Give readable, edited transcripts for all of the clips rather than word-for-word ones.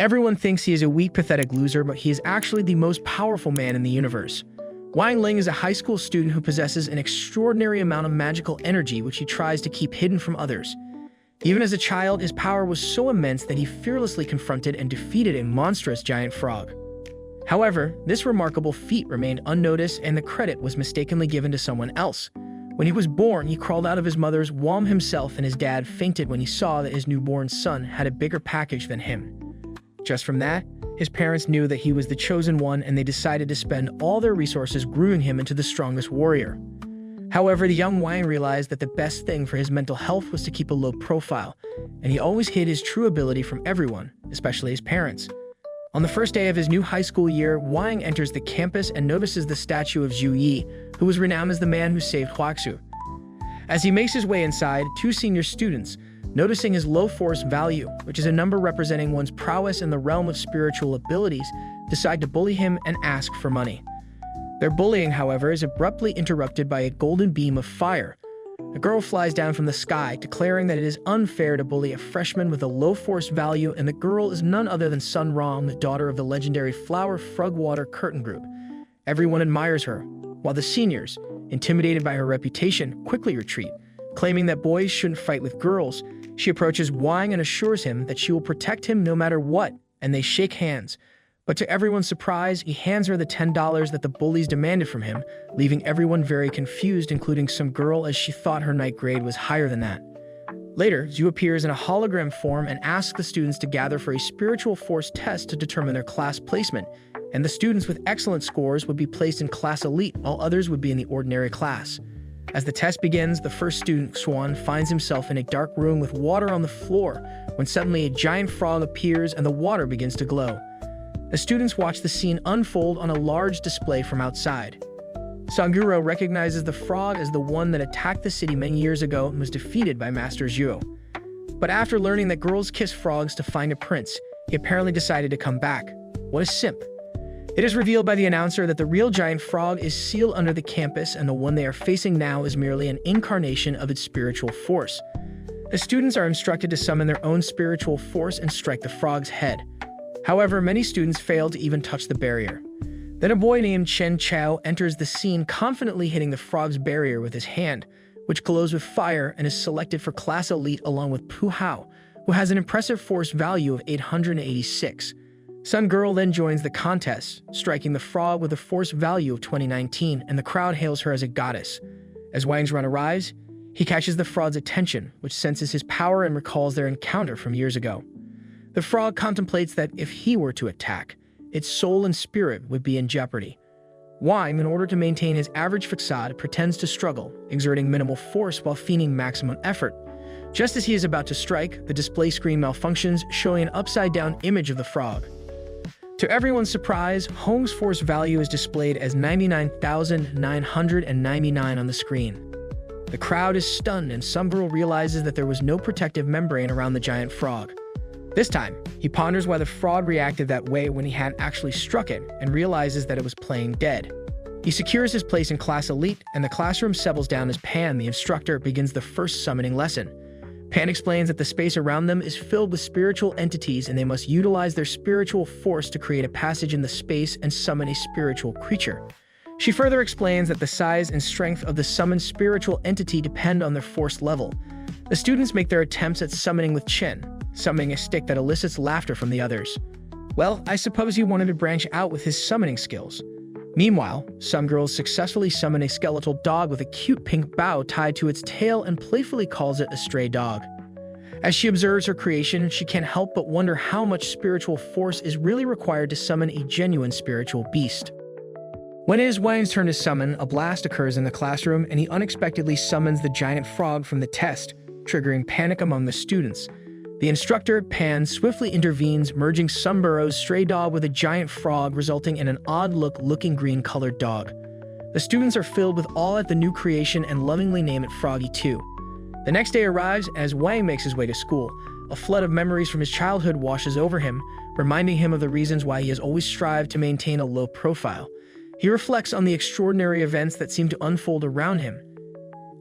Everyone thinks he is a weak, pathetic loser, but he is actually the most powerful man in the universe. Wang Ling is a high school student who possesses an extraordinary amount of magical energy which he tries to keep hidden from others. Even as a child, his power was so immense that he fearlessly confronted and defeated a monstrous giant frog. However, this remarkable feat remained unnoticed and the credit was mistakenly given to someone else. When he was born, he crawled out of his mother's womb himself, and his dad fainted when he saw that his newborn son had a bigger package than him. Just from that, his parents knew that he was the chosen one, and they decided to spend all their resources grooming him into the strongest warrior. However, the young Wang realized that the best thing for his mental health was to keep a low profile, and he always hid his true ability from everyone, especially his parents. On the first day of his new high school year, Wang enters the campus and notices the statue of Zhu Yi, who was renowned as the man who saved Huaxu. As he makes his way inside, two senior students, noticing his low force value, which is a number representing one's prowess in the realm of spiritual abilities, decide to bully him and ask for money. Their bullying, however, is abruptly interrupted by a golden beam of fire. A girl flies down from the sky, declaring that it is unfair to bully a freshman with a low force value, and the girl is none other than Sun Rong, the daughter of the legendary Flower Frogwater Curtain Group. Everyone admires her, while the seniors, intimidated by her reputation, quickly retreat. Claiming that boys shouldn't fight with girls, she approaches Wang and assures him that she will protect him no matter what, and they shake hands. But to everyone's surprise, he hands her the $10 that the bullies demanded from him, leaving everyone very confused, including some girl, as she thought her night grade was higher than that. Later, Zhu appears in a hologram form and asks the students to gather for a spiritual force test to determine their class placement, and the students with excellent scores would be placed in class elite, while others would be in the ordinary class. As the test begins, the first student, Xuan, finds himself in a dark room with water on the floor, when suddenly a giant frog appears and the water begins to glow. The students watch the scene unfold on a large display from outside. Sanguro recognizes the frog as the one that attacked the city many years ago and was defeated by Master Zhuo. But after learning that girls kiss frogs to find a prince, he apparently decided to come back. What a simp. It is revealed by the announcer that the real giant frog is sealed under the campus, and the one they are facing now is merely an incarnation of its spiritual force. The students are instructed to summon their own spiritual force and strike the frog's head. However, many students fail to even touch the barrier. Then a boy named Chen Chao enters the scene, confidently hitting the frog's barrier with his hand, which glows with fire and is selected for class elite along with Pu Hao, who has an impressive force value of 886. Sun Girl then joins the contest, striking the frog with a force value of 2019, and the crowd hails her as a goddess. As Wang's run arrives, he catches the frog's attention, which senses his power and recalls their encounter from years ago. The frog contemplates that if he were to attack, its soul and spirit would be in jeopardy. Wang, in order to maintain his average facade, pretends to struggle, exerting minimal force while feigning maximum effort. Just as he is about to strike, the display screen malfunctions, showing an upside-down image of the frog. To everyone's surprise, Hong's force value is displayed as 99,999 on the screen. The crowd is stunned, and some girl realizes that there was no protective membrane around the giant frog. This time, he ponders why the frog reacted that way when he hadn't actually struck it, and realizes that it was playing dead. He secures his place in class elite, and the classroom settles down as Pan, the instructor, begins the first summoning lesson. Pan explains that the space around them is filled with spiritual entities, and they must utilize their spiritual force to create a passage in the space and summon a spiritual creature. She further explains that the size and strength of the summoned spiritual entity depend on their force level. The students make their attempts at summoning with Chen, summoning a stick that elicits laughter from the others. Well, I suppose he wanted to branch out with his summoning skills. Meanwhile, some girls successfully summon a skeletal dog with a cute pink bow tied to its tail and playfully calls it a stray dog. As she observes her creation, she can't help but wonder how much spiritual force is really required to summon a genuine spiritual beast. When it is Wang's turn to summon, a blast occurs in the classroom, and he unexpectedly summons the giant frog from the test, triggering panic among the students. The instructor, Pan, swiftly intervenes, merging Sunburrow's stray dog with a giant frog, resulting in an odd-looking green-colored dog. The students are filled with awe at the new creation and lovingly name it Froggy 2. The next day arrives, as Wang makes his way to school. A flood of memories from his childhood washes over him, reminding him of the reasons why he has always strived to maintain a low profile. He reflects on the extraordinary events that seem to unfold around him.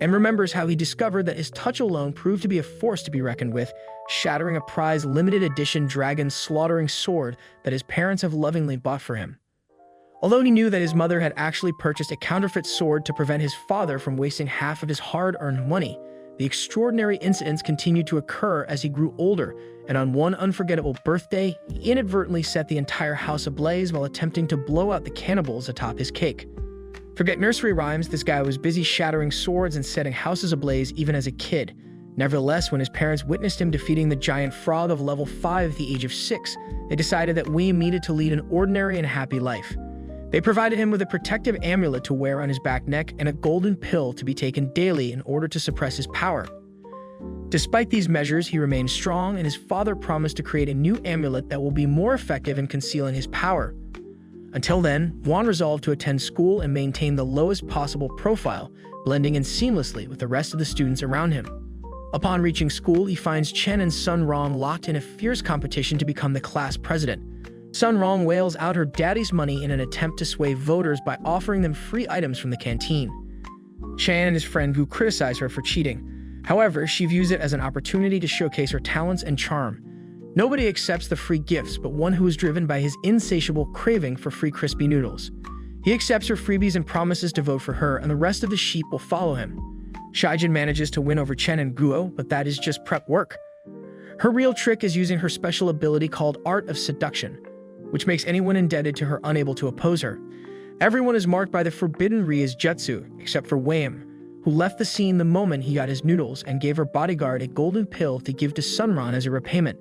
and remembers how he discovered that his touch alone proved to be a force to be reckoned with, shattering a prized limited edition dragon slaughtering sword that his parents have lovingly bought for him. Although he knew that his mother had actually purchased a counterfeit sword to prevent his father from wasting half of his hard-earned money, the extraordinary incidents continued to occur as he grew older, and on one unforgettable birthday, he inadvertently set the entire house ablaze while attempting to blow out the cannibals atop his cake. Forget nursery rhymes, this guy was busy shattering swords and setting houses ablaze even as a kid. Nevertheless, when his parents witnessed him defeating the giant frog of level 5 at the age of 6, they decided that Wang needed to lead an ordinary and happy life. They provided him with a protective amulet to wear on his back neck and a golden pill to be taken daily in order to suppress his power. Despite these measures, he remained strong, and his father promised to create a new amulet that will be more effective in concealing his power. Until then, Wang resolved to attend school and maintain the lowest possible profile, blending in seamlessly with the rest of the students around him. Upon reaching school, he finds Chen and Sun Rong locked in a fierce competition to become the class president. Sun Rong wails out her daddy's money in an attempt to sway voters by offering them free items from the canteen. Chen and his friend Gu criticize her for cheating. However, she views it as an opportunity to showcase her talents and charm. Nobody accepts the free gifts but one who is driven by his insatiable craving for free crispy noodles. He accepts her freebies and promises to vote for her, and the rest of the sheep will follow him. Shaijin manages to win over Chen and Guo, but that is just prep work. Her real trick is using her special ability called Art of Seduction, which makes anyone indebted to her unable to oppose her. Everyone is marked by the forbidden Ria's jutsu, except for Wang, who left the scene the moment he got his noodles and gave her bodyguard a golden pill to give to Sun Rong as a repayment.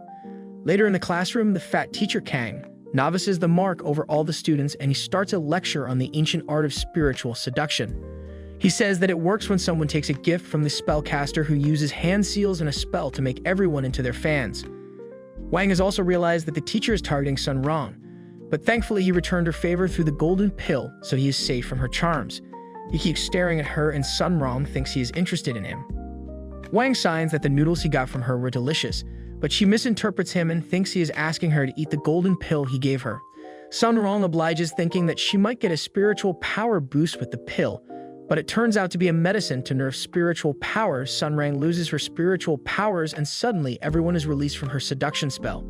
Later in the classroom, the fat teacher Kang novices the mark over all the students, and he starts a lecture on the ancient art of spiritual seduction. He says that it works when someone takes a gift from the spellcaster who uses hand seals and a spell to make everyone into their fans. Wang has also realized that the teacher is targeting Sun Rong, but thankfully he returned her favor through the golden pill, so he is safe from her charms. He keeps staring at her, and Sun Rong thinks he is interested in him. Wang signs that the noodles he got from her were delicious, but she misinterprets him and thinks he is asking her to eat the golden pill he gave her. Sun Rong obliges, thinking that she might get a spiritual power boost with the pill, but it turns out to be a medicine to nerf spiritual powers. Sun Rong loses her spiritual powers, and suddenly everyone is released from her seduction spell.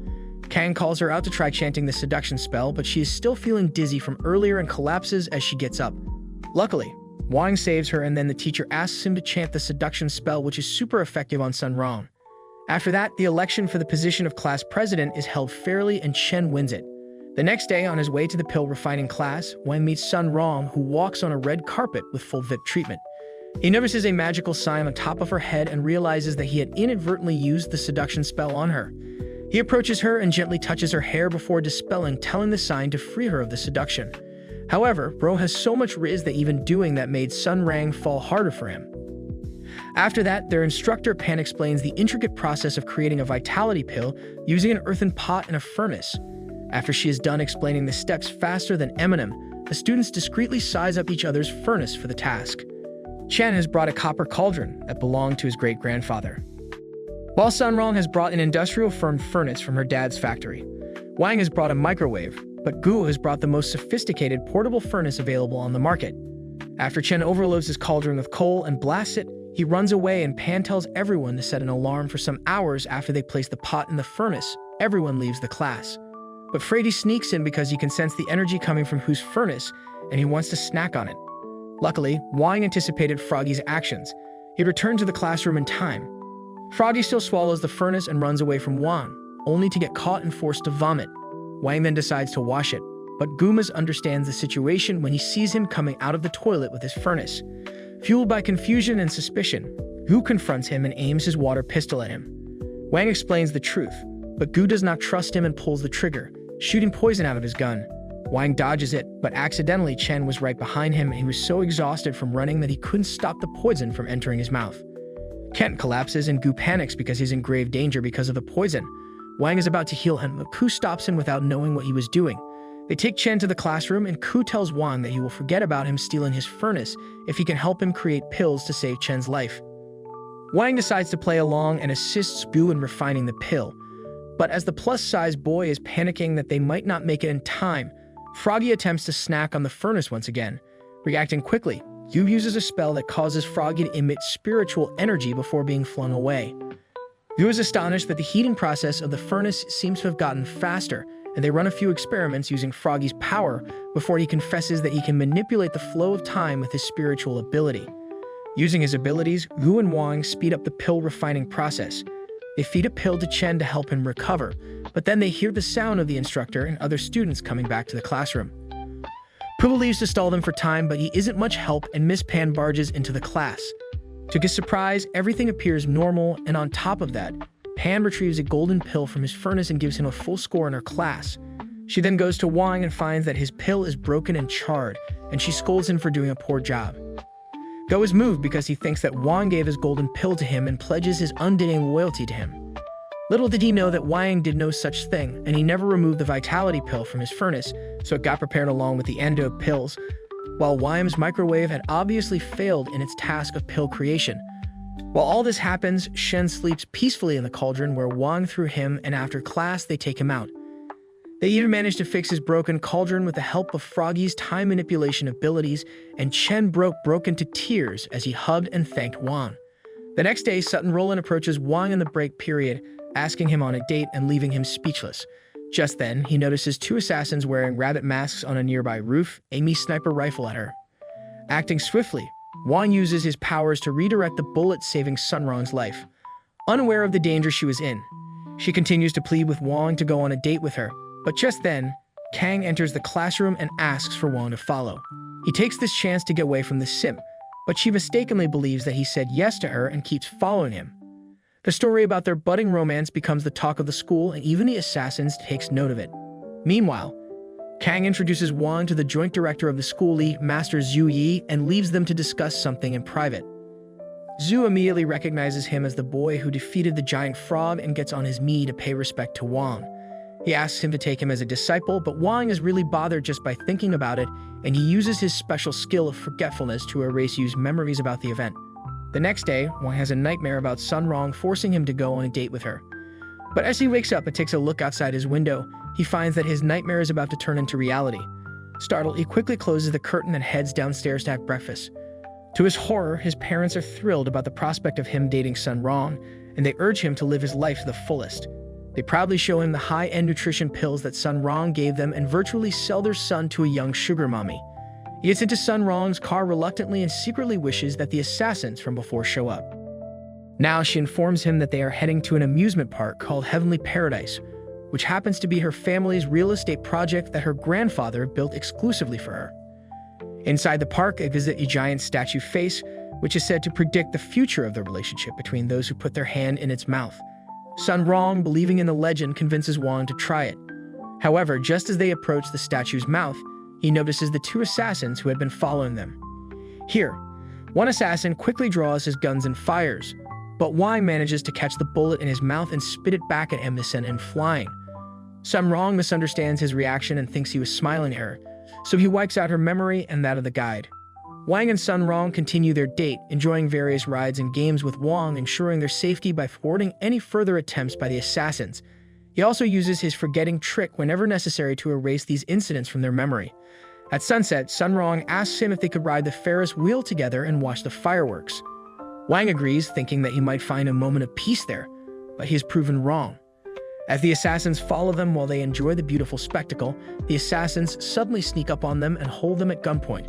Kang calls her out to try chanting the seduction spell, but she is still feeling dizzy from earlier and collapses as she gets up. Luckily, Wang saves her, and then the teacher asks him to chant the seduction spell, which is super effective on Sun Rong. After that, the election for the position of class president is held fairly, and Chen wins it. The next day, on his way to the pill refining class, Wang meets Sun Rong, who walks on a red carpet with full VIP treatment. He notices a magical sign on top of her head and realizes that he had inadvertently used the seduction spell on her. He approaches her and gently touches her hair before dispelling, telling the sign to free her of the seduction. However, Bro has so much riz that even doing that made Sun Rong fall harder for him. After that, their instructor Pan explains the intricate process of creating a vitality pill using an earthen pot and a furnace. After she is done explaining the steps faster than Eminem, the students discreetly size up each other's furnace for the task. Chen has brought a copper cauldron that belonged to his great-grandfather, while Sun Rong has brought an industrial-firm furnace from her dad's factory. Wang has brought a microwave, but Guo has brought the most sophisticated portable furnace available on the market. After Chen overloads his cauldron with coal and blasts it, he runs away, and Pan tells everyone to set an alarm for some hours after they place the pot in the furnace. Everyone leaves the class. But Freddy sneaks in because he can sense the energy coming from Hu's furnace, and he wants to snack on it. Luckily, Wang anticipated Froggy's actions. He returned to the classroom in time. Froggy still swallows the furnace and runs away from Wang, only to get caught and forced to vomit. Wang then decides to wash it, but Gumas understands the situation when he sees him coming out of the toilet with his furnace. Fueled by confusion and suspicion, Gu confronts him and aims his water pistol at him. Wang explains the truth, but Gu does not trust him and pulls the trigger, shooting poison out of his gun. Wang dodges it, but accidentally Chen was right behind him, and he was so exhausted from running that he couldn't stop the poison from entering his mouth. Kent collapses, and Gu panics because he's in grave danger because of the poison. Wang is about to heal him, but Ku stops him without knowing what he was doing. They take Chen to the classroom, and Ku tells Wang that he will forget about him stealing his furnace if he can help him create pills to save Chen's life. Wang decides to play along and assists Gu in refining the pill. But as the plus-size boy is panicking that they might not make it in time, Froggy attempts to snack on the furnace once again. Reacting quickly, Yu uses a spell that causes Froggy to emit spiritual energy before being flung away. Yu is astonished that the heating process of the furnace seems to have gotten faster, and they run a few experiments using Froggy's power before he confesses that he can manipulate the flow of time with his spiritual ability. Using his abilities, Yu and Wang speed up the pill refining process. They feed a pill to Chen to help him recover, but then they hear the sound of the instructor and other students coming back to the classroom. Pua leaves to stall them for time, but he isn't much help and Miss Pan barges into the class. To his surprise, everything appears normal, and on top of that, Pan retrieves a golden pill from his furnace and gives him a full score in her class. She then goes to Wang and finds that his pill is broken and charred, and she scolds him for doing a poor job. Go is moved because he thinks that Wang gave his golden pill to him and pledges his undying loyalty to him. Little did he know that Wang did no such thing, and he never removed the vitality pill from his furnace, so it got prepared along with the endo pills, while Wang's microwave had obviously failed in its task of pill creation. While all this happens, Shen sleeps peacefully in the cauldron where Wang threw him, and after class they take him out. They even managed to fix his broken cauldron with the help of Froggy's time manipulation abilities, and Chen broke into tears as he hugged and thanked Wang. The next day, Sutton Roland approaches Wang in the break period, asking him on a date and leaving him speechless. Just then, he notices two assassins wearing rabbit masks on a nearby roof, aim a sniper rifle at her. Acting swiftly, Wang uses his powers to redirect the bullet, saving Sun Rong's life. Unaware of the danger she was in, she continues to plead with Wang to go on a date with her, but just then, Kang enters the classroom and asks for Wang to follow. He takes this chance to get away from the simp, but she mistakenly believes that he said yes to her and keeps following him. The story about their budding romance becomes the talk of the school, and even the assassins takes note of it. Meanwhile, Kang introduces Wang to the joint director of the school, Master Zhu Yi, and leaves them to discuss something in private. Zhu immediately recognizes him as the boy who defeated the giant frog and gets on his knee to pay respect to Wang. He asks him to take him as a disciple, but Wang is really bothered just by thinking about it, and he uses his special skill of forgetfulness to erase Yu's memories about the event. The next day, Wang has a nightmare about Sun Rong forcing him to go on a date with her. But as he wakes up and takes a look outside his window, he finds that his nightmare is about to turn into reality. Startled, he quickly closes the curtain and heads downstairs to have breakfast. To his horror, his parents are thrilled about the prospect of him dating Sun Rong, and they urge him to live his life to the fullest. They proudly show him the high-end nutrition pills that Sun Rong gave them and virtually sell their son to a young sugar mommy. He gets into Sun Rong's car reluctantly and secretly wishes that the assassins from before show up. Now she informs him that they are heading to an amusement park called Heavenly Paradise, which happens to be her family's real estate project that her grandfather built exclusively for her. Inside the park, they visit a giant statue face, which is said to predict the future of the relationship between those who put their hand in its mouth. Sun Rong, believing in the legend, convinces Wang to try it. However, just as they approach the statue's mouth, he notices the two assassins who had been following them. Here, one assassin quickly draws his guns and fires, but Wang manages to catch the bullet in his mouth and spit it back at him to send him flying. Sun Rong misunderstands his reaction and thinks he was smiling at her, so he wipes out her memory and that of the guide. Wang and Sun Rong continue their date, enjoying various rides and games with Wang, ensuring their safety by thwarting any further attempts by the assassins. He also uses his forgetting trick whenever necessary to erase these incidents from their memory. At sunset, Sun Rong asks him if they could ride the Ferris wheel together and watch the fireworks. Wang agrees, thinking that he might find a moment of peace there, but he is proven wrong. As the assassins follow them while they enjoy the beautiful spectacle, the assassins suddenly sneak up on them and hold them at gunpoint.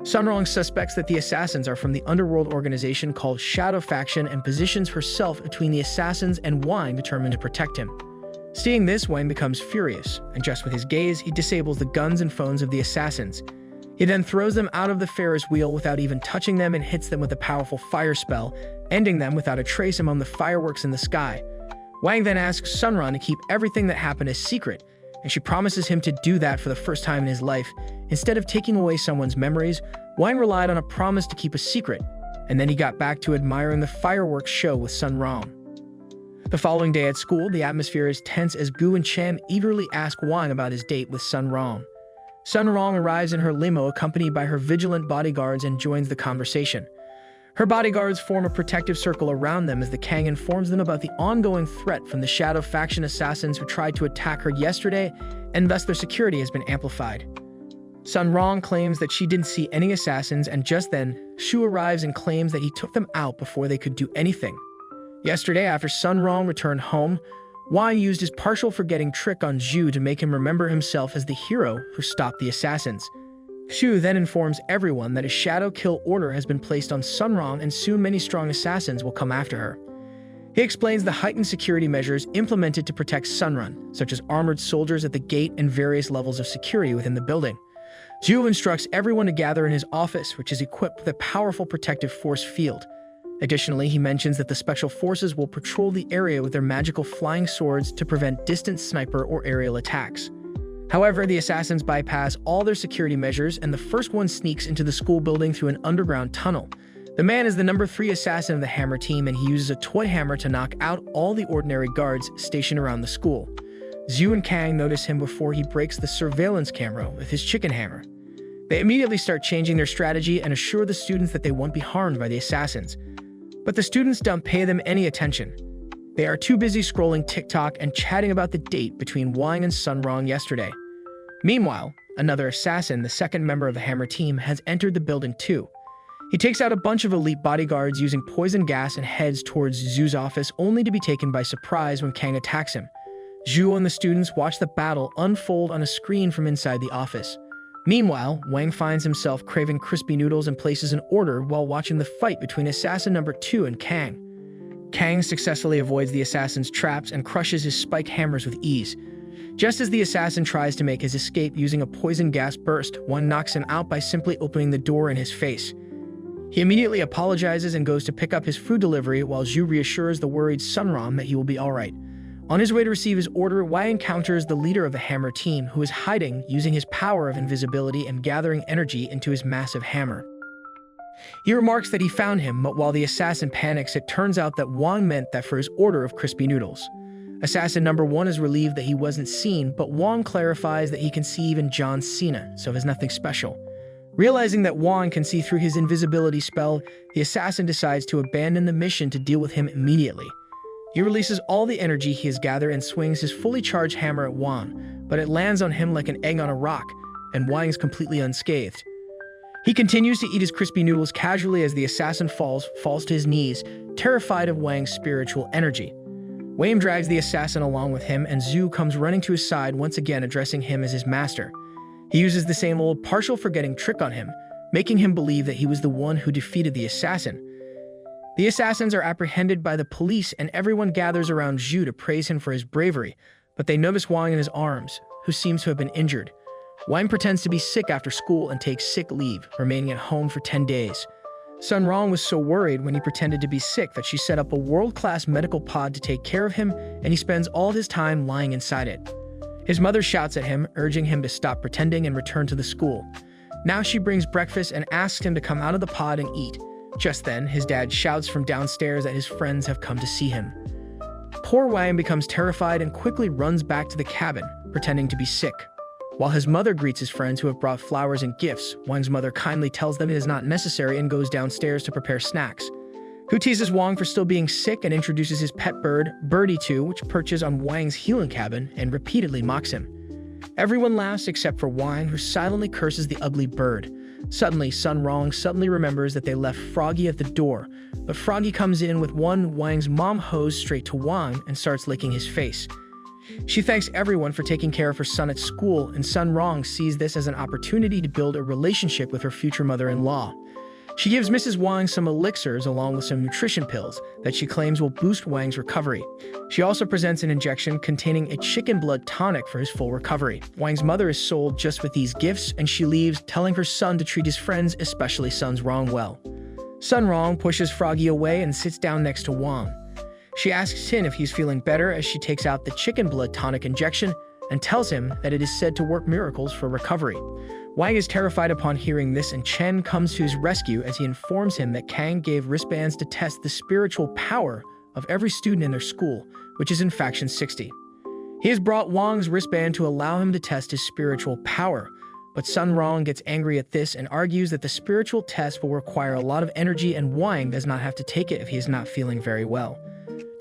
Sun Rong suspects that the assassins are from the underworld organization called Shadow Faction and positions herself between the assassins and Wang, determined to protect him. Seeing this, Wang becomes furious, and just with his gaze, he disables the guns and phones of the assassins. He then throws them out of the Ferris wheel without even touching them and hits them with a powerful fire spell, ending them without a trace among the fireworks in the sky. Wang then asks Sun Rong to keep everything that happened a secret, and she promises him to do that for the first time in his life. Instead of taking away someone's memories, Wang relied on a promise to keep a secret, and then he got back to admiring the fireworks show with Sun Rong. The following day at school, the atmosphere is tense as Gu and Chen eagerly ask Wang about his date with Sun Rong. Sun Rong arrives in her limo accompanied by her vigilant bodyguards and joins the conversation. Her bodyguards form a protective circle around them as the Kang informs them about the ongoing threat from the Shadow Faction assassins who tried to attack her yesterday, and thus their security has been amplified. Sun Rong claims that she didn't see any assassins, and just then, Shu arrives and claims that he took them out before they could do anything. Yesterday, after Sun Rong returned home, Wang used his partial forgetting trick on Zhu to make him remember himself as the hero who stopped the assassins. Shu then informs everyone that a shadow kill order has been placed on Sun Rong and soon many strong assassins will come after her. He explains the heightened security measures implemented to protect Sun Rong, such as armored soldiers at the gate and various levels of security within the building. Zhu instructs everyone to gather in his office, which is equipped with a powerful protective force field. Additionally, he mentions that the special forces will patrol the area with their magical flying swords to prevent distant sniper or aerial attacks. However, the assassins bypass all their security measures, and the first one sneaks into the school building through an underground tunnel. The man is the number 3 assassin of the Hammer team, and he uses a toy hammer to knock out all the ordinary guards stationed around the school. Zhu and Kang notice him before he breaks the surveillance camera with his chicken hammer. They immediately start changing their strategy and assure the students that they won't be harmed by the assassins. But the students don't pay them any attention. They are too busy scrolling TikTok and chatting about the date between Wang and Sun Rong yesterday. Meanwhile, another assassin, the second member of the Hammer team, has entered the building too. He takes out a bunch of elite bodyguards using poison gas and heads towards Zhu's office, only to be taken by surprise when Kang attacks him. Zhu and the students watch the battle unfold on a screen from inside the office. Meanwhile, Wang finds himself craving crispy noodles and places an order while watching the fight between assassin number 2 and Kang. Kang successfully avoids the assassin's traps and crushes his spike hammers with ease. Just as the assassin tries to make his escape using a poison gas burst, Wang knocks him out by simply opening the door in his face. He immediately apologizes and goes to pick up his food delivery while Zhu reassures the worried Sun Rong that he will be alright. On his way to receive his order, Wang encounters the leader of the Hammer team, who is hiding using his power of invisibility and gathering energy into his massive hammer. He remarks that he found him, but while the assassin panics, it turns out that Wang meant that for his order of crispy noodles. Assassin number 1 is relieved that he wasn't seen, but Wang clarifies that he can see even John Cena, so it's nothing special. Realizing that Wang can see through his invisibility spell, the assassin decides to abandon the mission to deal with him immediately. He releases all the energy he has gathered and swings his fully charged hammer at Wang, but it lands on him like an egg on a rock, and Wang is completely unscathed. He continues to eat his crispy noodles casually as the assassin falls to his knees, terrified of Wang's spiritual energy. Wang drags the assassin along with him, and Zhu comes running to his side, once again addressing him as his master. He uses the same old partial forgetting trick on him, making him believe that he was the one who defeated the assassin. The assassins are apprehended by the police, and everyone gathers around Zhu to praise him for his bravery, but they notice Wang in his arms, who seems to have been injured. Wang pretends to be sick after school and takes sick leave, remaining at home for 10 days. Sun Rong was so worried when he pretended to be sick that she set up a world-class medical pod to take care of him, and he spends all his time lying inside it. His mother shouts at him, urging him to stop pretending and return to the school. Now she brings breakfast and asks him to come out of the pod and eat. Just then, his dad shouts from downstairs that his friends have come to see him. Poor Wang becomes terrified and quickly runs back to the cabin, pretending to be sick. While his mother greets his friends who have brought flowers and gifts, Wang's mother kindly tells them it is not necessary and goes downstairs to prepare snacks. Who teases Wang for still being sick and introduces his pet bird, Birdie 2, which perches on Wang's healing cabin and repeatedly mocks him. Everyone laughs except for Wang, who silently curses the ugly bird. Suddenly, Sun Rong remembers that they left Froggy at the door, but Froggy comes in with one Wang's mom hose straight to Wang and starts licking his face. She thanks everyone for taking care of her son at school, and Sun Rong sees this as an opportunity to build a relationship with her future mother-in-law. She gives Mrs. Wang some elixirs along with some nutrition pills that she claims will boost Wang's recovery. She also presents an injection containing a chicken blood tonic for his full recovery. Wang's mother is sold just with these gifts, and she leaves, telling her son to treat his friends, especially Sun Rong, well. Sun Rong pushes Froggy away and sits down next to Wang. She asks him if he's feeling better as she takes out the chicken blood tonic injection and tells him that it is said to work miracles for recovery. Wang is terrified upon hearing this, and Chen comes to his rescue as he informs him that Kang gave wristbands to test the spiritual power of every student in their school, which is in Faction 60. He has brought Wang's wristband to allow him to test his spiritual power, but Sun Rong gets angry at this and argues that the spiritual test will require a lot of energy and Wang does not have to take it if he is not feeling very well.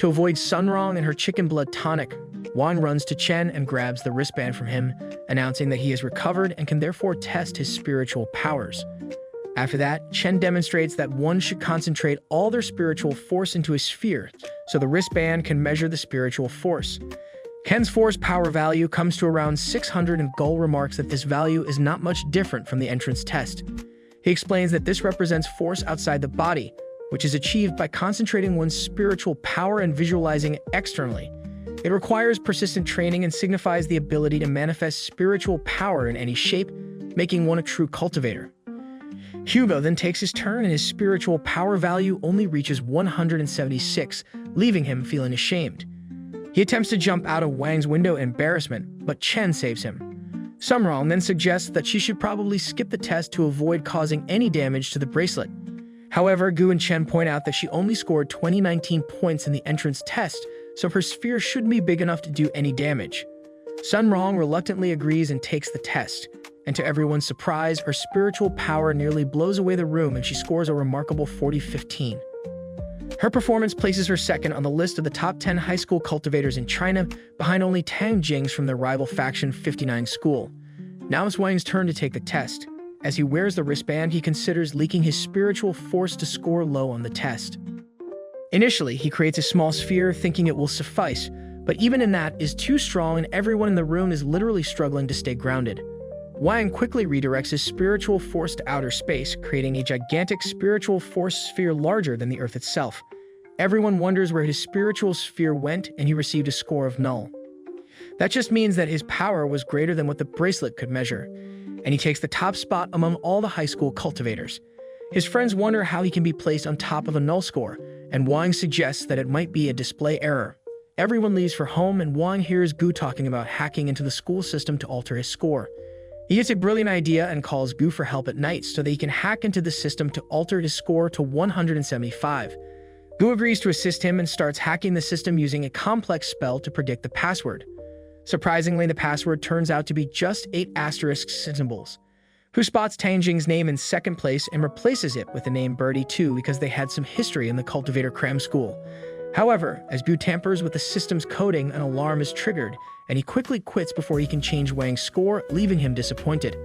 To avoid Sun Rong and her chicken blood tonic, Wang runs to Chen and grabs the wristband from him, announcing that he has recovered and can therefore test his spiritual powers. After that, Chen demonstrates that one should concentrate all their spiritual force into a sphere, so the wristband can measure the spiritual force. Ken's force power value comes to around 600 and Gull remarks that this value is not much different from the entrance test. He explains that this represents force outside the body, which is achieved by concentrating one's spiritual power and visualizing it externally. It requires persistent training and signifies the ability to manifest spiritual power in any shape, making one a true cultivator. Hugo then takes his turn and his spiritual power value only reaches 176, leaving him feeling ashamed. He attempts to jump out of Wang's window in embarrassment, but Chen saves him. Sun Rong then suggests that she should probably skip the test to avoid causing any damage to the bracelet. However, Gu and Chen point out that she only scored 2019 points in the entrance test, so her sphere shouldn't be big enough to do any damage. Sun Rong reluctantly agrees and takes the test, and to everyone's surprise, her spiritual power nearly blows away the room and she scores a remarkable 40-15. Her performance places her second on the list of the top 10 high school cultivators in China, behind only Tang Jing's from their rival faction 59 school. Now it's Wang's turn to take the test. As he wears the wristband, he considers leaking his spiritual force to score low on the test. Initially, he creates a small sphere thinking it will suffice, but even in that is too strong and everyone in the room is literally struggling to stay grounded. Wang quickly redirects his spiritual force to outer space, creating a gigantic spiritual force sphere larger than the Earth itself. Everyone wonders where his spiritual sphere went, and he received a score of null. That just means that his power was greater than what the bracelet could measure, and he takes the top spot among all the high school cultivators. His friends wonder how he can be placed on top of a null score, and Wang suggests that it might be a display error. Everyone leaves for home, and Wang hears Gu talking about hacking into the school system to alter his score. He gets a brilliant idea and calls Gu for help at night so that he can hack into the system to alter his score to 175. Gu agrees to assist him and starts hacking the system using a complex spell to predict the password. Surprisingly, the password turns out to be just 8 asterisk symbols. Gu spots Tang Jing's name in second place and replaces it with the name Birdie 2 because they had some history in the cultivator cram school. However, as Gu tampers with the system's coding, an alarm is triggered, and he quickly quits before he can change Wang's score, leaving him disappointed.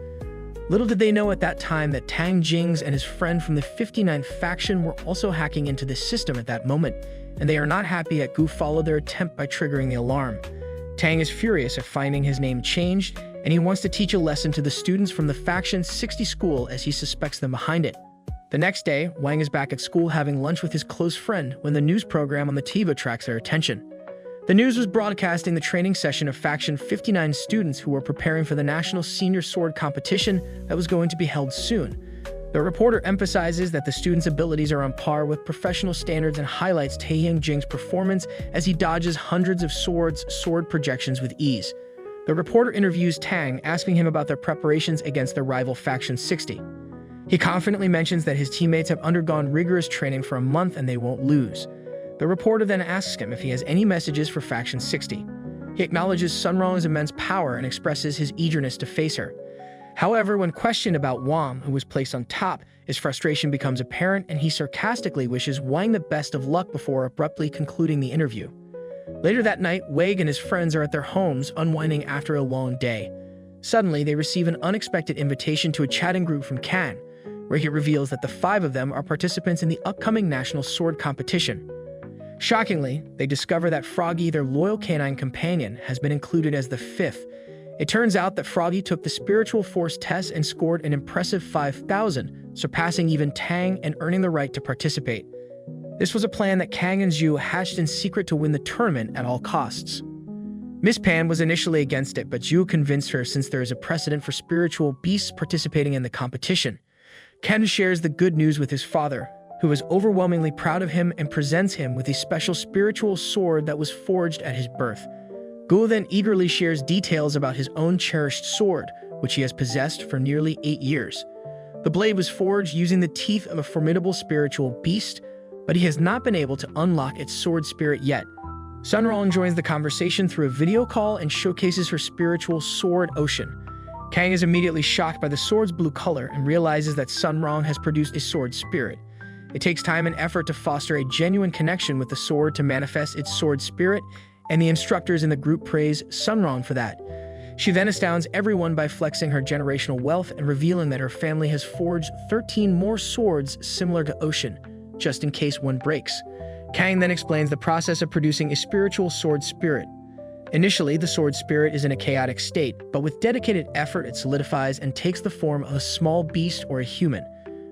Little did they know at that time that Tang Jing's and his friend from the 59th faction were also hacking into the system at that moment, and they are not happy that Gu followed their attempt by triggering the alarm. Tang is furious at finding his name changed, and he wants to teach a lesson to the students from the faction 60 school as he suspects them behind it. The next day, Wang is back at school having lunch with his close friend when the news program on the TV attracts their attention. The news was broadcasting the training session of Faction 59 students who were preparing for the National Senior Sword Competition that was going to be held soon. The reporter emphasizes that the students' abilities are on par with professional standards and highlights Tang Jing's performance as he dodges hundreds of sword projections with ease. The reporter interviews Tang, asking him about their preparations against their rival Faction 60. He confidently mentions that his teammates have undergone rigorous training for a month and they won't lose. The reporter then asks him if he has any messages for Faction 60. He acknowledges Sun Rong's immense power and expresses his eagerness to face her. However, when questioned about Wang, who was placed on top, his frustration becomes apparent and he sarcastically wishes Wang the best of luck before abruptly concluding the interview. Later that night, Wang and his friends are at their homes, unwinding after a long day. Suddenly, they receive an unexpected invitation to a chatting group from Kan, where he reveals that the 5 of them are participants in the upcoming national sword competition. Shockingly, they discover that Froggy, their loyal canine companion, has been included as the 5th. It turns out that Froggy took the spiritual force test and scored an impressive 5,000, surpassing even Tang and earning the right to participate. This was a plan that Kang and Zhu hatched in secret to win the tournament at all costs. Miss Pan was initially against it, but Zhu convinced her since there is a precedent for spiritual beasts participating in the competition. Ken shares the good news with his father, who is overwhelmingly proud of him and presents him with a special spiritual sword that was forged at his birth. Gu then eagerly shares details about his own cherished sword, which he has possessed for nearly 8 years. The blade was forged using the teeth of a formidable spiritual beast, but he has not been able to unlock its sword spirit yet. Sun Rong joins the conversation through a video call and showcases her spiritual sword, Ocean. Kang is immediately shocked by the sword's blue color and realizes that Sun Rong has produced a sword spirit. It takes time and effort to foster a genuine connection with the sword to manifest its sword spirit, and the instructors in the group praise Sun Rong for that. She then astounds everyone by flexing her generational wealth and revealing that her family has forged 13 more swords similar to Ocean, just in case one breaks. Kang then explains the process of producing a spiritual sword spirit. Initially, the sword spirit is in a chaotic state, but with dedicated effort it solidifies and takes the form of a small beast or a human.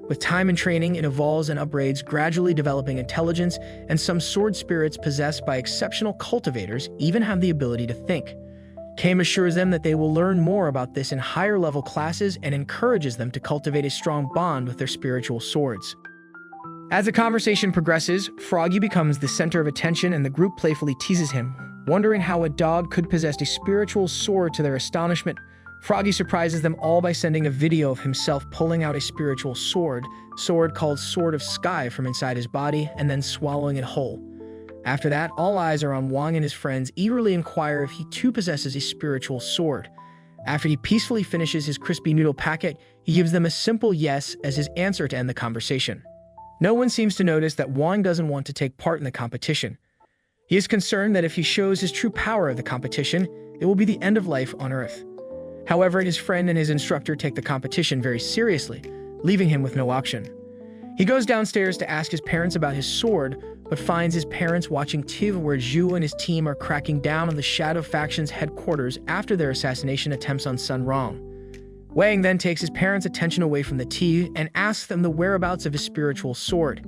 With time and training, it evolves and upgrades, gradually developing intelligence, and some sword spirits possessed by exceptional cultivators even have the ability to think. Kame assures them that they will learn more about this in higher-level classes and encourages them to cultivate a strong bond with their spiritual swords. As the conversation progresses, Froggy becomes the center of attention and the group playfully teases him, wondering how a dog could possess a spiritual sword. To their astonishment, Froggy surprises them all by sending a video of himself pulling out a spiritual sword called Sword of Sky from inside his body and then swallowing it whole. After that, all eyes are on Wang and his friends eagerly inquire if he too possesses a spiritual sword. After he peacefully finishes his crispy noodle packet, he gives them a simple yes as his answer to end the conversation. No one seems to notice that Wang doesn't want to take part in the competition. He is concerned that if he shows his true power at the competition, it will be the end of life on Earth. However, his friend and his instructor take the competition very seriously, leaving him with no option. He goes downstairs to ask his parents about his sword, but finds his parents watching TV where Zhu and his team are cracking down on the Shadow Faction's headquarters after their assassination attempts on Sun Rong. Wang then takes his parents' attention away from the TV and asks them the whereabouts of his spiritual sword.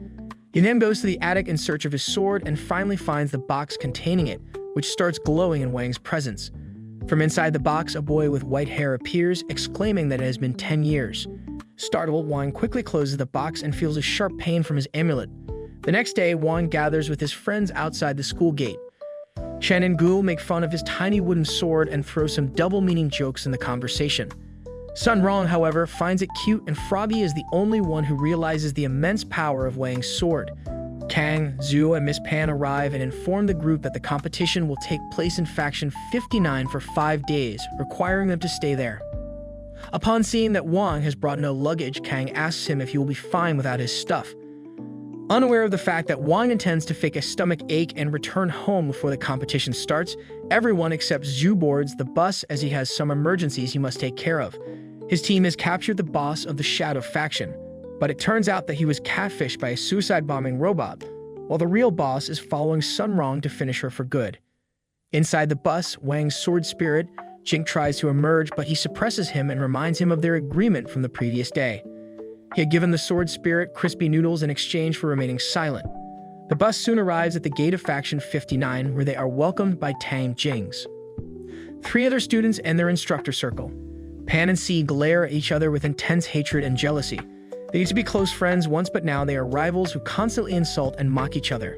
He then goes to the attic in search of his sword and finally finds the box containing it, which starts glowing in Wang's presence. From inside the box, a boy with white hair appears, exclaiming that it has been 10 years. Startled, Wang quickly closes the box and feels a sharp pain from his amulet. The next day, Wang gathers with his friends outside the school gate. Chen and Gu make fun of his tiny wooden sword and throw some double-meaning jokes in the conversation. Sun Rong, however, finds it cute, and Froggy is the only one who realizes the immense power of Wang's sword. Kang, Zhu, and Miss Pan arrive and inform the group that the competition will take place in Faction 59 for 5 days, requiring them to stay there. Upon seeing that Wang has brought no luggage, Kang asks him if he will be fine without his stuff. Unaware of the fact that Wang intends to fake a stomach ache and return home before the competition starts, everyone except Zhu boards the bus as he has some emergencies he must take care of. His team has captured the boss of the Shadow Faction, but it turns out that he was catfished by a suicide-bombing robot, while the real boss is following Sun Rong to finish her for good. Inside the bus, Wang's sword spirit, Jink, tries to emerge, but he suppresses him and reminds him of their agreement from the previous day. He had given the sword spirit crispy noodles in exchange for remaining silent. The bus soon arrives at the gate of Faction 59, where they are welcomed by Tang Jings. 3 other students and their instructor circle. Pan and C glare at each other with intense hatred and jealousy. They used to be close friends once, but now they are rivals who constantly insult and mock each other.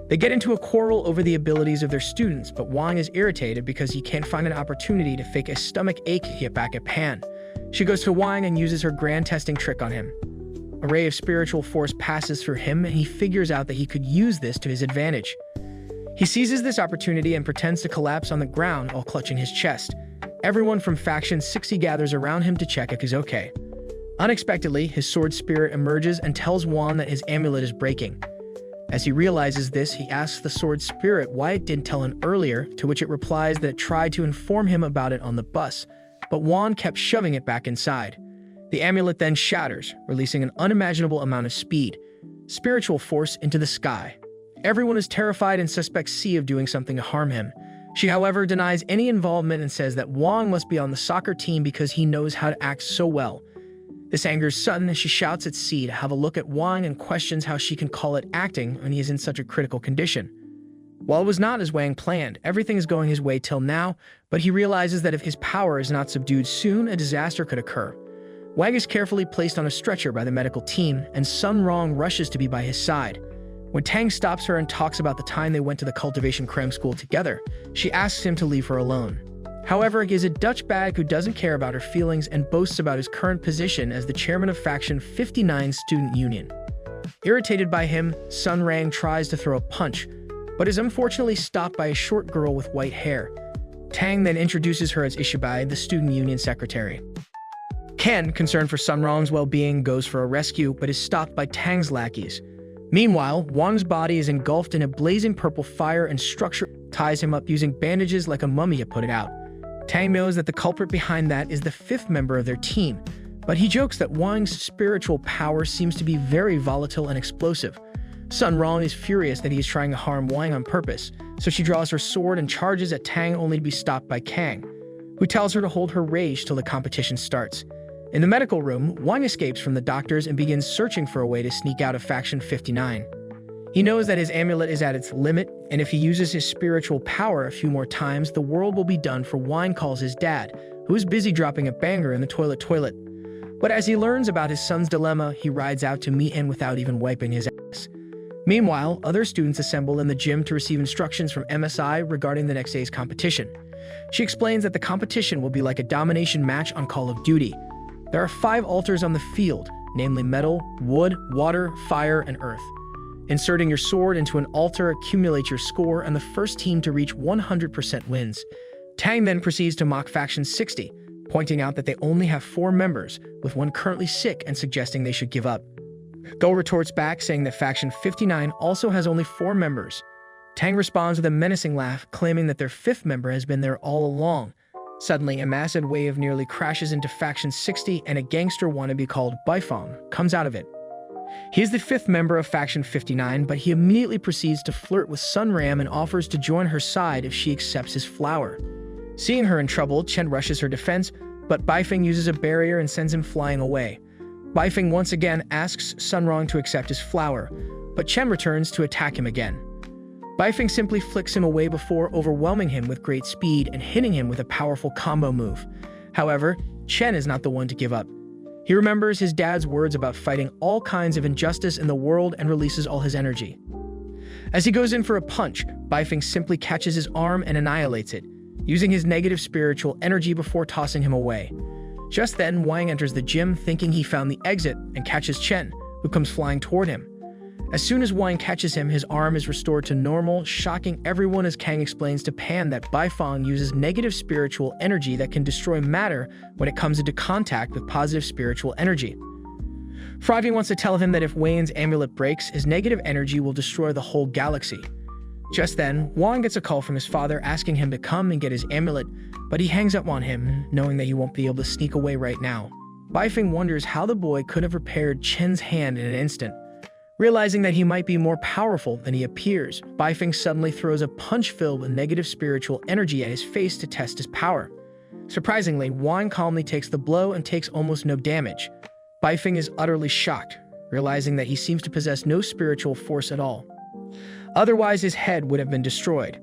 They get into a quarrel over the abilities of their students, but Wang is irritated because he can't find an opportunity to fake a stomach ache hit back at Pan. She goes to Wang and uses her grand testing trick on him. A ray of spiritual force passes through him, and he figures out that he could use this to his advantage. He seizes this opportunity and pretends to collapse on the ground while clutching his chest. Everyone from Faction 60 gathers around him to check if he's okay. Unexpectedly, his sword spirit emerges and tells Wang that his amulet is breaking. As he realizes this, he asks the sword spirit why it didn't tell him earlier, to which it replies that it tried to inform him about it on the bus, but Wang kept shoving it back inside. The amulet then shatters, releasing an unimaginable amount of speed, spiritual force into the sky. Everyone is terrified and suspects C of doing something to harm him. She, however, denies any involvement and says that Wang must be on the soccer team because he knows how to act so well. This angers Sutton as she shouts at C to have a look at Wang and questions how she can call it acting when he is in such a critical condition. While it was not as Wang planned, everything is going his way till now, but he realizes that if his power is not subdued soon, a disaster could occur. Wang is carefully placed on a stretcher by the medical team, and Sun Rong rushes to be by his side. When Tang stops her and talks about the time they went to the cultivation cram school together, she asks him to leave her alone. However, he is a Dutch bag who doesn't care about her feelings and boasts about his current position as the chairman of Faction 59 Student Union. Irritated by him, Sun Rong tries to throw a punch, but is unfortunately stopped by a short girl with white hair. Tang then introduces her as Ishibai, the student union secretary. Ken, concerned for Sun Rong's well-being, goes for a rescue, but is stopped by Tang's lackeys. Meanwhile, Wang's body is engulfed in a blazing purple fire and structure ties him up using bandages like a mummy to put it out. Tang knows that the culprit behind that is the fifth member of their team, but he jokes that Wang's spiritual power seems to be very volatile and explosive. Sun Rong is furious that he is trying to harm Wang on purpose, so she draws her sword and charges at Tang only to be stopped by Kang, who tells her to hold her rage till the competition starts. In the medical room, Wang escapes from the doctors and begins searching for a way to sneak out of Faction 59. He knows that his amulet is at its limit, and if he uses his spiritual power a few more times, the world will be done for. Wang calls his dad, who is busy dropping a banger in the toilet. But as he learns about his son's dilemma, he rides out to meet him without even wiping his ass. Meanwhile, other students assemble in the gym to receive instructions from MSI regarding the next day's competition. She explains that the competition will be like a domination match on Call of Duty. There are 5 altars on the field, namely metal, wood, water, fire, and earth. Inserting your sword into an altar accumulates your score, and the first team to reach 100% wins. Tang then proceeds to mock Faction 60, pointing out that they only have 4 members, with one currently sick and suggesting they should give up. Go retorts back, saying that Faction 59 also has only 4 members. Tang responds with a menacing laugh, claiming that their 5th member has been there all along. Suddenly, a massive wave nearly crashes into Faction 60, and a gangster wannabe called Baifeng comes out of it. He is the 5th member of Faction 59, but he immediately proceeds to flirt with Sun Rong and offers to join her side if she accepts his flower. Seeing her in trouble, Chen rushes her defense, but Baifeng uses a barrier and sends him flying away. Baifeng once again asks Sun Rong to accept his flower, but Chen returns to attack him again. Baifeng simply flicks him away before overwhelming him with great speed and hitting him with a powerful combo move. However, Chen is not the one to give up. He remembers his dad's words about fighting all kinds of injustice in the world and releases all his energy. As he goes in for a punch, Baifeng simply catches his arm and annihilates it, using his negative spiritual energy before tossing him away. Just then, Wang enters the gym thinking he found the exit and catches Chen, who comes flying toward him. As soon as Wang catches him, his arm is restored to normal, shocking everyone as Kang explains to Pan that Baifeng uses negative spiritual energy that can destroy matter when it comes into contact with positive spiritual energy. Froggy wants to tell him that if Wayne's amulet breaks, his negative energy will destroy the whole galaxy. Just then, Wang gets a call from his father asking him to come and get his amulet, but he hangs up on him, knowing that he won't be able to sneak away right now. Baifeng wonders how the boy could have repaired Chen's hand in an instant. Realizing that he might be more powerful than he appears, Baifeng suddenly throws a punch filled with negative spiritual energy at his face to test his power. Surprisingly, Wang calmly takes the blow and takes almost no damage. Baifeng is utterly shocked, realizing that he seems to possess no spiritual force at all. Otherwise, his head would have been destroyed.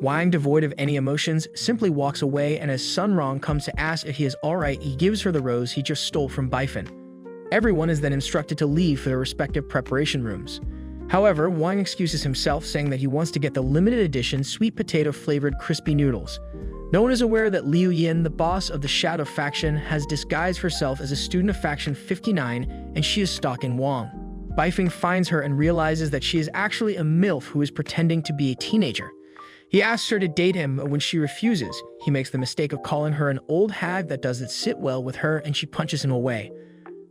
Wang, devoid of any emotions, simply walks away, and as Sun Rong comes to ask if he is alright, he gives her the rose he just stole from Baifeng. Everyone is then instructed to leave for their respective preparation rooms. However, Wang excuses himself, saying that he wants to get the limited edition sweet potato-flavored crispy noodles. No one is aware that Liu Yin, the boss of the Shadow faction, has disguised herself as a student of Faction 59, and she is stalking Wang. Baifeng finds her and realizes that she is actually a MILF who is pretending to be a teenager. He asks her to date him, but when she refuses, he makes the mistake of calling her an old hag that doesn't sit well with her, and she punches him away.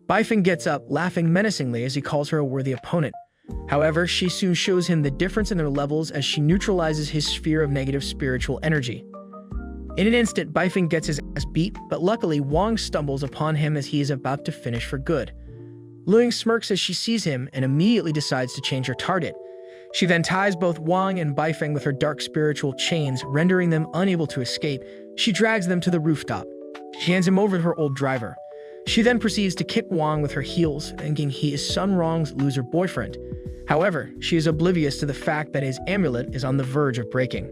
Baifeng gets up, laughing menacingly as he calls her a worthy opponent. However, she soon shows him the difference in their levels as she neutralizes his sphere of negative spiritual energy. In an instant, Baifeng gets his ass beat, but luckily Wang stumbles upon him as he is about to finish for good. Luing smirks as she sees him and immediately decides to change her target. She then ties both Wang and Baifeng with her dark spiritual chains, rendering them unable to escape. She drags them to the rooftop. She hands him over to her old driver. She then proceeds to kick Wang with her heels, thinking he is Sun Rong's loser boyfriend. However, she is oblivious to the fact that his amulet is on the verge of breaking.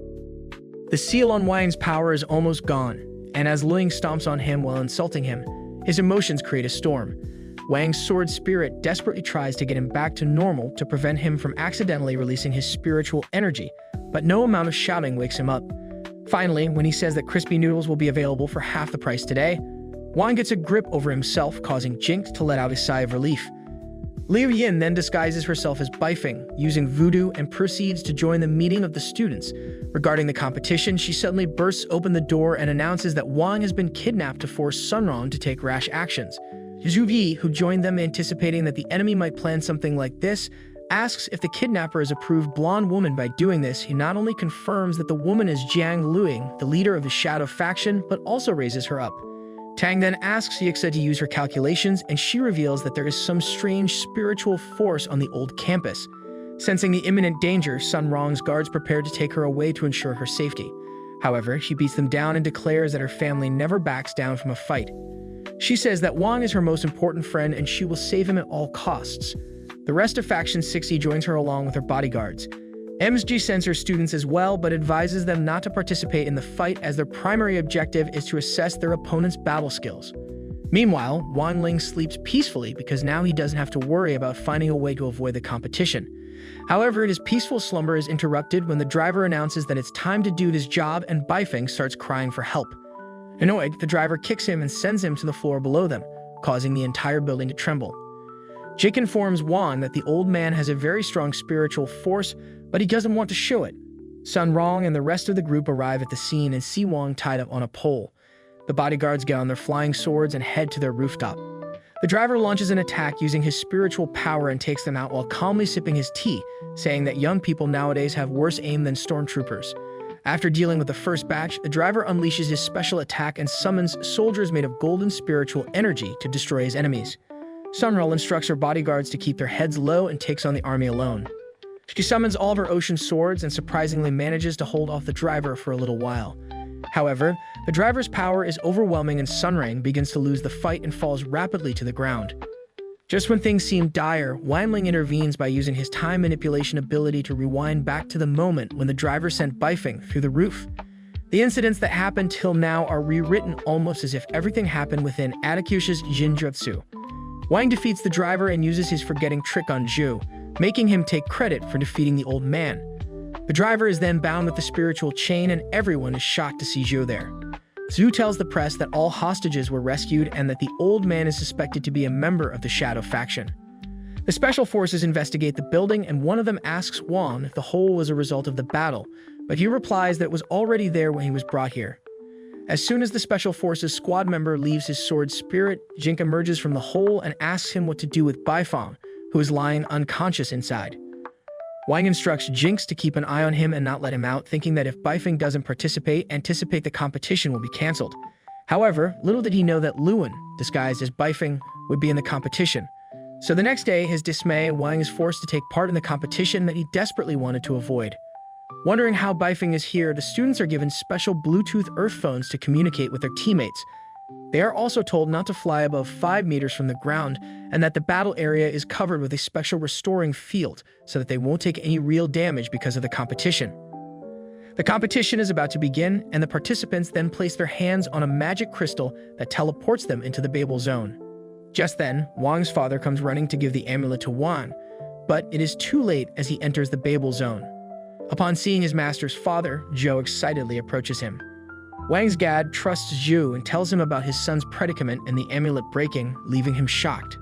The seal on Wang's power is almost gone, and as Luing stomps on him while insulting him, his emotions create a storm. Wang's sword spirit desperately tries to get him back to normal to prevent him from accidentally releasing his spiritual energy, but no amount of shouting wakes him up. Finally, when he says that crispy noodles will be available for half the price today, Wang gets a grip over himself, causing Jinx to let out a sigh of relief. Liu Yin then disguises herself as Baifeng, using voodoo, and proceeds to join the meeting of the students. Regarding the competition, she suddenly bursts open the door and announces that Wang has been kidnapped to force Sun Rong to take rash actions. Zhu Yi, who joined them anticipating that the enemy might plan something like this, asks if the kidnapper is a proved blonde woman. By doing this, he not only confirms that the woman is Jiang Luing, the leader of the Shadow faction, but also raises her up. Tang then asks Yixa to use her calculations, and she reveals that there is some strange spiritual force on the old campus. Sensing the imminent danger, Sun Rong's guards prepare to take her away to ensure her safety. However, she beats them down and declares that her family never backs down from a fight. She says that Wang is her most important friend and she will save him at all costs. The rest of Faction 60 joins her along with her bodyguards. MSG sends her students as well, but advises them not to participate in the fight as their primary objective is to assess their opponent's battle skills. Meanwhile, Wang Ling sleeps peacefully because now he doesn't have to worry about finding a way to avoid the competition. However, his peaceful slumber is interrupted when the driver announces that it's time to do his job and Bifeng starts crying for help. Annoyed, the driver kicks him and sends him to the floor below them, causing the entire building to tremble. Jake informs Wang that the old man has a very strong spiritual force, but he doesn't want to show it. Sun Rong and the rest of the group arrive at the scene and see Wang tied up on a pole. The bodyguards get on their flying swords and head to their rooftop. The driver launches an attack using his spiritual power and takes them out while calmly sipping his tea, saying that young people nowadays have worse aim than stormtroopers. After dealing with the first batch, the driver unleashes his special attack and summons soldiers made of golden spiritual energy to destroy his enemies. Sun Rong instructs her bodyguards to keep their heads low and takes on the army alone. She summons all of her ocean swords and surprisingly manages to hold off the driver for a little while. However, the driver's power is overwhelming and Sun Rong begins to lose the fight and falls rapidly to the ground. Just when things seem dire, Wang Ling intervenes by using his time manipulation ability to rewind back to the moment when the driver sent Bifeng through the roof. The incidents that happened till now are rewritten almost as if everything happened within Atakusha's Jinjutsu. Wang defeats the driver and uses his forgetting trick on Zhu, making him take credit for defeating the old man. The driver is then bound with the spiritual chain and everyone is shocked to see Zhu there. Zhu tells the press that all hostages were rescued and that the old man is suspected to be a member of the Shadow faction. The special forces investigate the building and one of them asks Wang if the hole was a result of the battle, but he replies that it was already there when he was brought here. As soon as the special forces squad member leaves his sword spirit, Jink emerges from the hole and asks him what to do with Bifeng, who is lying unconscious inside. Wang instructs Jinx to keep an eye on him and not let him out, thinking that if Bifeng doesn't anticipate the competition will be cancelled. However, little did he know that Luan, disguised as Bifeng, would be in the competition. So the next day, his dismay, Wang is forced to take part in the competition that he desperately wanted to avoid. Wondering how Bifeng is here, the students are given special Bluetooth Earth phones to communicate with their teammates. They are also told not to fly above 5 meters from the ground and that the battle area is covered with a special restoring field so that they won't take any real damage because of the competition. The competition is about to begin, and the participants then place their hands on a magic crystal that teleports them into the Babel zone. Just then, Wang's father comes running to give the amulet to Wang, but it is too late as he enters the Babel zone. Upon seeing his master's father, Zhou excitedly approaches him. Wang's dad trusts Zhu and tells him about his son's predicament and the amulet breaking, leaving him shocked.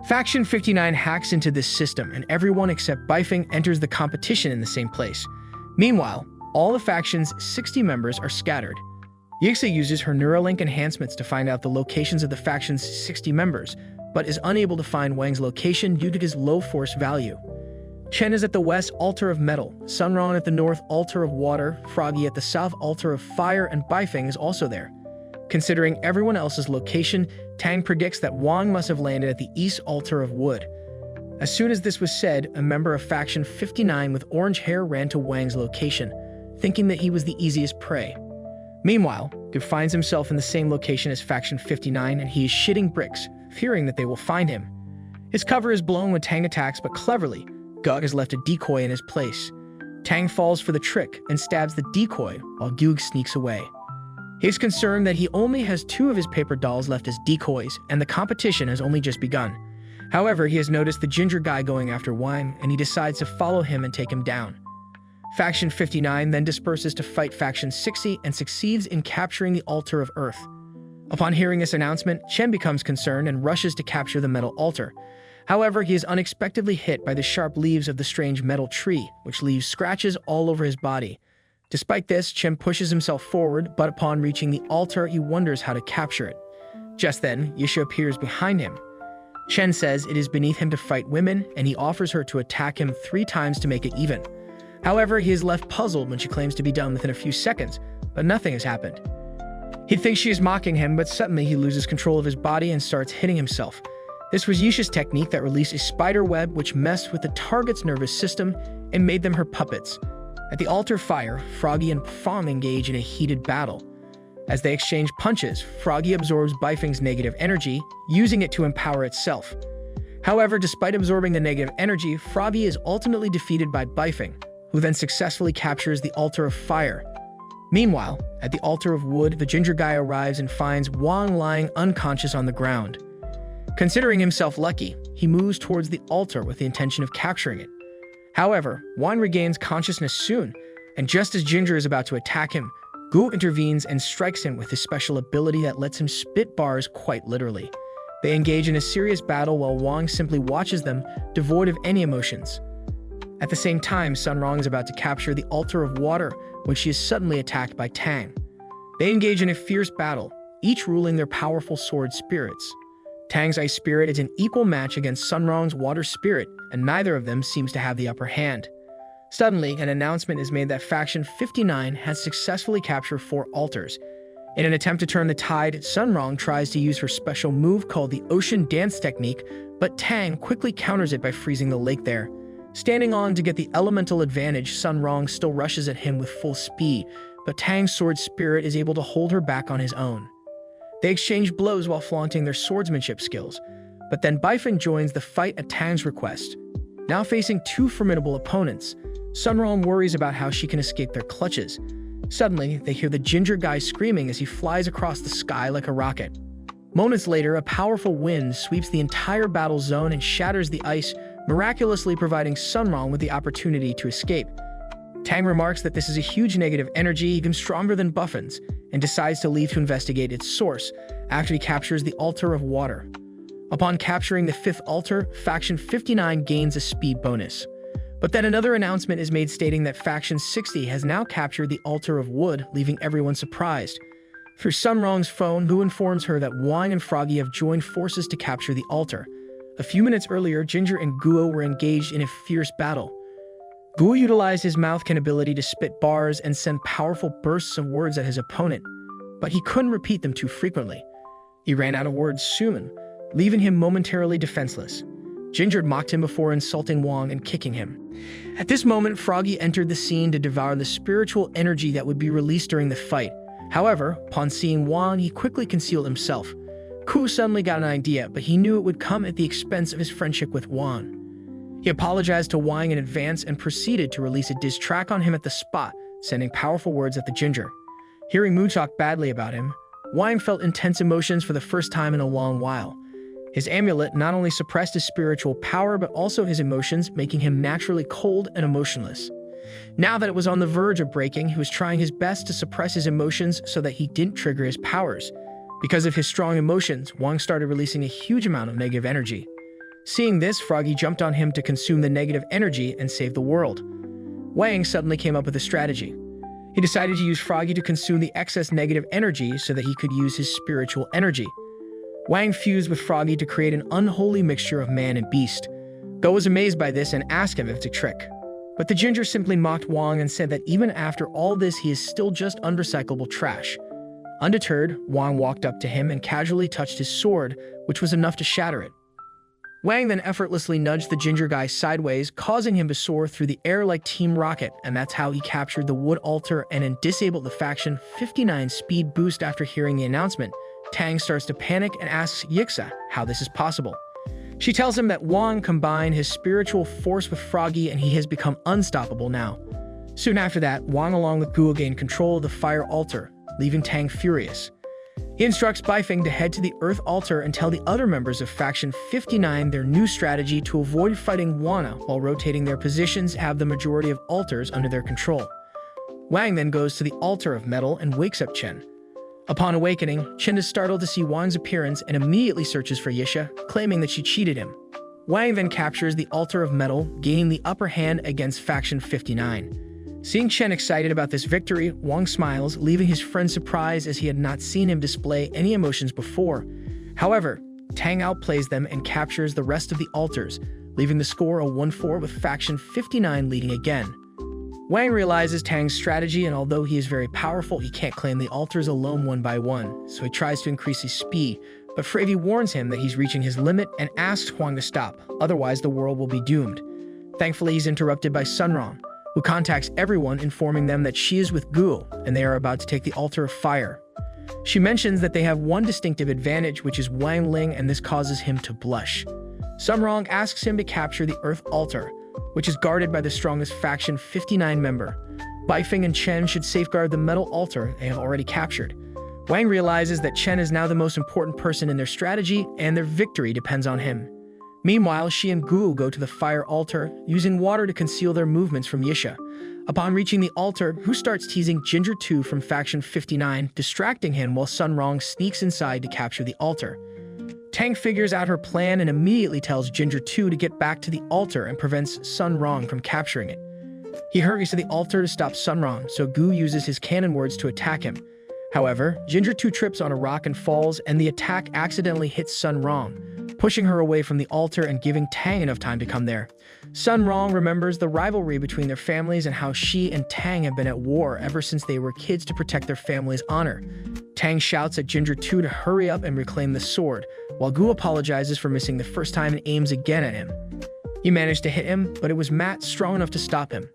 Faction 59 hacks into this system and everyone except Bifeng enters the competition in the same place. Meanwhile, all the faction's 60 members are scattered. Yixa uses her Neuralink enhancements to find out the locations of the faction's 60 members, but is unable to find Wang's location due to his low force value. Chen is at the west altar of metal, Sun Rong at the north altar of water, Froggy at the south altar of fire, and Bifeng is also there. Considering everyone else's location, Tang predicts that Wang must have landed at the east altar of wood. As soon as this was said, a member of Faction 59 with orange hair ran to Wang's location, thinking that he was the easiest prey. Meanwhile, Gu finds himself in the same location as Faction 59 and he is shitting bricks, fearing that they will find him. His cover is blown when Tang attacks, but cleverly, Gug has left a decoy in his place. Tang falls for the trick and stabs the decoy while Gug sneaks away. He is concerned that he only has 2 of his paper dolls left as decoys and the competition has only just begun. However, he has noticed the ginger guy going after Wang and he decides to follow him and take him down. Faction 59 then disperses to fight Faction 60 and succeeds in capturing the Altar of Earth. Upon hearing this announcement, Chen becomes concerned and rushes to capture the metal altar. However, he is unexpectedly hit by the sharp leaves of the strange metal tree, which leaves scratches all over his body. Despite this, Chen pushes himself forward, but upon reaching the altar, he wonders how to capture it. Just then, Yisha appears behind him. Chen says it is beneath him to fight women, and he offers her to attack him 3 times to make it even. However, he is left puzzled when she claims to be done within a few seconds, but nothing has happened. He thinks she is mocking him, but suddenly he loses control of his body and starts hitting himself. This was Yisha's technique that released a spider web which messed with the target's nervous system and made them her puppets. At the altar fire, Froggy and Fong engage in a heated battle. As they exchange punches, Froggy absorbs Bifeng's negative energy, using it to empower itself. However, despite absorbing the negative energy, Froggy is ultimately defeated by Bifeng, who then successfully captures the altar of fire. Meanwhile, at the altar of wood, the ginger guy arrives and finds Wang lying unconscious on the ground. Considering himself lucky, he moves towards the altar with the intention of capturing it. However, Wang regains consciousness soon, and just as Ginger is about to attack him, Gu intervenes and strikes him with his special ability that lets him spit bars quite literally. They engage in a serious battle while Wang simply watches them, devoid of any emotions. At the same time, Sun Rong is about to capture the altar of water when she is suddenly attacked by Tang. They engage in a fierce battle, each ruling their powerful sword spirits. Tang's ice spirit is an equal match against Sun Rong's water spirit, and neither of them seems to have the upper hand. Suddenly, an announcement is made that Faction 59 has successfully captured 4 altars. In an attempt to turn the tide, Sun Rong tries to use her special move called the Ocean Dance Technique, but Tang quickly counters it by freezing the lake there. Standing on to get the elemental advantage, Sun Rong still rushes at him with full speed, but Tang's sword spirit is able to hold her back on his own. They exchange blows while flaunting their swordsmanship skills, but then Bifeng joins the fight at Tang's request. Now facing 2 formidable opponents, Sun Rong worries about how she can escape their clutches. Suddenly, they hear the ginger guy screaming as he flies across the sky like a rocket. Moments later, a powerful wind sweeps the entire battle zone and shatters the ice, miraculously providing Sun Rong with the opportunity to escape. Tang remarks that this is a huge negative energy even stronger than Buffin's, and decides to leave to investigate its source after he captures the altar of water. Upon capturing the 5th altar, Faction 59 gains a speed bonus. But then another announcement is made stating that Faction 60 has now captured the altar of wood, leaving everyone surprised. Through Sun Rong's phone, Gu informs her that Wang and Froggy have joined forces to capture the altar. A few minutes earlier, Ginger and Guo were engaged in a fierce battle. Guo utilized his mouthkin ability to spit bars and send powerful bursts of words at his opponent, but he couldn't repeat them too frequently. He ran out of words soon, leaving him momentarily defenseless. Ginger mocked him before insulting Wang and kicking him. At this moment, Froggy entered the scene to devour the spiritual energy that would be released during the fight. However, upon seeing Wang, he quickly concealed himself. Ku suddenly got an idea, but he knew it would come at the expense of his friendship with Wang. He apologized to Wang in advance and proceeded to release a diss track on him at the spot, sending powerful words at the Ginger. Hearing Mu talk badly about him, Wang felt intense emotions for the first time in a long while. His amulet not only suppressed his spiritual power, but also his emotions, making him naturally cold and emotionless. Now that it was on the verge of breaking, he was trying his best to suppress his emotions so that he didn't trigger his powers. Because of his strong emotions, Wang started releasing a huge amount of negative energy. Seeing this, Froggy jumped on him to consume the negative energy and save the world. Wang suddenly came up with a strategy. He decided to use Froggy to consume the excess negative energy so that he could use his spiritual energy. Wang fused with Froggy to create an unholy mixture of man and beast. Go was amazed by this and asked him if it's a trick. But the Ginger simply mocked Wang and said that even after all this, he is still just unrecyclable trash. Undeterred, Wang walked up to him and casually touched his sword, which was enough to shatter it. Wang then effortlessly nudged the Ginger guy sideways, causing him to soar through the air like Team Rocket, and that's how he captured the wood altar and then disabled the Faction 59 speed boost. After hearing the announcement, Tang starts to panic and asks Yixa how this is possible. She tells him that Wang combined his spiritual force with Froggy and he has become unstoppable now. Soon after that, Wang along with Guo gained control of the fire altar, leaving Tang furious. He instructs Bifeng to head to the Earth altar and tell the other members of Faction 59 their new strategy to avoid fighting Wana while rotating their positions, have the majority of altars under their control. Wang then goes to the altar of metal and wakes up Chen. Upon awakening, Chen is startled to see Wang's appearance and immediately searches for Yisha, claiming that she cheated him. Wang then captures the altar of metal, gaining the upper hand against Faction 59. Seeing Chen excited about this victory, Wang smiles, leaving his friend surprised as he had not seen him display any emotions before. However, Tang outplays them and captures the rest of the altars, leaving the score a 1-4 with Faction 59 leading again. Wang realizes Tang's strategy, and although he is very powerful, he can't claim the altars alone one by one, so he tries to increase his speed, but Fravy warns him that he's reaching his limit and asks Huang to stop, otherwise the world will be doomed. Thankfully, he's interrupted by Sun Rong, who contacts everyone, informing them that she is with Gu, and they are about to take the Altar of Fire. She mentions that they have one distinctive advantage, which is Wang Ling, and this causes him to blush. Sun Rong asks him to capture the Earth Altar, which is guarded by the strongest Faction 59 member. Baifeng and Chen should safeguard the metal altar they have already captured. Wang realizes that Chen is now the most important person in their strategy, and their victory depends on him. Meanwhile, she and Gu go to the fire altar, using water to conceal their movements from Yisha. Upon reaching the altar, Hu starts teasing Ginger 2 from Faction 59, distracting him while Sun Rong sneaks inside to capture the altar. Tang figures out her plan and immediately tells Ginger 2 to get back to the altar and prevents Sun Rong from capturing it. He hurries to the altar to stop Sun Rong, so Gu uses his cannon words to attack him. However, Ginger 2 trips on a rock and falls, and the attack accidentally hits Sun Rong, pushing her away from the altar and giving Tang enough time to come there. Sun Rong remembers the rivalry between their families and how she and Tang have been at war ever since they were kids to protect their family's honor. Tang shouts at Ginger 2 to hurry up and reclaim the sword, while Gu apologizes for missing the first time and aims again at him. He managed to hit him, but it was Matt strong enough to stop him.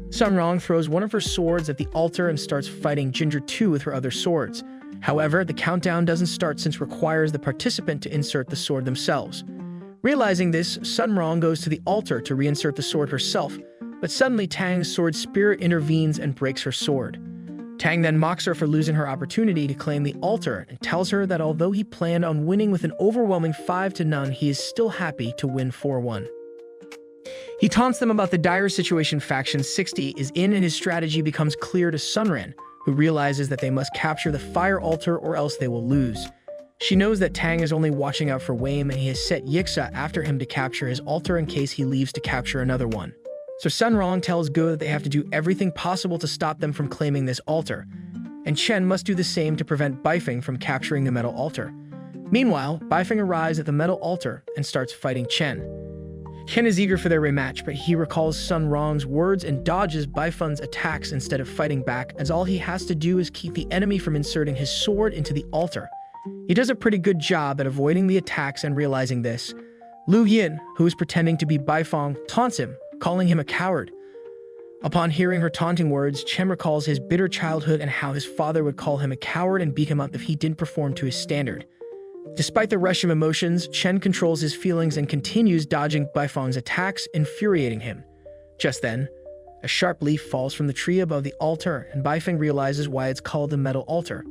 Sun Rong throws one of her swords at the altar and starts fighting Ginger 2 with her other swords. However, the countdown doesn't start since it requires the participant to insert the sword themselves. Realizing this, Sun Rong goes to the altar to reinsert the sword herself, but suddenly Tang's sword spirit intervenes and breaks her sword. Tang then mocks her for losing her opportunity to claim the altar and tells her that although he planned on winning with an overwhelming 5-0, he is still happy to win 4-1. He taunts them about the dire situation Faction 60 is in, and his strategy becomes clear to Sunran, who realizes that they must capture the fire altar or else they will lose. She knows that Tang is only watching out for Wame, and he has set Yixa after him to capture his altar in case he leaves to capture another one. So Sun Rong tells Gu that they have to do everything possible to stop them from claiming this altar, and Chen must do the same to prevent Baifeng from capturing the metal altar. Meanwhile, Baifeng arrives at the metal altar and starts fighting Chen. Chen is eager for their rematch, but he recalls Sun Rong's words and dodges Baifeng's attacks instead of fighting back, as all he has to do is keep the enemy from inserting his sword into the altar. He does a pretty good job at avoiding the attacks, and realizing this, Lu Yin, who is pretending to be Baifeng, taunts him, calling him a coward. Upon hearing her taunting words, Chen recalls his bitter childhood and how his father would call him a coward and beat him up if he didn't perform to his standard. Despite the rush of emotions, Chen controls his feelings and continues dodging Baifeng's attacks, infuriating him. Just then, a sharp leaf falls from the tree above the altar, and Baifeng realizes why it's called the metal altar.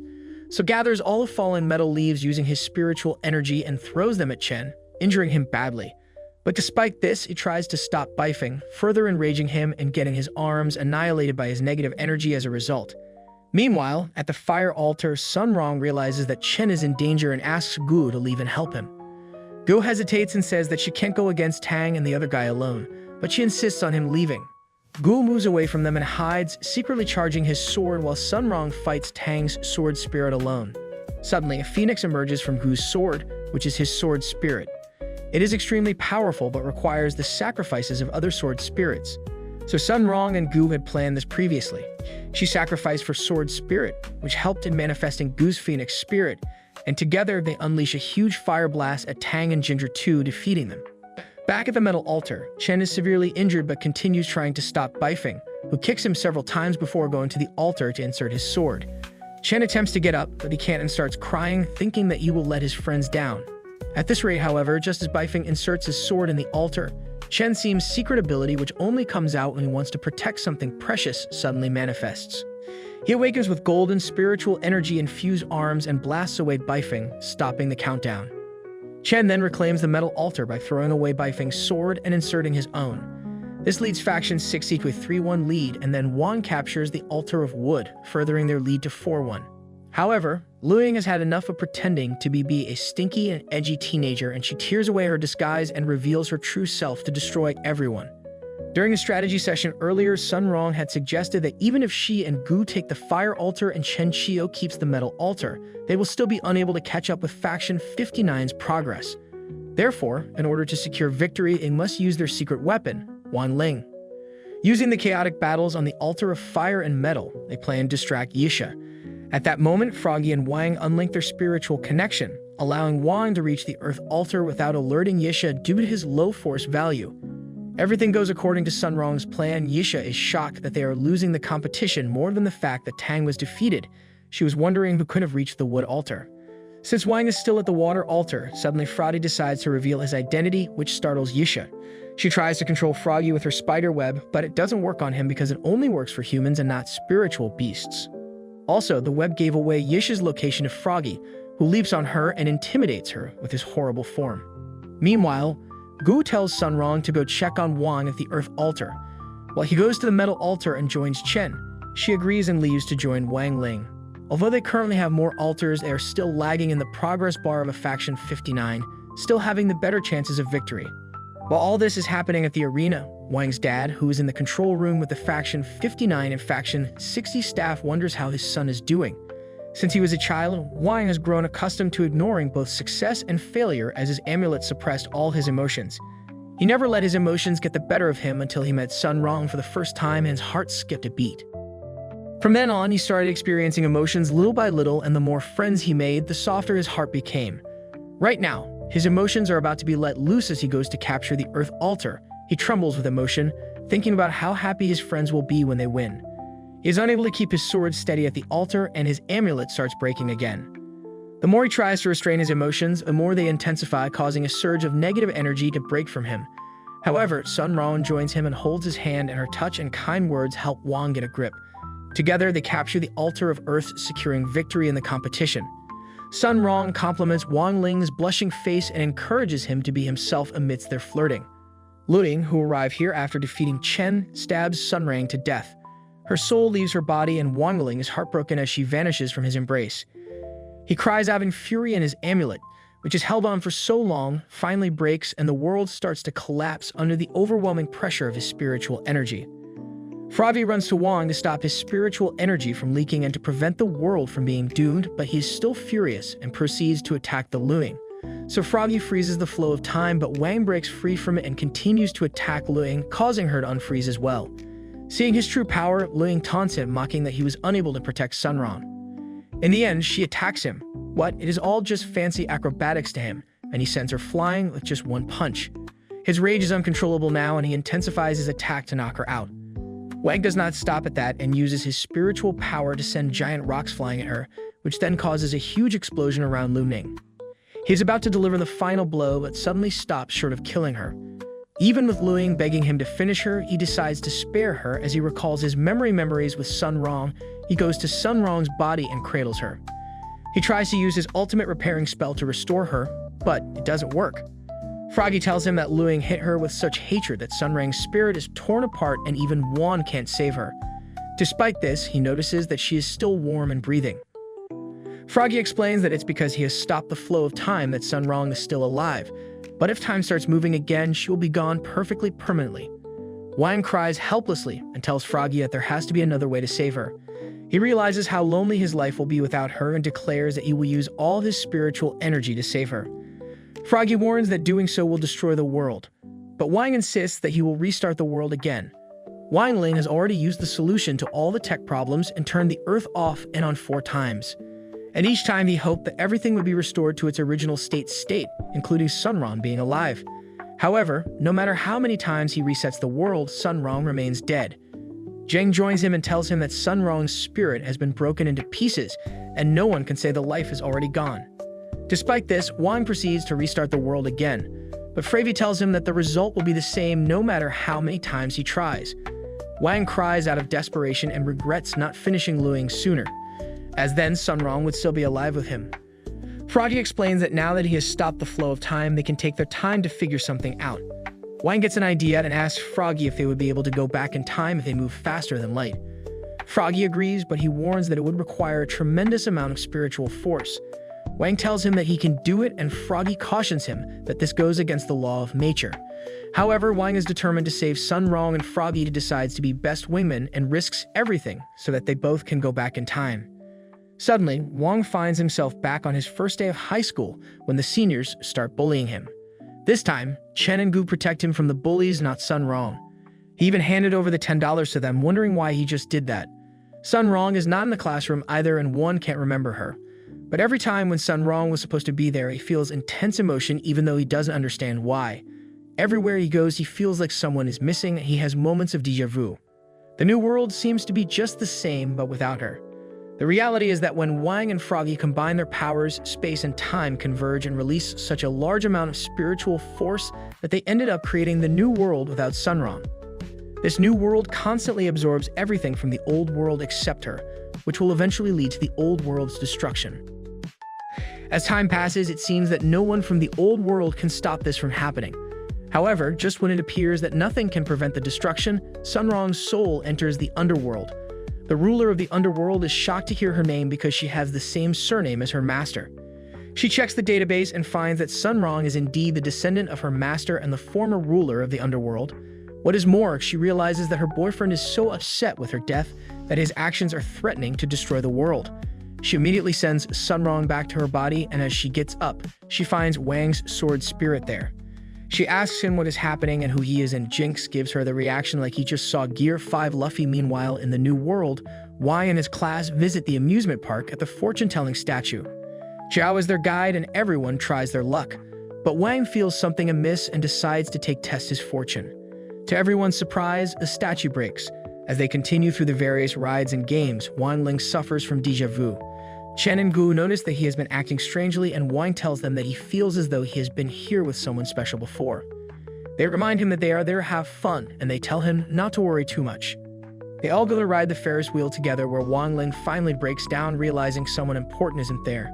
So gathers all the fallen metal leaves using his spiritual energy and throws them at Chen, injuring him badly. But despite this, he tries to stop Baifeng, further enraging him and getting his arms annihilated by his negative energy as a result. Meanwhile, at the fire altar, Sun Rong realizes that Chen is in danger and asks Gu to leave and help him. Gu hesitates and says that she can't go against Tang and the other guy alone, but she insists on him leaving. Gu moves away from them and hides, secretly charging his sword while Sun Rong fights Tang's sword spirit alone. Suddenly, a phoenix emerges from Gu's sword, which is his sword spirit. It is extremely powerful but requires the sacrifices of other sword spirits. So Sun Rong and Gu had planned this previously. She sacrificed for sword spirit, which helped in manifesting Gu's phoenix spirit, and together they unleash a huge fire blast at Tang and Ginger 2, defeating them. Back at the metal altar, Chen is severely injured but continues trying to stop Baifeng, who kicks him several times before going to the altar to insert his sword. Chen attempts to get up, but he can't and starts crying, thinking that he will let his friends down. At this rate, however, just as Baifeng inserts his sword in the altar, Chen Xi's secret ability, which only comes out when he wants to protect something precious, suddenly manifests. He awakens with golden spiritual energy-infused arms and blasts away Baifeng, stopping the countdown. Chen then reclaims the metal altar by throwing away Baifeng's sword and inserting his own. This leads Faction 60 to a 3-1 lead, and then Wang captures the altar of wood, furthering their lead to 4-1. However, Lu Ying has had enough of pretending to be a stinky and edgy teenager, and she tears away her disguise and reveals her true self to destroy everyone. During a strategy session earlier, Sun Rong had suggested that even if she and Gu take the fire altar and Chen Qiu keeps the metal altar, they will still be unable to catch up with Faction 59's progress. Therefore, in order to secure victory, they must use their secret weapon, Wang Ling. Using the chaotic battles on the altar of fire and metal, they plan to distract Yisha. At that moment, Froggy and Wang unlink their spiritual connection, allowing Wang to reach the earth altar without alerting Yisha due to his low force value. Everything goes according to Sun Rong's plan. Yisha is shocked that they are losing the competition more than the fact that Tang was defeated. She was wondering who could have reached the wood altar. Since Wang is still at the water altar, suddenly Froggy decides to reveal his identity, which startles Yisha. She tries to control Froggy with her spider web, but it doesn't work on him because it only works for humans and not spiritual beasts. Also, the web gave away Yisha's location to Froggy, who leaps on her and intimidates her with his horrible form. Meanwhile, Gu tells Sun Rong to go check on Wang at the earth altar. While he goes to the metal altar and joins Chen, she agrees and leaves to join Wang Ling. Although they currently have more altars, they are still lagging in the progress bar of a Faction 59, still having the better chances of victory. While all this is happening at the arena, Wang's dad, who is in the control room with the Faction 59 and Faction 60 staff, wonders how his son is doing. Since he was a child, Wang has grown accustomed to ignoring both success and failure as his amulet suppressed all his emotions. He never let his emotions get the better of him until he met Sun Rong for the first time and his heart skipped a beat. From then on, he started experiencing emotions little by little, and the more friends he made, the softer his heart became. Right now, his emotions are about to be let loose as he goes to capture the earth altar. He trembles with emotion, thinking about how happy his friends will be when they win. He is unable to keep his sword steady at the altar, and his amulet starts breaking again. The more he tries to restrain his emotions, the more they intensify, causing a surge of negative energy to break from him. However, Sun Rong joins him and holds his hand, and her touch and kind words help Wang get a grip. Together, they capture the altar of earth, securing victory in the competition. Sun Rong compliments Wang Ling's blushing face and encourages him to be himself amidst their flirting. Lu Ling, who arrived here after defeating Chen, stabs Sun Rong to death. Her soul leaves her body, and Wang Ling is heartbroken as she vanishes from his embrace. He cries out in fury, and his amulet, which is held on for so long, finally breaks, and the world starts to collapse under the overwhelming pressure of his spiritual energy. Froggy runs to Wang to stop his spiritual energy from leaking and to prevent the world from being doomed, but he is still furious and proceeds to attack the Lu Ling. So Froggy freezes the flow of time, but Wang breaks free from it and continues to attack Lu Ling, causing her to unfreeze as well. Seeing his true power, Lu Ling taunts him, mocking that he was unable to protect Sun Rong. In the end, she attacks him. What? It is all just fancy acrobatics to him, and he sends her flying with just one punch. His rage is uncontrollable now, and he intensifies his attack to knock her out. Wang does not stop at that and uses his spiritual power to send giant rocks flying at her, which then causes a huge explosion around Lu Ning. He is about to deliver the final blow, but suddenly stops short of killing her. Even with Lu Ning begging him to finish her, he decides to spare her as he recalls his memories with Sun Rong. He goes to Sun Rong's body and cradles her. He tries to use his ultimate repairing spell to restore her, but it doesn't work. Froggy tells him that Lu Ning hit her with such hatred that Sun Rong's spirit is torn apart and even Wan can't save her. Despite this, he notices that she is still warm and breathing. Froggy explains that it's because he has stopped the flow of time that Sun Rong is still alive, but if time starts moving again, she will be gone perfectly permanently. Wang cries helplessly and tells Froggy that there has to be another way to save her. He realizes how lonely his life will be without her and declares that he will use all his spiritual energy to save her. Froggy warns that doing so will destroy the world, but Wang insists that he will restart the world again. Wang Ling has already used the solution to all the tech problems and turned the Earth off and on 4 times. And each time he hoped that everything would be restored to its original state, including Sun Rong being alive. However, no matter how many times he resets the world, Sun Rong remains dead. Zheng joins him and tells him that Sun Rong's spirit has been broken into pieces, and no one can say the life is already gone. Despite this, Wang proceeds to restart the world again, but Frevy tells him that the result will be the same no matter how many times he tries. Wang cries out of desperation and regrets not finishing Lu Ling sooner, as then Sun Rong would still be alive with him. Froggy explains that now that he has stopped the flow of time, they can take their time to figure something out. Wang gets an idea and asks Froggy if they would be able to go back in time if they move faster than light. Froggy agrees, but he warns that it would require a tremendous amount of spiritual force. Wang tells him that he can do it, and Froggy cautions him that this goes against the law of nature. However, Wang is determined to save Sun Rong, and Froggy decides to be best wingman and risks everything so that they both can go back in time. Suddenly, Wang finds himself back on his first day of high school when the seniors start bullying him. This time, Chen and Gu protect him from the bullies, not Sun Rong. He even handed over the $10 to them, wondering why he just did that. Sun Rong is not in the classroom either, and Wang can't remember her. But every time when Sun Rong was supposed to be there, he feels intense emotion even though he doesn't understand why. Everywhere he goes, he feels like someone is missing, and he has moments of déjà vu. The new world seems to be just the same, but without her. The reality is that when Wang and Froggy combine their powers, space and time converge and release such a large amount of spiritual force that they ended up creating the new world without Sun Rong. This new world constantly absorbs everything from the old world except her, which will eventually lead to the old world's destruction. As time passes, it seems that no one from the old world can stop this from happening. However, just when it appears that nothing can prevent the destruction, Sun Rong's soul enters the underworld. The ruler of the underworld is shocked to hear her name because she has the same surname as her master. She checks the database and finds that Sun Rong is indeed the descendant of her master and the former ruler of the underworld. What is more, she realizes that her boyfriend is so upset with her death that his actions are threatening to destroy the world. She immediately sends Sun Rong back to her body, and as she gets up, she finds Wang's sword spirit there. She asks him what is happening and who he is, and Jinx gives her the reaction like he just saw Gear 5 Luffy. Meanwhile, in the new world, Wang and his class visit the amusement park at the fortune-telling statue. Zhao is their guide and everyone tries their luck, but Wang feels something amiss and decides to test his fortune. To everyone's surprise, the statue breaks. As they continue through the various rides and games, Wang Ling suffers from déjà vu. Chen and Gu notice that he has been acting strangely, and Wang tells them that he feels as though he has been here with someone special before. They remind him that they are there to have fun, and they tell him not to worry too much. They all go to ride the Ferris wheel together, where Wang Ling finally breaks down, realizing someone important isn't there.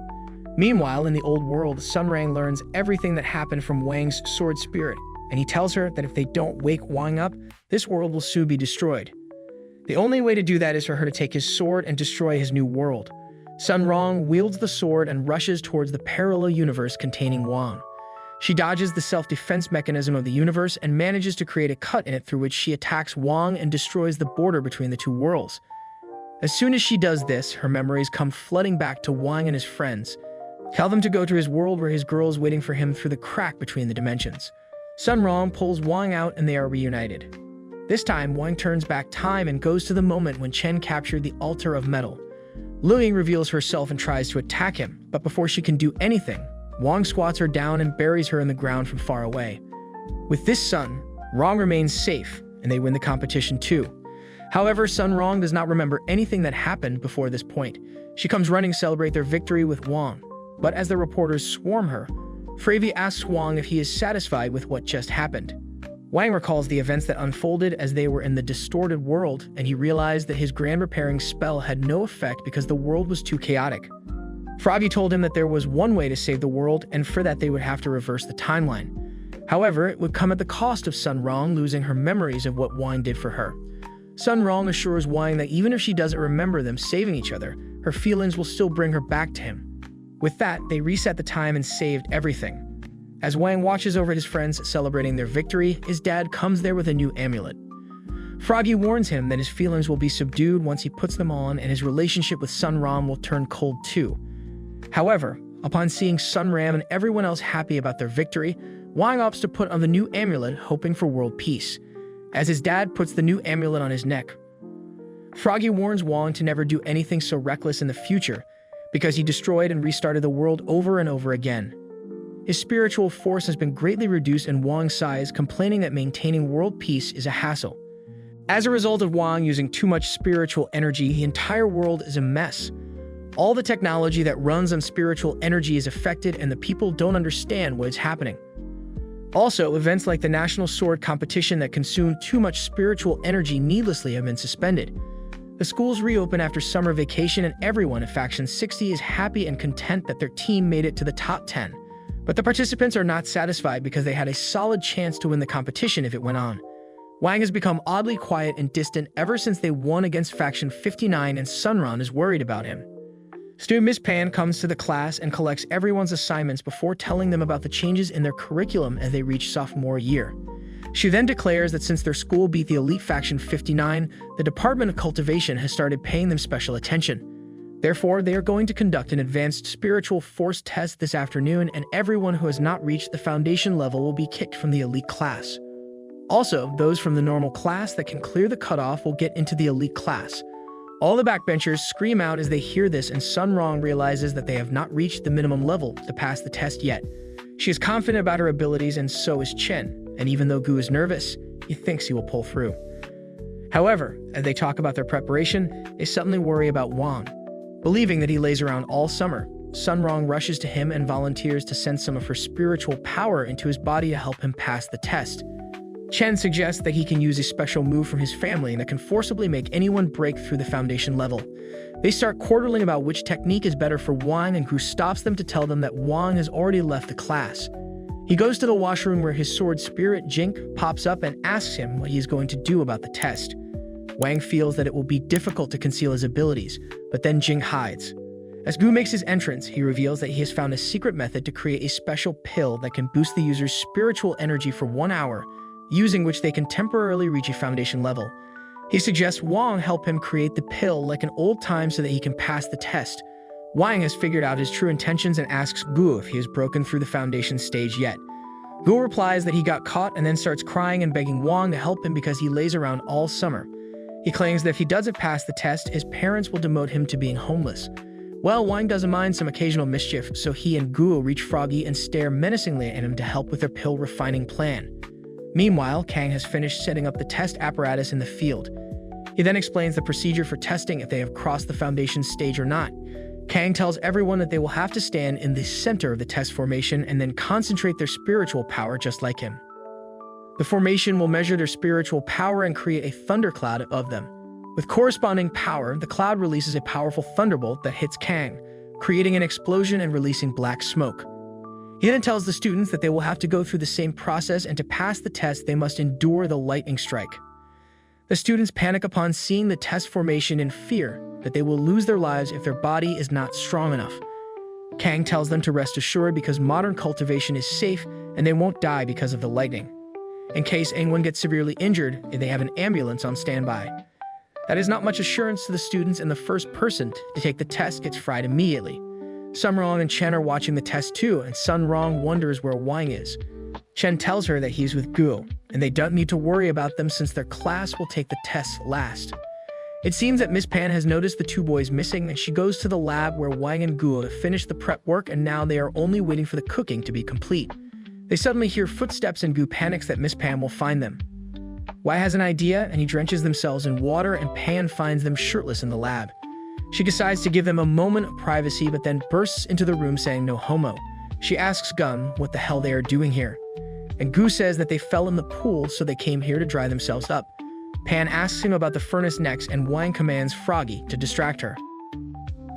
Meanwhile, in the old world, Sun Rong learns everything that happened from Wang's sword spirit, and he tells her that if they don't wake Wang up, this world will soon be destroyed. The only way to do that is for her to take his sword and destroy his new world. Sun Rong wields the sword and rushes towards the parallel universe containing Wang. She dodges the self-defense mechanism of the universe and manages to create a cut in it through which she attacks Wang and destroys the border between the two worlds. As soon as she does this, her memories come flooding back to Wang and his friends. Tell them to go to his world where his girl is waiting for him through the crack between the dimensions. Sun Rong pulls Wang out and they are reunited. This time, Wang turns back time and goes to the moment when Chen captured the altar of metal. Lu Ying reveals herself and tries to attack him, but before she can do anything, Wang squats her down and buries her in the ground from far away. With this, Sun Rong remains safe, and they win the competition too. However, Sun Rong does not remember anything that happened before this point. She comes running to celebrate their victory with Wang, but as the reporters swarm her, Fravy asks Wang if he is satisfied with what just happened. Wang recalls the events that unfolded as they were in the distorted world, and he realized that his grand repairing spell had no effect because the world was too chaotic. Froggy told him that there was one way to save the world, and for that they would have to reverse the timeline. However, it would come at the cost of Sun Rong losing her memories of what Wang did for her. Sun Rong assures Wang that even if she doesn't remember them saving each other, her feelings will still bring her back to him. With that, they reset the time and saved everything. As Wang watches over his friends celebrating their victory, his dad comes there with a new amulet. Froggy warns him that his feelings will be subdued once he puts them on, and his relationship with Sun Rong will turn cold too. However, upon seeing Sun Ram and everyone else happy about their victory, Wang opts to put on the new amulet, hoping for world peace. As his dad puts the new amulet on his neck, Froggy warns Wang to never do anything so reckless in the future, because he destroyed and restarted the world over and over again. His spiritual force has been greatly reduced, and Wang sighs, complaining that maintaining world peace is a hassle. As a result of Wang using too much spiritual energy, the entire world is a mess. All the technology that runs on spiritual energy is affected, and the people don't understand what is happening. Also, events like the National Sword Competition that consumed too much spiritual energy needlessly have been suspended. The schools reopen after summer vacation, and everyone in Faction 60 is happy and content that their team made it to the top 10. But the participants are not satisfied because they had a solid chance to win the competition if it went on. Wang has become oddly quiet and distant ever since they won against Faction 59, and Sun Rong is worried about him. Student Miss Pan comes to the class and collects everyone's assignments before telling them about the changes in their curriculum as they reach sophomore year. She then declares that since their school beat the elite faction 59, the Department of Cultivation has started paying them special attention. Therefore, they are going to conduct an advanced spiritual force test this afternoon, and everyone who has not reached the foundation level will be kicked from the elite class. Also, those from the normal class that can clear the cutoff will get into the elite class. All the backbenchers scream out as they hear this, and Sun Rong realizes that they have not reached the minimum level to pass the test yet. She is confident about her abilities, and so is Chen, and even though Gu is nervous, he thinks he will pull through. However, as they talk about their preparation, they suddenly worry about Wang. Believing that he lays around all summer, Sun Rong rushes to him and volunteers to send some of her spiritual power into his body to help him pass the test. Chen suggests that he can use a special move from his family that can forcibly make anyone break through the foundation level. They start quarreling about which technique is better for Wang, and Gu stops them to tell them that Wang has already left the class. He goes to the washroom where his sword spirit Jink pops up and asks him what he is going to do about the test. Wang feels that it will be difficult to conceal his abilities, but then Jing hides. As Gu makes his entrance, he reveals that he has found a secret method to create a special pill that can boost the user's spiritual energy for 1 hour, using which they can temporarily reach a foundation level. He suggests Wang help him create the pill like an old time so that he can pass the test. Wang has figured out his true intentions and asks Gu if he has broken through the foundation stage yet. Gu replies that he got caught and then starts crying and begging Wang to help him because he lays around all summer. He claims that if he doesn't pass the test, his parents will demote him to being homeless. Well, Wang doesn't mind some occasional mischief, so he and Guo reach Froggy and stare menacingly at him to help with their pill refining plan. Meanwhile, Kang has finished setting up the test apparatus in the field. He then explains the procedure for testing if they have crossed the foundation stage or not. Kang tells everyone that they will have to stand in the center of the test formation and then concentrate their spiritual power just like him. The formation will measure their spiritual power and create a thundercloud of them. With corresponding power, the cloud releases a powerful thunderbolt that hits Kang, creating an explosion and releasing black smoke. He then tells the students that they will have to go through the same process, and to pass the test, they must endure the lightning strike. The students panic upon seeing the test formation in fear that they will lose their lives if their body is not strong enough. Kang tells them to rest assured because modern cultivation is safe and they won't die because of the lightning. In case anyone gets severely injured, they have an ambulance on standby. That is not much assurance to the students, and the first person to take the test gets fried immediately. Sun Rong and Chen are watching the test too, and Sun Rong wonders where Wang is. Chen tells her that he's with Guo, and they don't need to worry about them since their class will take the tests last. It seems that Miss Pan has noticed the two boys missing, and she goes to the lab where Wang and Guo to finish the prep work, and now they are only waiting for the cooking to be complete. They suddenly hear footsteps, and Gu panics that Miss Pan will find them. Wai has an idea, and he drenches themselves in water, and Pan finds them shirtless in the lab. She decides to give them a moment of privacy, but then bursts into the room saying no homo. She asks Gun what the hell they are doing here. And Gu says that they fell in the pool, so they came here to dry themselves up. Pan asks him about the furnace next, and Wang commands Froggy to distract her.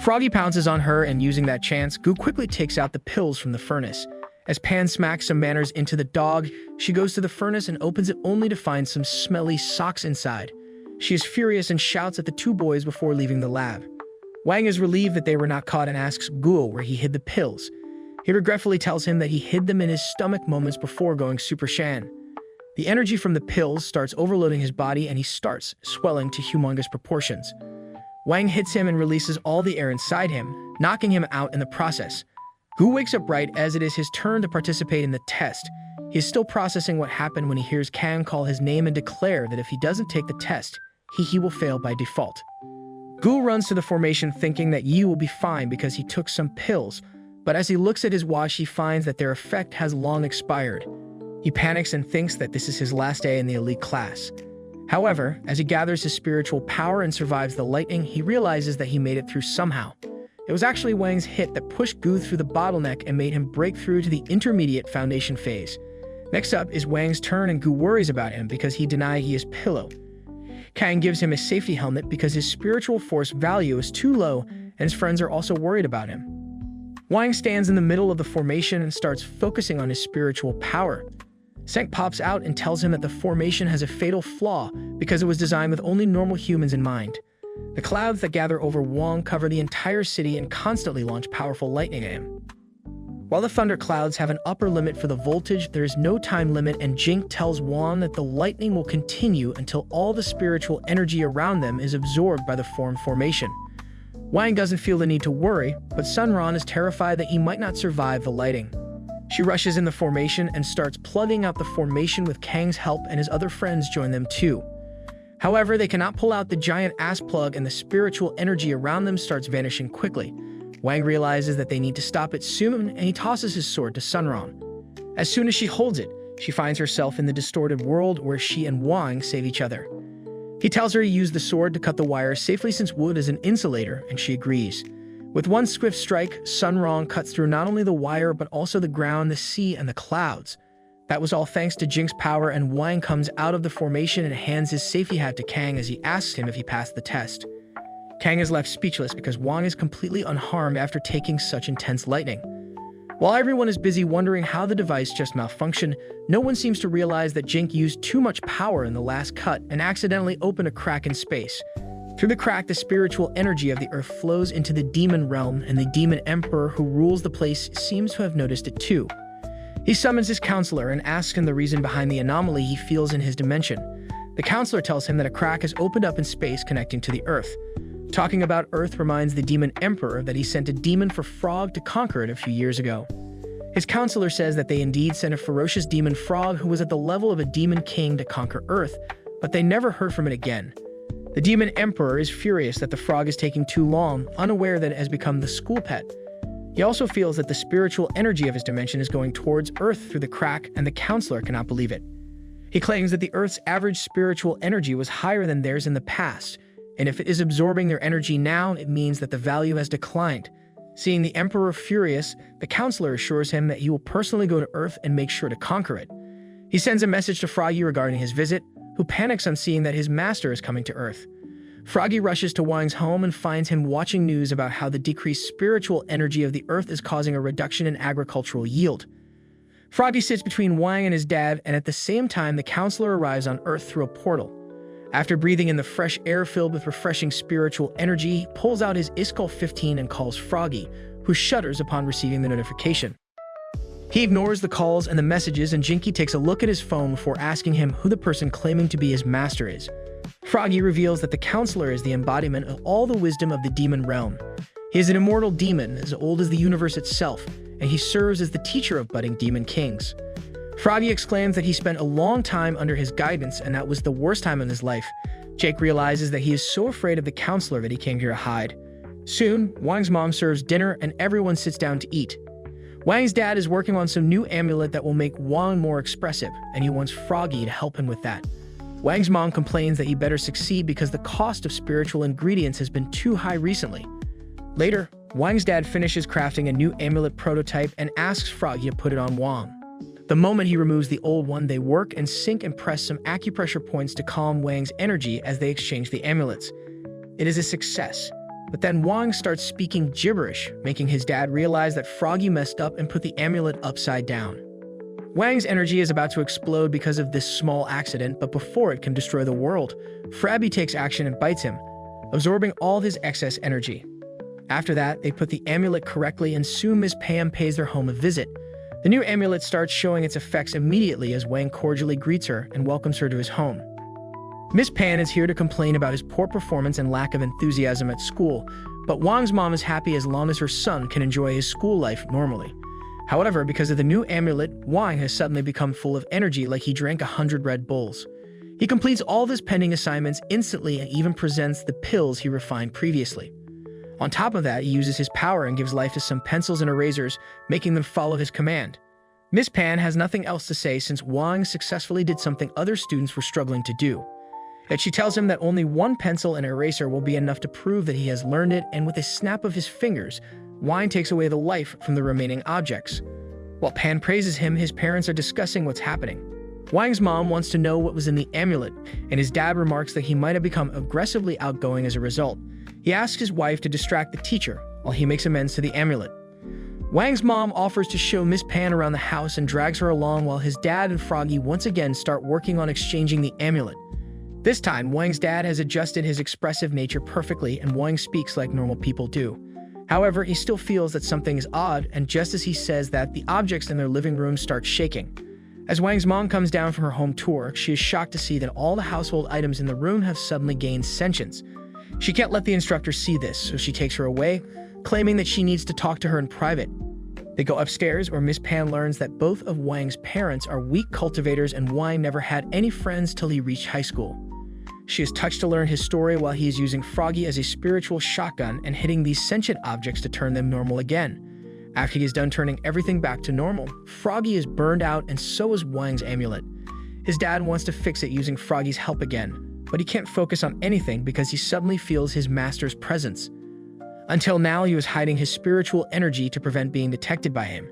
Froggy pounces on her, and using that chance, Gu quickly takes out the pills from the furnace. As Pan smacks some manners into the dog, she goes to the furnace and opens it only to find some smelly socks inside. She is furious and shouts at the two boys before leaving the lab. Wang is relieved that they were not caught and asks Guo where he hid the pills. He regretfully tells him that he hid them in his stomach moments before going Super Saiyan. The energy from the pills starts overloading his body, and he starts swelling to humongous proportions. Wang hits him and releases all the air inside him, knocking him out in the process. Gu wakes up right as it is his turn to participate in the test. He is still processing what happened when he hears Kang call his name and declare that if he doesn't take the test, he will fail by default. Gu runs to the formation thinking that Yi will be fine because he took some pills, but as he looks at his watch, he finds that their effect has long expired. He panics and thinks that this is his last day in the elite class. However, as he gathers his spiritual power and survives the lightning, he realizes that he made it through somehow. It was actually Wang's hit that pushed Gu through the bottleneck and made him break through to the intermediate foundation phase. Next up is Wang's turn, and Gu worries about him because he denied he is Pillow. Kang gives him a safety helmet because his spiritual force value is too low, and his friends are also worried about him. Wang stands in the middle of the formation and starts focusing on his spiritual power. Senk pops out and tells him that the formation has a fatal flaw because it was designed with only normal humans in mind. The clouds that gather over Wang cover the entire city and constantly launch powerful lightning at him. While the thunder clouds have an upper limit for the voltage, there is no time limit, and Jink tells Wang that the lightning will continue until all the spiritual energy around them is absorbed by the formation. Wang doesn't feel the need to worry, but Sun Rong is terrified that he might not survive the lighting. She rushes in the formation and starts plugging out the formation with Kang's help, and his other friends join them too. However, they cannot pull out the giant ass plug, and the spiritual energy around them starts vanishing quickly. Wang realizes that they need to stop it soon, and he tosses his sword to Sun Rong. As soon as she holds it, she finds herself in the distorted world where she and Wang save each other. He tells her to use the sword to cut the wire safely since wood is an insulator, and she agrees. With one swift strike, Sun Rong cuts through not only the wire but also the ground, the sea, and the clouds. That was all thanks to Jink's power, and Wang comes out of the formation and hands his safety hat to Kang as he asks him if he passed the test. Kang is left speechless because Wang is completely unharmed after taking such intense lightning. While everyone is busy wondering how the device just malfunctioned, no one seems to realize that Jink used too much power in the last cut and accidentally opened a crack in space. Through the crack, the spiritual energy of the earth flows into the demon realm, and the demon emperor who rules the place seems to have noticed it too. He summons his counselor and asks him the reason behind the anomaly he feels in his dimension. The counselor tells him that a crack has opened up in space connecting to the earth. Talking about Earth reminds the demon emperor that he sent a demon for frog to conquer it a few years ago. His counselor says that they indeed sent a ferocious demon frog who was at the level of a demon king to conquer Earth, but they never heard from it again. The demon emperor is furious that the frog is taking too long, unaware that it has become the school pet. He also feels that the spiritual energy of his dimension is going towards Earth through the crack, and the counselor cannot believe it. He claims that the Earth's average spiritual energy was higher than theirs in the past, and if it is absorbing their energy now, it means that the value has declined. Seeing the emperor furious, the counselor assures him that he will personally go to Earth and make sure to conquer it. He sends a message to Froggy regarding his visit, who panics on seeing that his master is coming to Earth. Froggy rushes to Wang's home and finds him watching news about how the decreased spiritual energy of the Earth is causing a reduction in agricultural yield. Froggy sits between Wang and his dad, and at the same time the counselor arrives on Earth through a portal. After breathing in the fresh air filled with refreshing spiritual energy, he pulls out his Iskal 15 and calls Froggy, who shudders upon receiving the notification. He ignores the calls and the messages, and Jinky takes a look at his phone before asking him who the person claiming to be his master is. Froggy reveals that the counselor is the embodiment of all the wisdom of the demon realm. He is an immortal demon as old as the universe itself, and he serves as the teacher of budding demon kings. Froggy exclaims that he spent a long time under his guidance, and that was the worst time in his life. Jake realizes that he is so afraid of the counselor that he came here to hide. Soon, Wang's mom serves dinner and everyone sits down to eat. Wang's dad is working on some new amulet that will make Wang more expressive, and he wants Froggy to help him with that. Wang's mom complains that he better succeed because the cost of spiritual ingredients has been too high recently. Later, Wang's dad finishes crafting a new amulet prototype and asks Froggy to put it on Wang. The moment he removes the old one, they work and sink and press some acupressure points to calm Wang's energy as they exchange the amulets. It is a success, but then Wang starts speaking gibberish, making his dad realize that Froggy messed up and put the amulet upside down. Wang's energy is about to explode because of this small accident, but before it can destroy the world, Frabby takes action and bites him, absorbing all his excess energy. After that, they put the amulet correctly, and soon Miss Pam pays their home a visit. The new amulet starts showing its effects immediately as Wang cordially greets her and welcomes her to his home. Miss Pan is here to complain about his poor performance and lack of enthusiasm at school, but Wang's mom is happy as long as her son can enjoy his school life normally. However, because of the new amulet, Wang has suddenly become full of energy like he drank 100 Red Bulls. He completes all of his pending assignments instantly and even presents the pills he refined previously. On top of that, he uses his power and gives life to some pencils and erasers, making them follow his command. Miss Pan has nothing else to say since Wang successfully did something other students were struggling to do. Yet she tells him that only one pencil and eraser will be enough to prove that he has learned it, and with a snap of his fingers, Wang takes away the life from the remaining objects. While Pan praises him, his parents are discussing what's happening. Wang's mom wants to know what was in the amulet, and his dad remarks that he might have become aggressively outgoing as a result. He asks his wife to distract the teacher, while he makes amends to the amulet. Wang's mom offers to show Miss Pan around the house and drags her along while his dad and Froggy once again start working on exchanging the amulet. This time, Wang's dad has adjusted his expressive nature perfectly and Wang speaks like normal people do. However, he still feels that something is odd, and just as he says that, the objects in their living room start shaking. As Wang's mom comes down from her home tour, she is shocked to see that all the household items in the room have suddenly gained sentience. She can't let the instructor see this, so she takes her away, claiming that she needs to talk to her in private. They go upstairs, where Miss Pan learns that both of Wang's parents are weak cultivators and Wang never had any friends till he reached high school. She is touched to learn his story while he is using Froggy as a spiritual shotgun and hitting these sentient objects to turn them normal again. After he is done turning everything back to normal, Froggy is burned out and so is Wang's amulet. His dad wants to fix it using Froggy's help again, but he can't focus on anything because he suddenly feels his master's presence. Until now, he was hiding his spiritual energy to prevent being detected by him.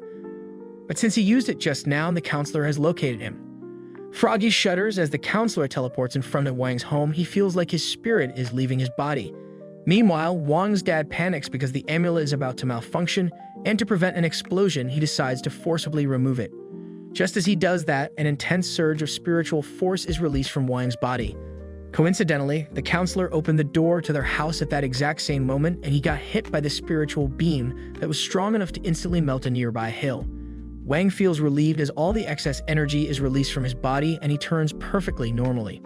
But since he used it just now, the counselor has located him. Froggy shudders as the counselor teleports in front of Wang's home. He feels like his spirit is leaving his body. Meanwhile, Wang's dad panics because the amulet is about to malfunction, and to prevent an explosion, he decides to forcibly remove it. Just as he does that, an intense surge of spiritual force is released from Wang's body. Coincidentally, the counselor opened the door to their house at that exact same moment, and he got hit by the spiritual beam that was strong enough to instantly melt a nearby hill. Wang feels relieved as all the excess energy is released from his body and he turns perfectly normally.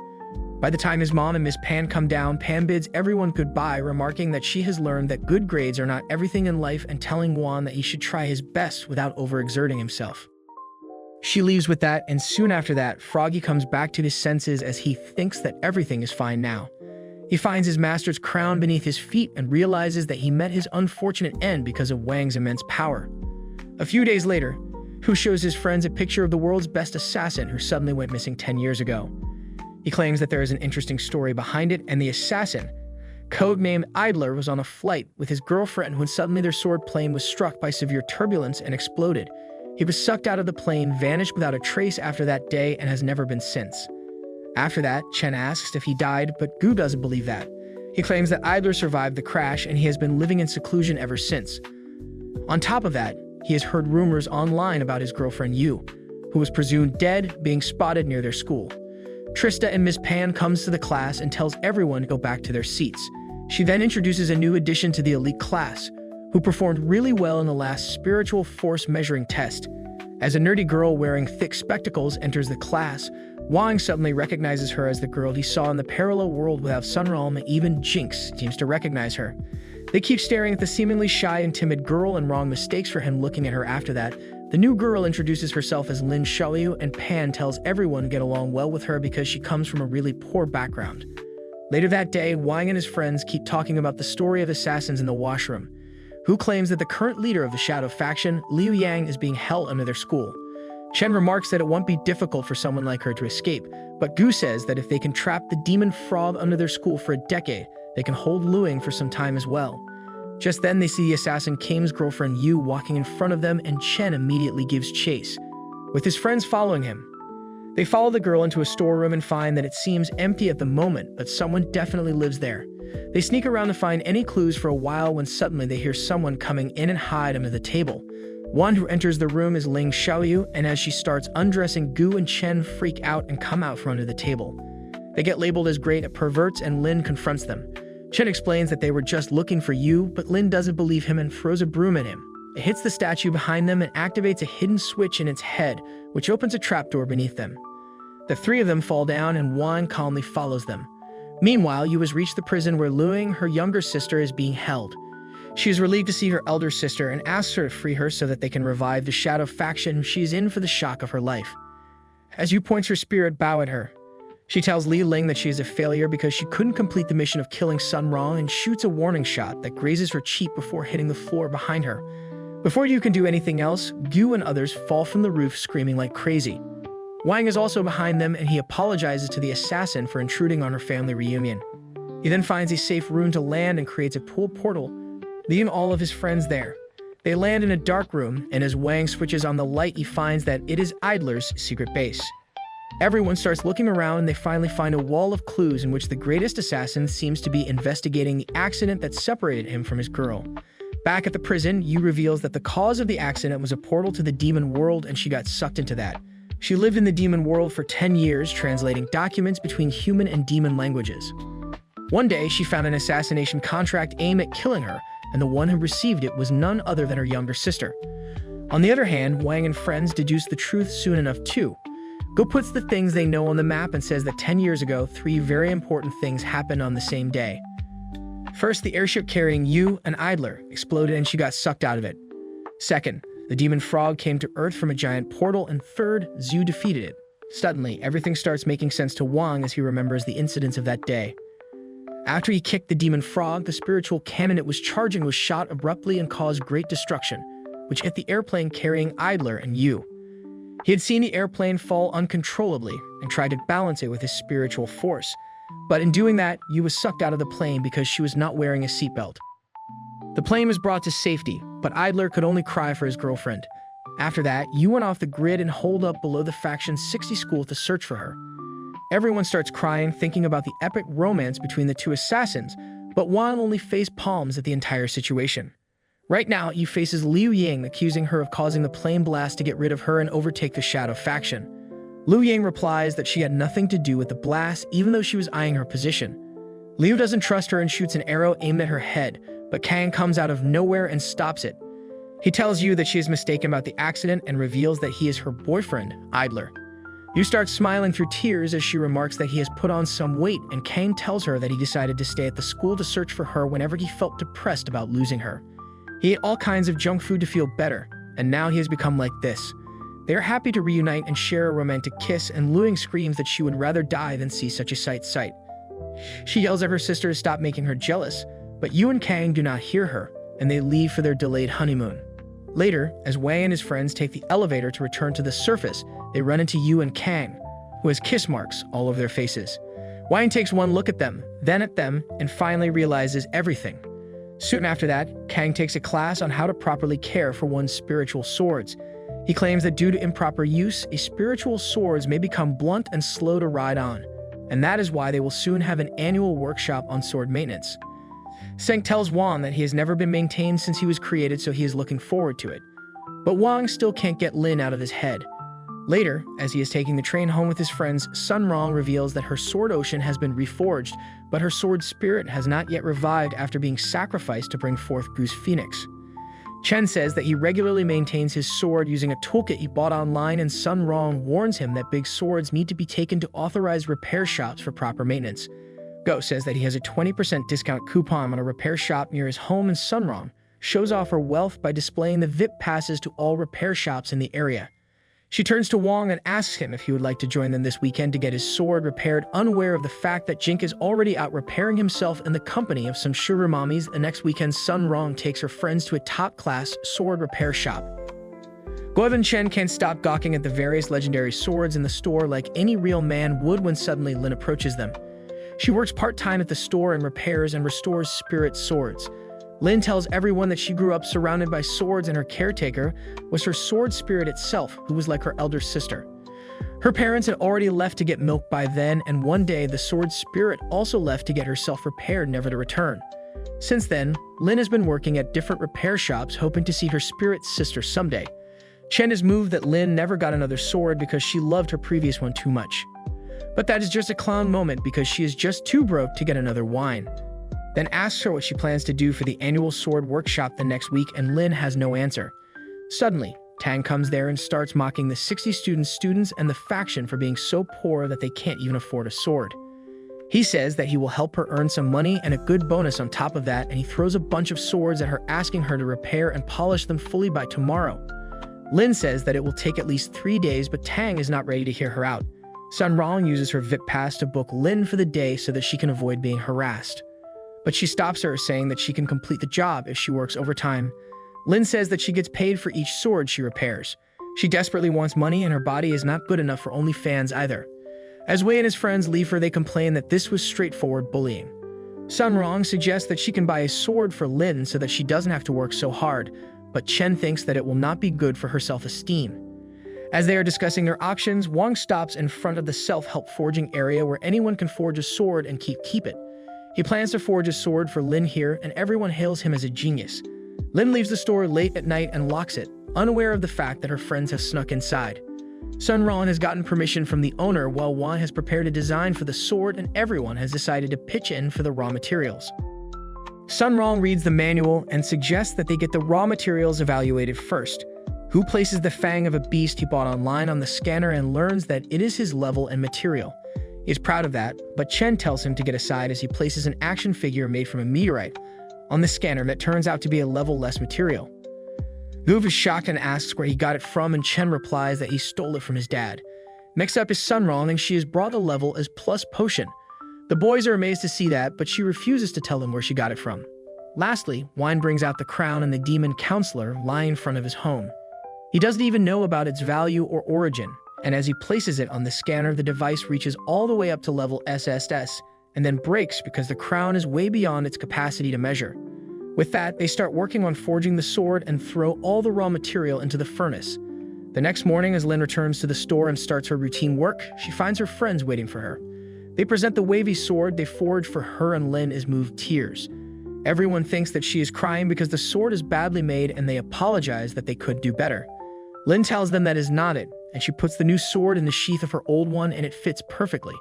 By the time his mom and Miss Pan come down, Pan bids everyone goodbye, remarking that she has learned that good grades are not everything in life and telling Wang that he should try his best without overexerting himself. She leaves with that, and soon after that, Froggy comes back to his senses as he thinks that everything is fine now. He finds his master's crown beneath his feet and realizes that he met his unfortunate end because of Wang's immense power. A few days later, Hu shows his friends a picture of the world's best assassin who suddenly went missing 10 years ago. He claims that there is an interesting story behind it, and the assassin, codenamed Idler, was on a flight with his girlfriend when suddenly their sword plane was struck by severe turbulence and exploded. He was sucked out of the plane, vanished without a trace after that day, and has never been since. After that, Chen asks if he died, but Gu doesn't believe that. He claims that Idler survived the crash and he has been living in seclusion ever since. On top of that, he has heard rumors online about his girlfriend Yu, who was presumed dead, being spotted near their school. Trista and Miss Pan comes to the class and tells everyone to go back to their seats. She then introduces a new addition to the elite class, who performed really well in the last spiritual force measuring test. As a nerdy girl wearing thick spectacles enters the class, Wang suddenly recognizes her as the girl he saw in the parallel world without Sun Rong, and even Jinx seems to recognize her. They keep staring at the seemingly shy and timid girl, and Rong mistakes for him looking at her after that. The new girl introduces herself as Lin Xiaoyu, and Pan tells everyone to get along well with her because she comes from a really poor background. Later that day, Wang and his friends keep talking about the story of assassins in the washroom. Hu claims that the current leader of the Shadow faction, Liu Yang, is being held under their school. Chen remarks that it won't be difficult for someone like her to escape, but Gu says that if they can trap the demon frog under their school for a decade, they can hold Luing for some time as well. Just then, they see the assassin King's girlfriend Yu walking in front of them, and Chen immediately gives chase, with his friends following him. They follow the girl into a storeroom and find that it seems empty at the moment, but someone definitely lives there. They sneak around to find any clues for a while when suddenly they hear someone coming in and hide under the table. One who enters the room is Ling Xiaoyu, and as she starts undressing, Gu and Chen freak out and come out from under the table. They get labeled as great perverts, and Lin confronts them. Chen explains that they were just looking for Yu, but Lin doesn't believe him and throws a broom at him. It hits the statue behind them and activates a hidden switch in its head, which opens a trapdoor beneath them. The three of them fall down, and Wang calmly follows them. Meanwhile, Yu has reached the prison where Luing, her younger sister, is being held. She is relieved to see her elder sister and asks her to free her so that they can revive the Shadow faction she is in for the shock of her life. As Yu points her spirit bow at her, she tells Li Ling that she is a failure because she couldn't complete the mission of killing Sun Rong and shoots a warning shot that grazes her cheek before hitting the floor behind her. Before Yu can do anything else, Gu and others fall from the roof screaming like crazy. Wang is also behind them, and he apologizes to the assassin for intruding on her family reunion. He then finds a safe room to land and creates a pool portal, leaving all of his friends there. They land in a dark room, and as Wang switches on the light, he finds that it is Idler's secret base. Everyone starts looking around, and they finally find a wall of clues in which the greatest assassin seems to be investigating the accident that separated him from his girl. Back at the prison, Yu reveals that the cause of the accident was a portal to the demon world, and she got sucked into that. She lived in the demon world for 10 years, translating documents between human and demon languages. One day, she found an assassination contract aimed at killing her, and the one who received it was none other than her younger sister. On the other hand, Wang and friends deduced the truth soon enough too. Go puts the things they know on the map and says that 10 years ago, 3 very important things happened on the same day. First, the airship carrying Yu, an idler, exploded and she got sucked out of it. Second, the demon frog came to Earth from a giant portal, and third, Zhu defeated it. Suddenly, everything starts making sense to Wang as he remembers the incidents of that day. After he kicked the demon frog, the spiritual cannon it was charging was shot abruptly and caused great destruction, which hit the airplane carrying Idler and Yu. He had seen the airplane fall uncontrollably and tried to balance it with his spiritual force, but in doing that, Yu was sucked out of the plane because she was not wearing a seatbelt. The plane was brought to safety, but Idler could only cry for his girlfriend. After that, Yu went off the grid and holed up below the Faction 60 school to search for her. Everyone starts crying, thinking about the epic romance between the two assassins, but Wang only face palms at the entire situation. Right now, Yu faces Liu Ying, accusing her of causing the plane blast to get rid of her and overtake the Shadow Faction. Liu Ying replies that she had nothing to do with the blast, even though she was eyeing her position. Liu doesn't trust her and shoots an arrow aimed at her head, but Kang comes out of nowhere and stops it. He tells Yu that she is mistaken about the accident and reveals that he is her boyfriend, Idler. Yu starts smiling through tears as she remarks that he has put on some weight, and Kang tells her that he decided to stay at the school to search for her whenever he felt depressed about losing her. He ate all kinds of junk food to feel better, and now he has become like this. They are happy to reunite and share a romantic kiss, and Lu Ying screams that she would rather die than see such a sight. She yells at her sister to stop making her jealous, but Yu and Kang do not hear her, and they leave for their delayed honeymoon. Later, as Wang and his friends take the elevator to return to the surface, they run into Yu and Kang, who has kiss marks all over their faces. Wang takes one look at them, then at them, and finally realizes everything. Soon after that, Kang takes a class on how to properly care for one's spiritual swords. He claims that due to improper use, a spiritual swords may become blunt and slow to ride on, and that is why they will soon have an annual workshop on sword maintenance. Seng tells Wang that he has never been maintained since he was created, so he is looking forward to it. But Wang still can't get Lin out of his head. Later, as he is taking the train home with his friends, Sun Rong reveals that her sword ocean has been reforged, but her sword spirit has not yet revived after being sacrificed to bring forth Goose Phoenix. Chen says that he regularly maintains his sword using a toolkit he bought online, and Sun Rong warns him that big swords need to be taken to authorized repair shops for proper maintenance. Go says that he has a 20% discount coupon on a repair shop near his home, and Sun Rong shows off her wealth by displaying the VIP passes to all repair shops in the area. She turns to Wang and asks him if he would like to join them this weekend to get his sword repaired, unaware of the fact that Jink is already out repairing himself in the company of some sugar mommies. The next weekend, Sun Rong takes her friends to a top-class sword repair shop. Guo and Chen can't stop gawking at the various legendary swords in the store like any real man would when suddenly Lin approaches them. She works part-time at the store and repairs and restores spirit swords. Lin tells everyone that she grew up surrounded by swords, and her caretaker was her sword spirit itself, who was like her elder sister. Her parents had already left to get milk by then, and one day the sword spirit also left to get herself repaired, never to return. Since then, Lin has been working at different repair shops, hoping to see her spirit sister someday. Chen is moved that Lin never got another sword because she loved her previous one too much. But that is just a clown moment because she is just too broke to get another wine. Then asks her what she plans to do for the annual sword workshop the next week, and Lin has no answer. Suddenly, Tang comes there and starts mocking the 60 students and the faction for being so poor that they can't even afford a sword. He says that he will help her earn some money and a good bonus on top of that, and he throws a bunch of swords at her, asking her to repair and polish them fully by tomorrow. Lin says that it will take at least 3 days, but Tang is not ready to hear her out. Sun Rong uses her VIP pass to book Lin for the day so that she can avoid being harassed. But she stops her, saying that she can complete the job if she works overtime. Lin says that she gets paid for each sword she repairs. She desperately wants money, and her body is not good enough for OnlyFans either. As Wei and his friends leave her, they complain that this was straightforward bullying. Sun Rong suggests that she can buy a sword for Lin so that she doesn't have to work so hard, but Chen thinks that it will not be good for her self-esteem. As they are discussing their options, Wang stops in front of the self-help forging area where anyone can forge a sword and keep it. He plans to forge a sword for Lin here, and everyone hails him as a genius. Lin leaves the store late at night and locks it, unaware of the fact that her friends have snuck inside. Sun Rong has gotten permission from the owner while Wang has prepared a design for the sword and everyone has decided to pitch in for the raw materials. Sun Rong reads the manual and suggests that they get the raw materials evaluated first. Hu places the fang of a beast he bought online on the scanner and learns that it is his level and material. He is proud of that, but Chen tells him to get aside as he places an action figure made from a meteorite on the scanner that turns out to be a level less material. Gu is shocked and asks where he got it from, and Chen replies that he stole it from his dad. Next up is Sun Rong, and she has brought a level as plus potion. The boys are amazed to see that, but she refuses to tell them where she got it from. Lastly, Wang brings out the crown and the demon counselor lying in front of his home. He doesn't even know about its value or origin, and as he places it on the scanner, the device reaches all the way up to level SSS, and then breaks because the crown is way beyond its capacity to measure. With that, they start working on forging the sword and throw all the raw material into the furnace. The next morning, as Lin returns to the store and starts her routine work, she finds her friends waiting for her. They present the wavy sword they forged for her, and Lin is moved to tears. Everyone thinks that she is crying because the sword is badly made, and they apologize that they could do better. Lin tells them that is not it, and she puts the new sword in the sheath of her old one, and it fits perfectly.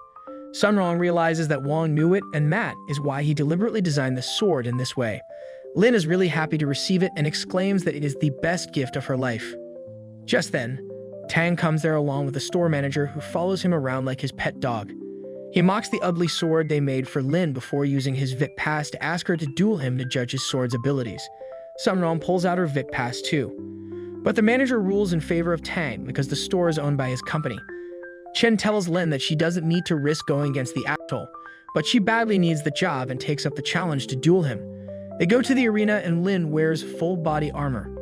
Sun Rong realizes that Wang knew it, and that is why he deliberately designed the sword in this way. Lin is really happy to receive it and exclaims that it is the best gift of her life. Just then, Tang comes there along with the store manager, who follows him around like his pet dog. He mocks the ugly sword they made for Lin before using his Vit Pass to ask her to duel him to judge his sword's abilities. Sun Rong pulls out her Vit Pass too. But the manager rules in favor of Tang because the store is owned by his company. Chen tells Lin that she doesn't need to risk going against the asshole, but she badly needs the job and takes up the challenge to duel him. They go to the arena and Lin wears full body armor.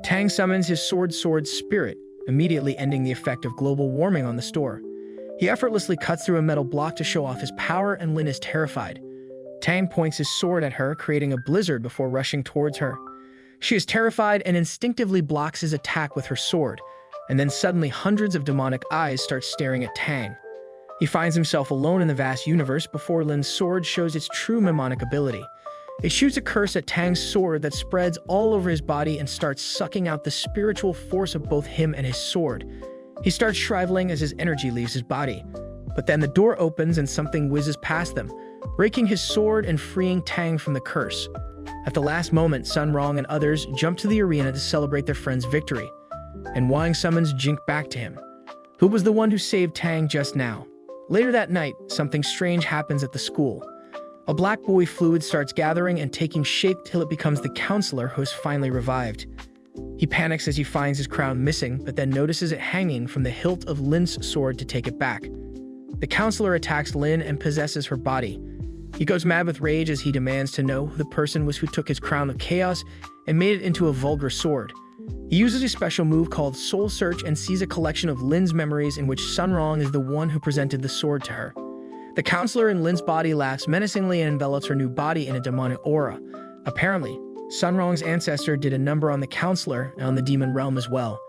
Tang summons his sword spirit, immediately ending the effect of global warming on the store. He effortlessly cuts through a metal block to show off his power, and Lin is terrified. Tang points his sword at her, creating a blizzard before rushing towards her. She is terrified and instinctively blocks his attack with her sword, and then suddenly hundreds of demonic eyes start staring at Tang. He finds himself alone in the vast universe before Lin's sword shows its true mnemonic ability. It shoots a curse at Tang's sword that spreads all over his body and starts sucking out the spiritual force of both him and his sword. He starts shriveling as his energy leaves his body. But then the door opens and something whizzes past them, breaking his sword and freeing Tang from the curse. At the last moment, Sun Rong and others jump to the arena to celebrate their friend's victory. And Wang summons Jink back to him, who was the one who saved Tang just now. Later that night, something strange happens at the school. A black boy fluid starts gathering and taking shape till it becomes the counselor, who is finally revived. He panics as he finds his crown missing, but then notices it hanging from the hilt of Lin's sword to take it back. The counselor attacks Lin and possesses her body. He goes mad with rage as he demands to know who the person was who took his crown of chaos and made it into a vulgar sword. He uses a special move called Soul Search and sees a collection of Lin's memories in which Sun Rong is the one who presented the sword to her. The counselor in Lin's body laughs menacingly and envelops her new body in a demonic aura. Apparently, Sun Rong's ancestor did a number on the counselor and on the demon realm as well,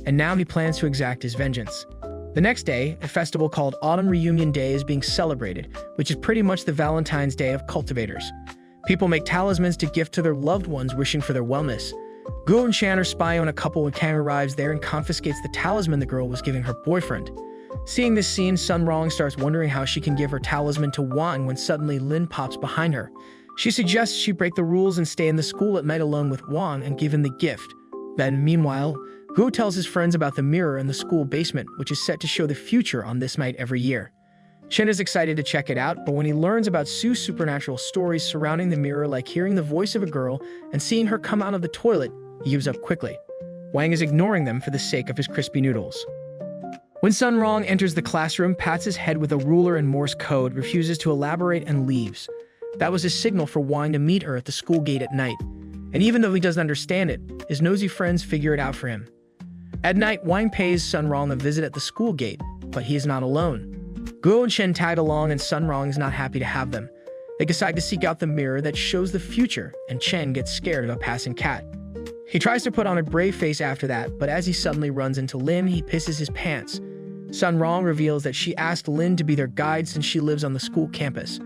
and now he plans to exact his vengeance. The next day, a festival called Autumn Reunion Day is being celebrated, which is pretty much the Valentine's Day of cultivators. People make talismans to gift to their loved ones, wishing for their wellness. Guo and Shan are spying on a couple when Kang arrives there and confiscates the talisman the girl was giving her boyfriend. Seeing this scene, Sun Rong starts wondering how she can give her talisman to Wang when suddenly Lin pops behind her. She suggests she break the rules and stay in the school at night alone with Wang and give him the gift. Then, meanwhile, Guo tells his friends about the mirror in the school basement, which is set to show the future on this night every year. Shen is excited to check it out, but when he learns about Sue's supernatural stories surrounding the mirror, like hearing the voice of a girl and seeing her come out of the toilet, he gives up quickly. Wang is ignoring them for the sake of his crispy noodles. When Sun Rong enters the classroom, pats his head with a ruler and Morse code, refuses to elaborate, and leaves. That was his signal for Wang to meet her at the school gate at night. And even though he doesn't understand it, his nosy friends figure it out for him. At night, Wang pays Sun Rong a visit at the school gate, but he is not alone. Guo and Shen tag along, and Sun Rong is not happy to have them. They decide to seek out the mirror that shows the future, and Chen gets scared of a passing cat. He tries to put on a brave face after that, but as he suddenly runs into Lin, he pisses his pants. Sun Rong reveals that she asked Lin to be their guide since she lives on the school campus.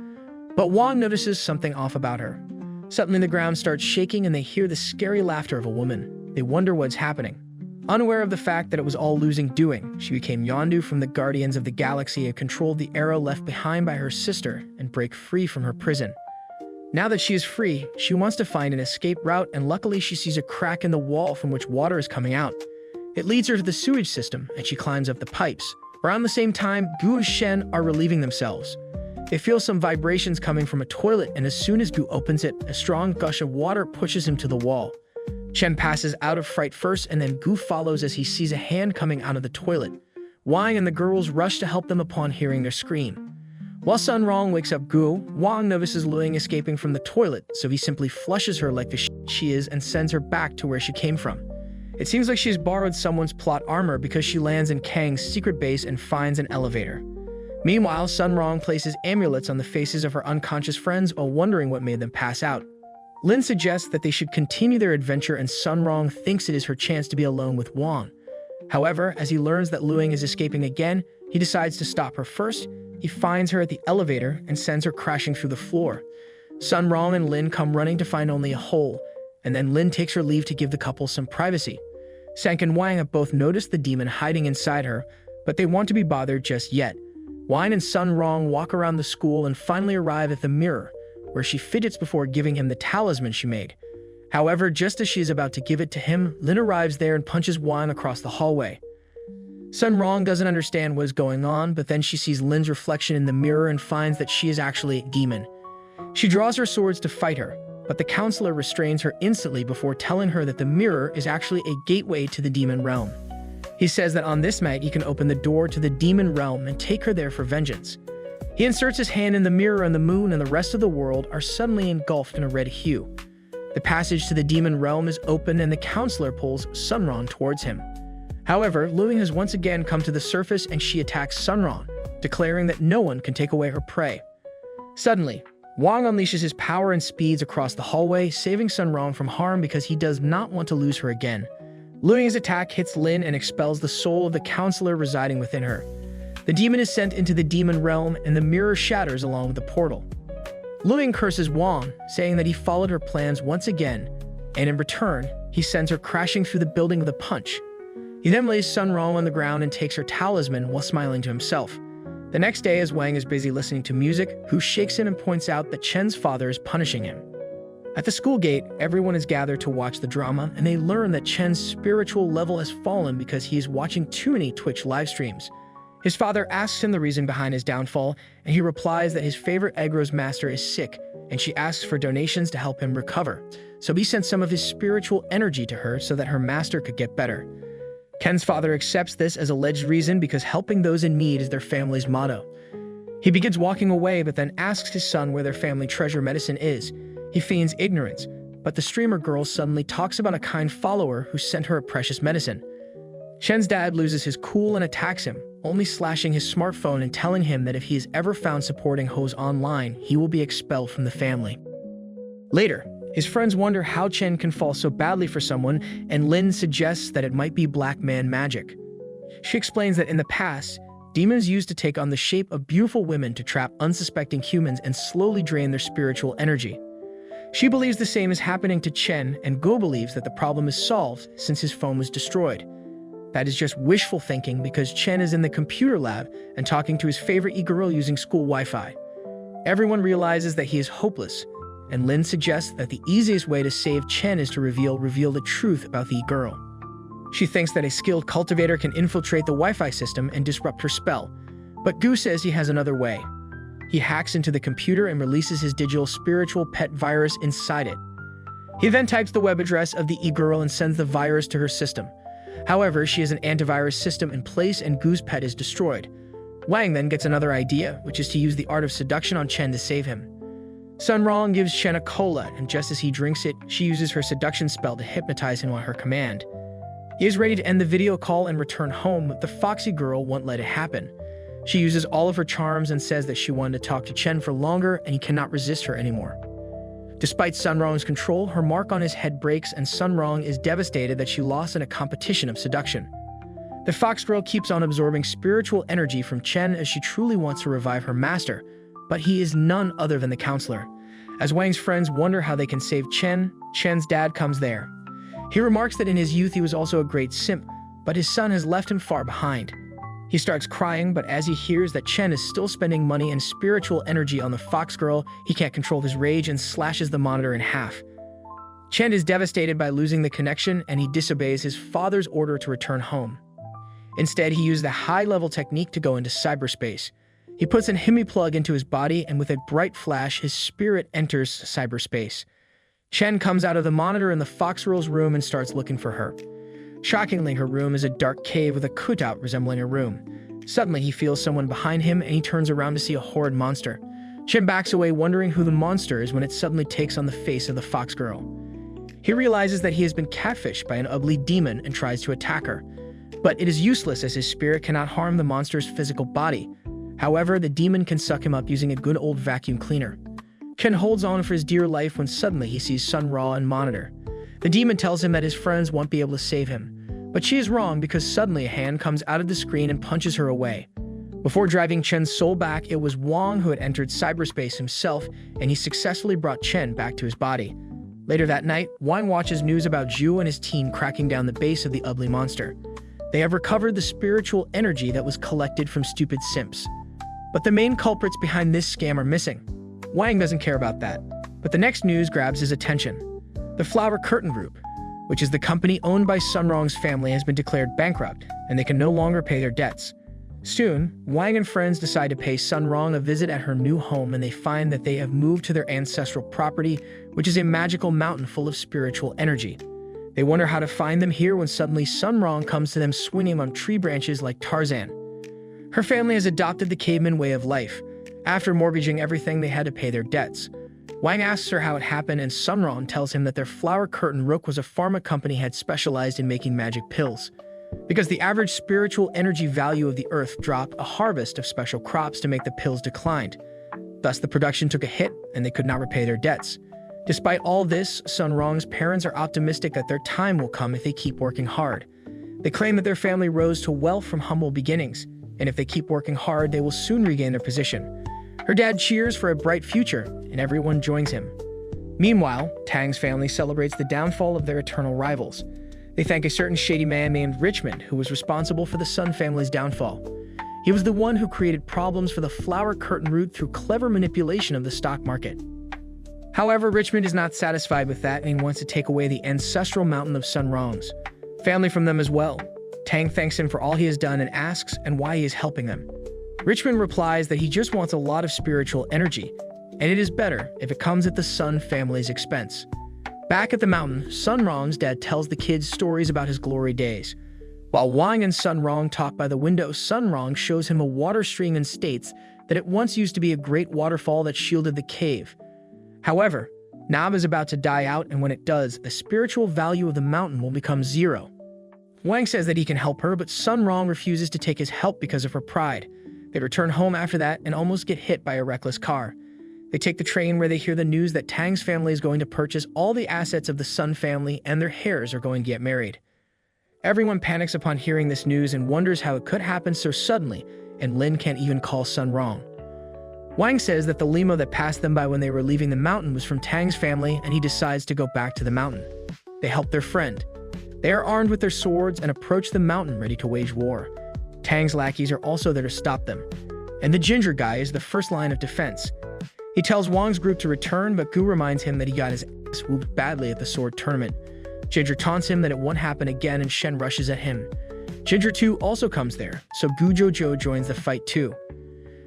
But Wang notices something off about her. Suddenly the ground starts shaking and they hear the scary laughter of a woman. They wonder what's happening. Unaware of the fact that it was all losing doing, she became Yondu from the Guardians of the Galaxy and controlled the arrow left behind by her sister and break free from her prison. Now that she is free, she wants to find an escape route, and luckily she sees a crack in the wall from which water is coming out. It leads her to the sewage system, and she climbs up the pipes. Around the same time, Gu and Shen are relieving themselves. They feel some vibrations coming from a toilet, and as soon as Gu opens it, a strong gush of water pushes him to the wall. Chen passes out of fright first, and then Gu follows as he sees a hand coming out of the toilet. Wang and the girls rush to help them upon hearing their scream. While Sun Rong wakes up Gu, Wang notices Ling escaping from the toilet, so he simply flushes her like the she is and sends her back to where she came from. It seems like she's borrowed someone's plot armor because she lands in Kang's secret base and finds an elevator. Meanwhile, Sun Rong places amulets on the faces of her unconscious friends while wondering what made them pass out. Lin suggests that they should continue their adventure, and Sun Rong thinks it is her chance to be alone with Wang. However, as he learns that Ling is escaping again, he decides to stop her first. He finds her at the elevator and sends her crashing through the floor. Sun Rong and Lin come running to find only a hole, and then Lin takes her leave to give the couple some privacy. Sank and Wang have both noticed the demon hiding inside her, but they want to be bothered just yet. Wang and Sun Rong walk around the school and finally arrive at the mirror, where she fidgets before giving him the talisman she made. However, just as she is about to give it to him, Lin arrives there and punches Wang across the hallway. Sun Rong doesn't understand what is going on, but then she sees Lin's reflection in the mirror and finds that she is actually a demon. She draws her swords to fight her, but the counselor restrains her instantly before telling her that the mirror is actually a gateway to the demon realm. He says that on this night he can open the door to the demon realm and take her there for vengeance. He inserts his hand in the mirror, and the moon and the rest of the world are suddenly engulfed in a red hue. The passage to the demon realm is open, and the counselor pulls Sun Rong towards him. However, Ling has once again come to the surface, and she attacks Sun Rong, declaring that no one can take away her prey. Suddenly, Wang unleashes his power and speeds across the hallway, saving Sun Rong from harm because he does not want to lose her again. Ling's attack hits Lin and expels the soul of the counselor residing within her. The demon is sent into the demon realm, and the mirror shatters along with the portal. Ling curses Wang, saying that he followed her plans once again, and in return, he sends her crashing through the building with a punch. He then lays Sun Rong on the ground and takes her talisman while smiling to himself. The next day, as Wang is busy listening to music, Hu shakes him and points out that Chen's father is punishing him. At the school gate, everyone is gathered to watch the drama, and they learn that Chen's spiritual level has fallen because he is watching too many Twitch live streams. His father asks him the reason behind his downfall, and he replies that his favorite egg roast master is sick, and she asks for donations to help him recover. So he sent some of his spiritual energy to her so that her master could get better. Ken's father accepts this as alleged reason because helping those in need is their family's motto. He begins walking away, but then asks his son where their family treasure medicine is. He feigns ignorance, but the streamer girl suddenly talks about a kind follower who sent her a precious medicine. Shen's dad loses his cool and attacks him, only slashing his smartphone and telling him that if he is ever found supporting hoes online, he will be expelled from the family. Later, his friends wonder how Chen can fall so badly for someone, and Lin suggests that it might be black man magic. She explains that in the past, demons used to take on the shape of beautiful women to trap unsuspecting humans and slowly drain their spiritual energy. She believes the same is happening to Chen, and Go believes that the problem is solved since his phone was destroyed. That is just wishful thinking because Chen is in the computer lab and talking to his favorite e-girl using school Wi-Fi. Everyone realizes that he is hopeless, and Lin suggests that the easiest way to save Chen is to reveal the truth about the girl. She thinks that a skilled cultivator can infiltrate the Wi-Fi system and disrupt her spell, but Gu says he has another way. He hacks into the computer and releases his digital spiritual pet virus inside it. He then types the web address of the e-girl and sends the virus to her system. However, she has an antivirus system in place and Gu's pet is destroyed. Wang then gets another idea, which is to use the art of seduction on Chen to save him. Sun Rong gives Chen a cola, and just as he drinks it, she uses her seduction spell to hypnotize him on her command. He is ready to end the video call and return home, but the foxy girl won't let it happen. She uses all of her charms and says that she wanted to talk to Chen for longer and he cannot resist her anymore. Despite Sun Rong's control, her mark on his head breaks and Sun Rong is devastated that she lost in a competition of seduction. The fox girl keeps on absorbing spiritual energy from Chen as she truly wants to revive her master, but he is none other than the counselor. As Wang's friends wonder how they can save Chen, Chen's dad comes there. He remarks that in his youth he was also a great simp, but his son has left him far behind. He starts crying, but as he hears that Chen is still spending money and spiritual energy on the fox girl, he can't control his rage and slashes the monitor in half. Chen is devastated by losing the connection, and he disobeys his father's order to return home. Instead, he used the high-level technique to go into cyberspace. He puts an Hemi plug into his body, and with a bright flash, his spirit enters cyberspace. Chen comes out of the monitor in the fox girl's room and starts looking for her. Shockingly, her room is a dark cave with a cutout resembling a room. Suddenly, he feels someone behind him, and he turns around to see a horrid monster. Chen backs away, wondering who the monster is, when it suddenly takes on the face of the fox girl. He realizes that he has been catfished by an ugly demon and tries to attack her. But it is useless, as his spirit cannot harm the monster's physical body. However, the demon can suck him up using a good old vacuum cleaner. Chen holds on for his dear life when suddenly he sees Sun Rong and Monitor. The demon tells him that his friends won't be able to save him. But she is wrong, because suddenly a hand comes out of the screen and punches her away. Before driving Chen's soul back, it was Wang who had entered cyberspace himself, and he successfully brought Chen back to his body. Later that night, Wang watches news about Zhu and his team cracking down the base of the ugly monster. They have recovered the spiritual energy that was collected from stupid simps. But the main culprits behind this scam are missing. Wang doesn't care about that. But the next news grabs his attention. The Flower Curtain Group, which is the company owned by Sun Rong's family, has been declared bankrupt, and they can no longer pay their debts. Soon, Wang and friends decide to pay Sun Rong a visit at her new home, and they find that they have moved to their ancestral property, which is a magical mountain full of spiritual energy. They wonder how to find them here when suddenly Sun Rong comes to them swinging on tree branches like Tarzan. Her family has adopted the caveman way of life. After mortgaging everything, they had to pay their debts. Wang asks her how it happened, and Sun Rong tells him that their Flower Curtain Rook was a pharma company had specialized in making magic pills. Because the average spiritual energy value of the earth dropped, a harvest of special crops to make the pills declined. Thus, the production took a hit, and they could not repay their debts. Despite all this, Sun Rong's parents are optimistic that their time will come if they keep working hard. They claim that their family rose to wealth from humble beginnings, and if they keep working hard, they will soon regain their position. Her dad cheers for a bright future, and everyone joins him. Meanwhile, Tang's family celebrates the downfall of their eternal rivals. They thank a certain shady man named Richmond, who was responsible for the Sun family's downfall. He was the one who created problems for the Flower Curtain route through clever manipulation of the stock market. However, Richmond is not satisfied with that, and he wants to take away the ancestral mountain of Sun Rong's family from them as well. Tang thanks him for all he has done and asks why he is helping them. Richmond replies that he just wants a lot of spiritual energy, and it is better if it comes at the Sun family's expense. Back at the mountain, Sun Rong's dad tells the kids stories about his glory days. While Wang and Sun Rong talk by the window, Sun Rong shows him a water stream and states that it once used to be a great waterfall that shielded the cave. However, Nab is about to die out, and when it does, the spiritual value of the mountain will become zero. Wang says that he can help her, but Sun Rong refuses to take his help because of her pride. They return home after that and almost get hit by a reckless car. They take the train, where they hear the news that Tang's family is going to purchase all the assets of the Sun family, and their heirs are going to get married. Everyone panics upon hearing this news and wonders how it could happen so suddenly, and Lin can't even call Sun Rong. Wang says that the limo that passed them by when they were leaving the mountain was from Tang's family, and he decides to go back to the mountain. They help their friend. They are armed with their swords and approach the mountain ready to wage war. Tang's lackeys are also there to stop them. And the ginger guy is the first line of defense. He tells Wang's group to return, but Gu reminds him that he got his ass whooped badly at the sword tournament. Ginger taunts him that it won't happen again, and Shen rushes at him. Ginger 2 also comes there, so Gu Jojo joins the fight too.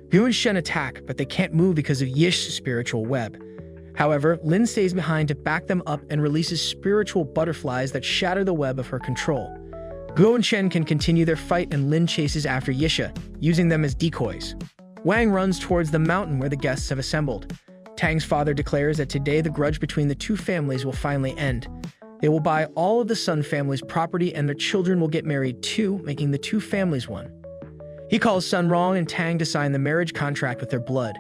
Gu and Shen attack, but they can't move because of Yish's spiritual web. However, Lin stays behind to back them up and releases spiritual butterflies that shatter the web of her control. Gu and Shen can continue their fight, and Lin chases after Yisha, using them as decoys. Wang runs towards the mountain where the guests have assembled. Tang's father declares that today the grudge between the two families will finally end. They will buy all of the Sun family's property, and their children will get married too, making the two families one. He calls Sun Rong and Tang to sign the marriage contract with their blood.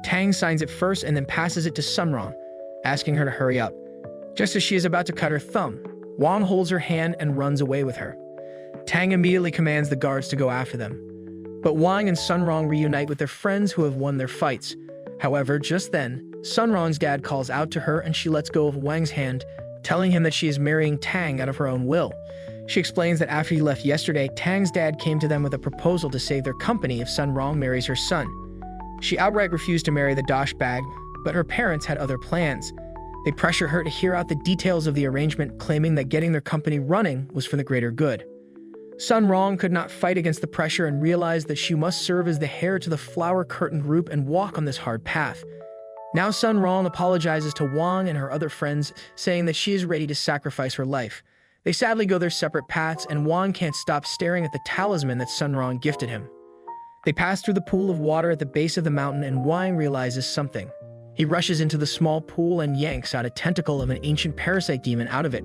Tang signs it first and then passes it to Sun Rong, asking her to hurry up. Just as she is about to cut her thumb, Wang holds her hand and runs away with her. Tang immediately commands the guards to go after them. But Wang and Sun Rong reunite with their friends who have won their fights. However, just then, Sun Rong's dad calls out to her, and she lets go of Wang's hand, telling him that she is marrying Tang out of her own will. She explains that after he left yesterday, Tang's dad came to them with a proposal to save their company if Sun Rong marries her son. She outright refused to marry the douchebag, but her parents had other plans. They pressure her to hear out the details of the arrangement, claiming that getting their company running was for the greater good. Sun Rong could not fight against the pressure and realized that she must serve as the heir to the flower-curtained group and walk on this hard path. Now Sun Rong apologizes to Wang and her other friends, saying that she is ready to sacrifice her life. They sadly go their separate paths, and Wang can't stop staring at the talisman that Sun Rong gifted him. They pass through the pool of water at the base of the mountain, and Wang realizes something. He rushes into the small pool and yanks out a tentacle of an ancient parasite demon out of it.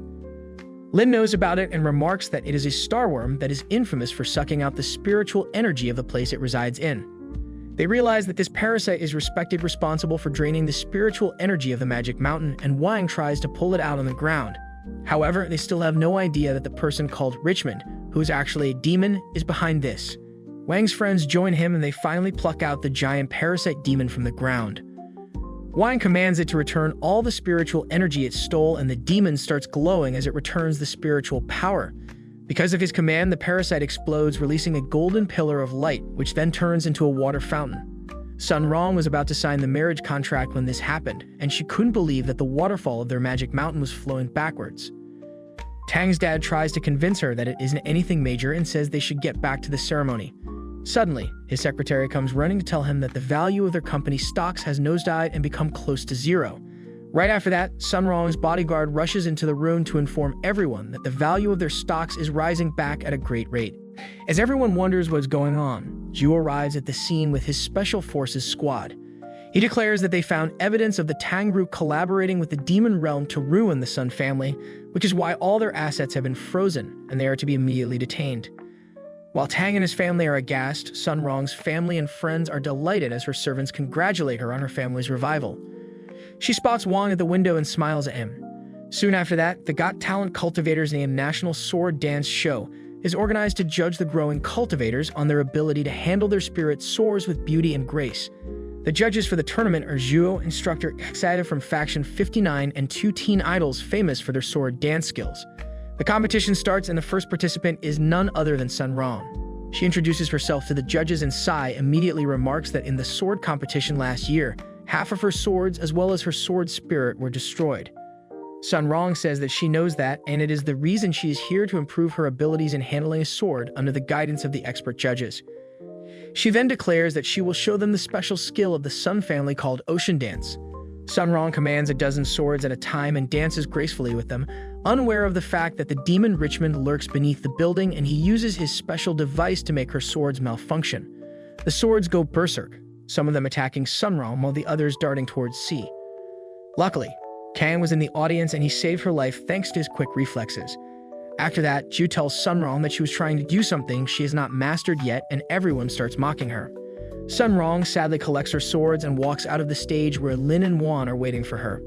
Lin knows about it and remarks that it is a starworm that is infamous for sucking out the spiritual energy of the place it resides in. They realize that this parasite is responsible for draining the spiritual energy of the magic mountain, and Wang tries to pull it out on the ground. However, they still have no idea that the person called Richmond, who is actually a demon, is behind this. Wang's friends join him and they finally pluck out the giant parasite demon from the ground. Wang commands it to return all the spiritual energy it stole, and the demon starts glowing as it returns the spiritual power. Because of his command, the parasite explodes, releasing a golden pillar of light, which then turns into a water fountain. Sun Rong was about to sign the marriage contract when this happened, and she couldn't believe that the waterfall of their magic mountain was flowing backwards. Tang's dad tries to convince her that it isn't anything major and says they should get back to the ceremony. Suddenly, his secretary comes running to tell him that the value of their company's stocks has nosedived and become close to zero. Right after that, Sun Rong's bodyguard rushes into the room to inform everyone that the value of their stocks is rising back at a great rate. As everyone wonders what's going on, Zhu arrives at the scene with his Special Forces squad. He declares that they found evidence of the Tang group collaborating with the demon realm to ruin the Sun family, which is why all their assets have been frozen and they are to be immediately detained. While Tang and his family are aghast, Sun Rong's family and friends are delighted as her servants congratulate her on her family's revival. She spots Wang at the window and smiles at him. Soon after that, the Got Talent Cultivators named National Sword Dance Show is organized to judge the growing cultivators on their ability to handle their spirit swords with beauty and grace. The judges for the tournament are Zhuo, instructor Excited from Faction 59, and two teen idols famous for their sword dance skills. The competition starts, and the first participant is none other than Sun Rong. She introduces herself to the judges, and Sai immediately remarks that in the sword competition last year, half of her swords as well as her sword spirit were destroyed. Sun Rong says that she knows that, and it is the reason she is here to improve her abilities in handling a sword under the guidance of the expert judges. She then declares that she will show them the special skill of the Sun family called Ocean Dance. Sun Rong commands a dozen swords at a time and dances gracefully with them, unaware of the fact that the demon Richmond lurks beneath the building, and he uses his special device to make her swords malfunction. The swords go berserk, some of them attacking Sun Rong while the others darting towards sea. Luckily, Kang was in the audience and he saved her life thanks to his quick reflexes. After that, Zhu tells Sun Rong that she was trying to do something she has not mastered yet, and everyone starts mocking her. Sun Rong sadly collects her swords and walks out of the stage where Lin and Wan are waiting for her.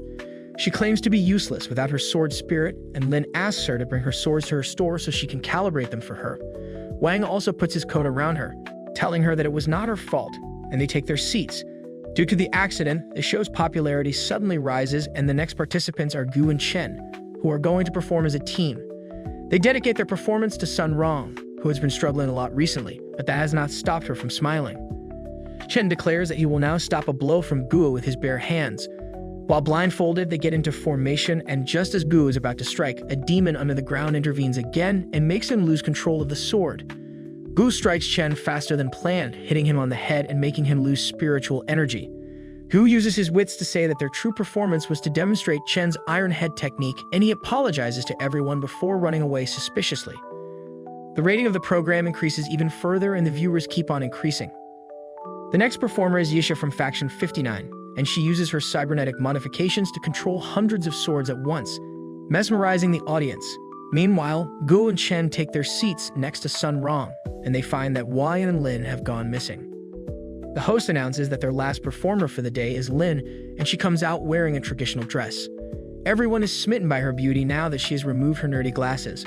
She claims to be useless without her sword spirit, and Lin asks her to bring her swords to her store so she can calibrate them for her. Wang also puts his coat around her, telling her that it was not her fault, and they take their seats. Due to the accident, the show's popularity suddenly rises, and the next participants are Gu and Chen, who are going to perform as a team. They dedicate their performance to Sun Rong, who has been struggling a lot recently, but that has not stopped her from smiling. Chen declares that he will now stop a blow from Gu with his bare hands. While blindfolded, they get into formation, and just as Gu is about to strike, a demon under the ground intervenes again and makes him lose control of the sword. Gu strikes Chen faster than planned, hitting him on the head and making him lose spiritual energy. Gu uses his wits to say that their true performance was to demonstrate Chen's Iron Head technique, and he apologizes to everyone before running away suspiciously. The rating of the program increases even further, and the viewers keep on increasing. The next performer is Yisha from Faction 59, and she uses her cybernetic modifications to control hundreds of swords at once, mesmerizing the audience. Meanwhile, Gu and Chen take their seats next to Sun Rong, and they find that Wai and Lin have gone missing. The host announces that their last performer for the day is Lin, and she comes out wearing a traditional dress. Everyone is smitten by her beauty now that she has removed her nerdy glasses.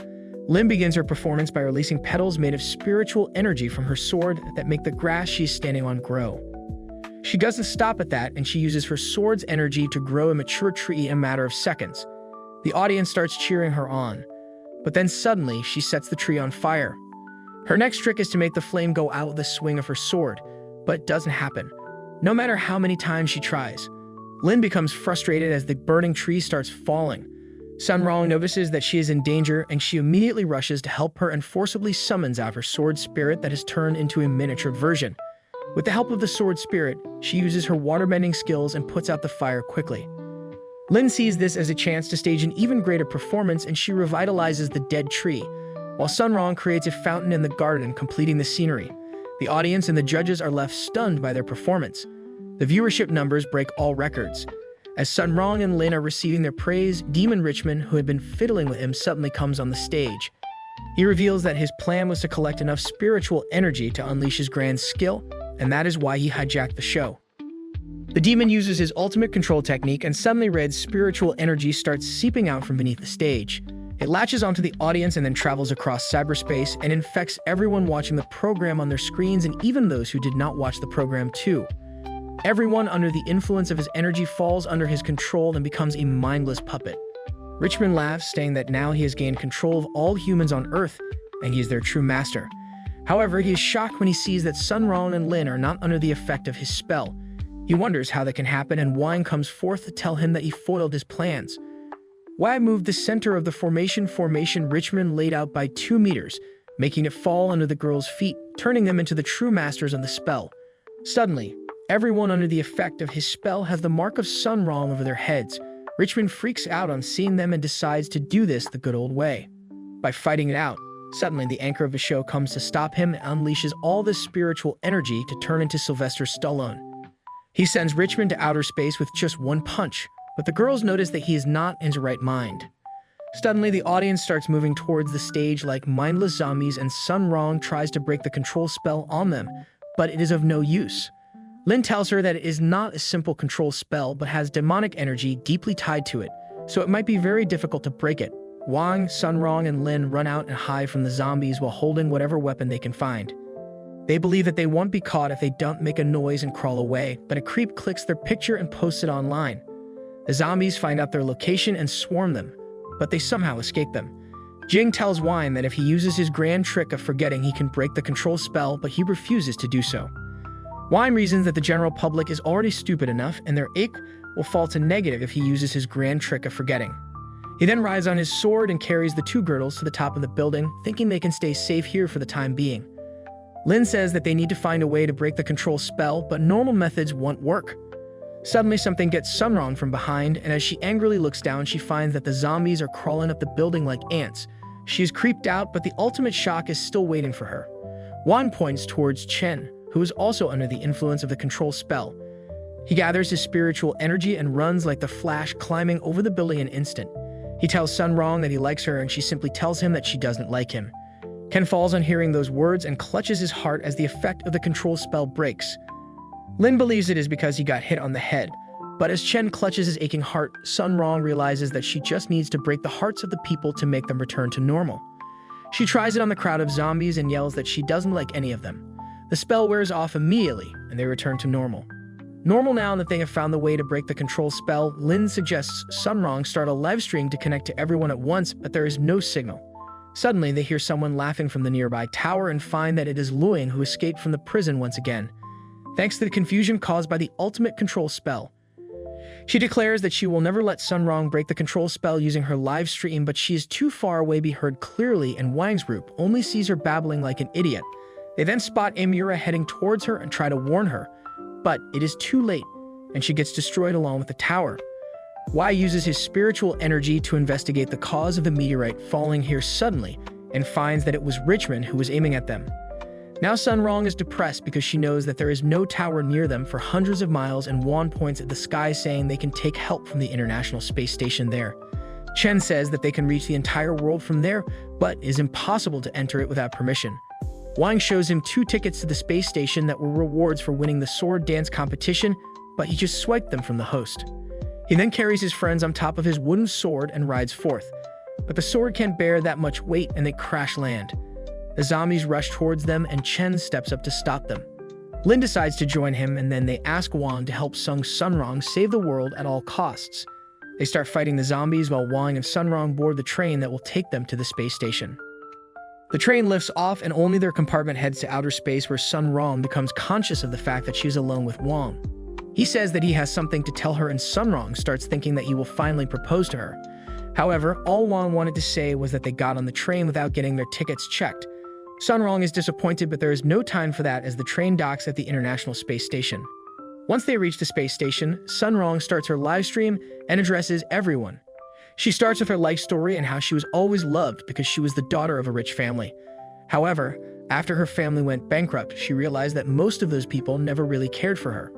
Lin begins her performance by releasing petals made of spiritual energy from her sword that make the grass she's standing on grow. She doesn't stop at that, and she uses her sword's energy to grow a mature tree in a matter of seconds. The audience starts cheering her on. but then suddenly she sets the tree on fire. Her next trick is to make the flame go out with a swing of her sword, but it doesn't happen, no matter how many times she tries. Lin becomes frustrated as the burning tree starts falling. Sun Rong notices that she is in danger, and she immediately rushes to help her and forcibly summons out her sword spirit that has turned into a miniature version. With the help of the sword spirit, she uses her waterbending skills and puts out the fire quickly. Lin sees this as a chance to stage an even greater performance, and she revitalizes the dead tree, while Sun Rong creates a fountain in the garden, completing the scenery. The audience and the judges are left stunned by their performance. The viewership numbers break all records. As Sun Rong and Lin are receiving their praise, Demon Richmond, who had been fiddling with him, suddenly comes on the stage. He reveals that his plan was to collect enough spiritual energy to unleash his grand skill, and that is why he hijacked the show. The demon uses his ultimate control technique, and suddenly red spiritual energy starts seeping out from beneath the stage. It latches onto the audience and then travels across cyberspace and infects everyone watching the program on their screens, and even those who did not watch the program too. Everyone under the influence of his energy falls under his control and becomes a mindless puppet. Richmond laughs, saying that now he has gained control of all humans on Earth, and he is their true master. However, he is shocked when he sees that Sun Rong and Lin are not under the effect of his spell. He wonders how that can happen, and Wang comes forth to tell him that he foiled his plans. Wang moved the center of the formation Richmond laid out by 2 meters, making it fall under the girls' feet, turning them into the true masters of the spell. Suddenly, everyone under the effect of his spell has the mark of Sun Rong over their heads. Richmond freaks out on seeing them and decides to do this the good old way. By fighting it out, suddenly the anchor of the show comes to stop him and unleashes all this spiritual energy to turn into Sylvester Stallone. He sends Richmond to outer space with just one punch, but the girls notice that he is not in his right mind. Suddenly, the audience starts moving towards the stage like mindless zombies, and Sun Rong tries to break the control spell on them, but it is of no use. Lin tells her that it is not a simple control spell, but has demonic energy deeply tied to it, so it might be very difficult to break it. Wang, Sun Rong, and Lin run out and hide from the zombies while holding whatever weapon they can find. They believe that they won't be caught if they don't make a noise and crawl away, but a creep clicks their picture and posts it online. The zombies find out their location and swarm them, but they somehow escape them. Jing tells Wang that if he uses his grand trick of forgetting, he can break the control spell, but he refuses to do so. Wang reasons that the general public is already stupid enough, and their ache will fall to negative if he uses his grand trick of forgetting. He then rides on his sword and carries the 2 girdles to the top of the building, thinking they can stay safe here for the time being. Lin says that they need to find a way to break the control spell, but normal methods won't work. Suddenly, something gets Sun Rong from behind, and as she angrily looks down, she finds that the zombies are crawling up the building like ants. She is creeped out, but the ultimate shock is still waiting for her. Wang points towards Chen, who is also under the influence of the control spell. He gathers his spiritual energy and runs like the Flash, climbing over the building in an instant. He tells Sun Rong that he likes her, and she simply tells him that she doesn't like him. Ken falls on hearing those words and clutches his heart as the effect of the control spell breaks. Lin believes it is because he got hit on the head, but as Chen clutches his aching heart, Sun Rong realizes that she just needs to break the hearts of the people to make them return to normal. She tries it on the crowd of zombies and yells that she doesn't like any of them. The spell wears off immediately, and they return to normal. Normal now that they have found the way to break the control spell, Lin suggests Sun Rong start a live stream to connect to everyone at once, but there is no signal. Suddenly, they hear someone laughing from the nearby tower and find that it is Luing, who escaped from the prison once again, thanks to the confusion caused by the ultimate control spell. She declares that she will never let Sun Rong break the control spell using her live stream, but she is too far away to be heard clearly, and Wang's group only sees her babbling like an idiot. They then spot Amira heading towards her and try to warn her, but it is too late, and she gets destroyed along with the tower. Wai uses his spiritual energy to investigate the cause of the meteorite falling here suddenly, and finds that it was Richmond who was aiming at them. Now Sun Rong is depressed because she knows that there is no tower near them for hundreds of miles, and Wan points at the sky saying they can take help from the International Space Station there. Chen says that they can reach the entire world from there, but it is impossible to enter it without permission. Wang shows him 2 tickets to the space station that were rewards for winning the sword dance competition, but he just swiped them from the host. He then carries his friends on top of his wooden sword and rides forth. But the sword can't bear that much weight and they crash land. The zombies rush towards them and Chen steps up to stop them. Lin decides to join him, and then they ask Wan to help Sun Rong save the world at all costs. They start fighting the zombies while Wang and Sun Rong board the train that will take them to the space station. The train lifts off and only their compartment heads to outer space, where Sun Rong becomes conscious of the fact that she's alone with Wang. He says that he has something to tell her, and Sun Rong starts thinking that he will finally propose to her. However, all Wang wanted to say was that they got on the train without getting their tickets checked. Sun Rong is disappointed, but there is no time for that as the train docks at the International Space Station. Once they reach the space station, Sun Rong starts her live stream and addresses everyone. She starts with her life story and how she was always loved because she was the daughter of a rich family. However, after her family went bankrupt, she realized that most of those people never really cared for her.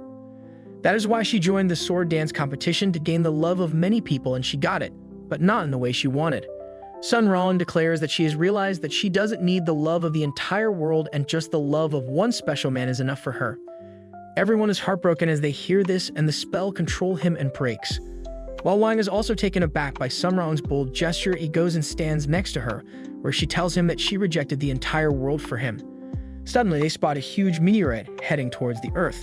That is why she joined the sword dance competition to gain the love of many people, and she got it, but not in the way she wanted. Sun Rong declares that she has realized that she doesn't need the love of the entire world, and just the love of one special man is enough for her. Everyone is heartbroken as they hear this, and the spell controls him and breaks. While Wang is also taken aback by Sun Rong's bold gesture, he goes and stands next to her, where she tells him that she rejected the entire world for him. Suddenly, they spot a huge meteorite heading towards the Earth.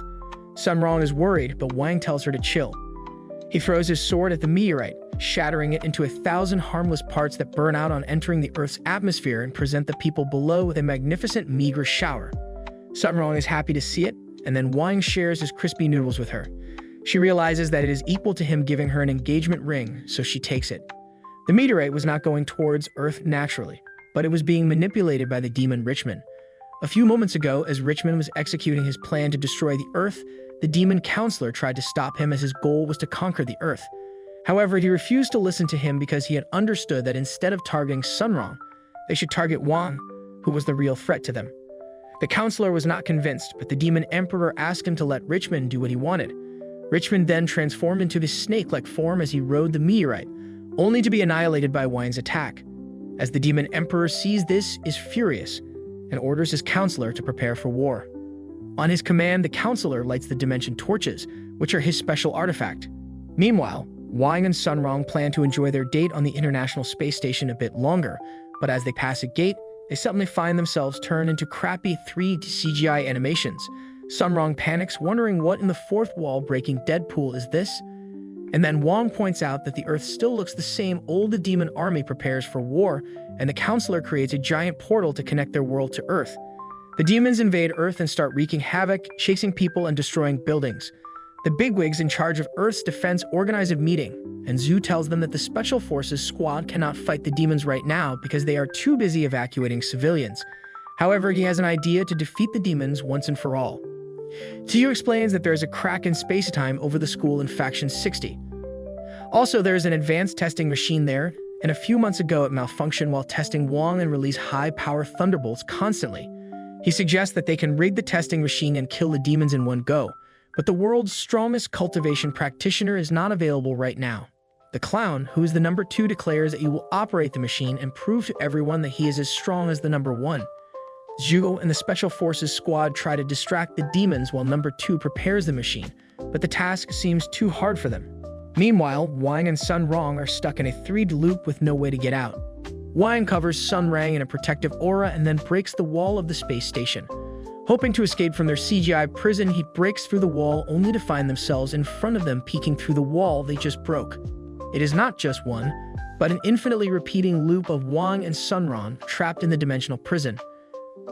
Sun Rong is worried, but Wang tells her to chill. He throws his sword at the meteorite, shattering it into 1,000 harmless parts that burn out on entering the Earth's atmosphere and present the people below with a magnificent meager shower. Sun Rong is happy to see it, and then Wang shares his crispy noodles with her. She realizes that it is equal to him giving her an engagement ring, so she takes it. The meteorite was not going towards Earth naturally, but it was being manipulated by the demon Richmond. A few moments ago, as Richmond was executing his plan to destroy the Earth, the demon counselor tried to stop him as his goal was to conquer the Earth. However, he refused to listen to him because he had understood that instead of targeting Sun Rong, they should target Wang, who was the real threat to them. The counselor was not convinced, but the demon emperor asked him to let Richmond do what he wanted. Richmond then transformed into his snake-like form as he rode the meteorite, only to be annihilated by Wang's attack. As the demon emperor sees this, is furious, and orders his counselor to prepare for war. On his command, the counselor lights the dimension torches, which are his special artifact. Meanwhile, Wang and Sun Rong plan to enjoy their date on the International Space Station a bit longer, but as they pass a gate, they suddenly find themselves turned into crappy 3D CGI animations. Sun Rong panics, wondering what in the fourth wall-breaking Deadpool is this? And then Wang points out that the Earth still looks the same old. The demon army prepares for war, and the counselor creates a giant portal to connect their world to Earth. The demons invade Earth and start wreaking havoc, chasing people and destroying buildings. The bigwigs in charge of Earth's defense organize a meeting, and Zhu tells them that the Special Forces squad cannot fight the demons right now because they are too busy evacuating civilians. However, he has an idea to defeat the demons once and for all. Zhu explains that there is a crack in space-time over the school in Faction 60. Also, there is an advanced testing machine there, and a few months ago it malfunctioned while testing Wang and released high-power thunderbolts constantly. He suggests that they can rig the testing machine and kill the demons in one go, but the world's strongest cultivation practitioner is not available right now. The clown, who is the number 2, declares that he will operate the machine and prove to everyone that he is as strong as the number 1. Zhu and the Special Forces squad try to distract the demons while number 2 prepares the machine, but the task seems too hard for them. Meanwhile, Wang and Sun Rong are stuck in a 3D loop with no way to get out. Wang covers Sun Rong in a protective aura and then breaks the wall of the space station. Hoping to escape from their CGI prison, he breaks through the wall only to find themselves in front of them peeking through the wall they just broke. It is not just one, but an infinitely repeating loop of Wang and Sun Rong trapped in the dimensional prison.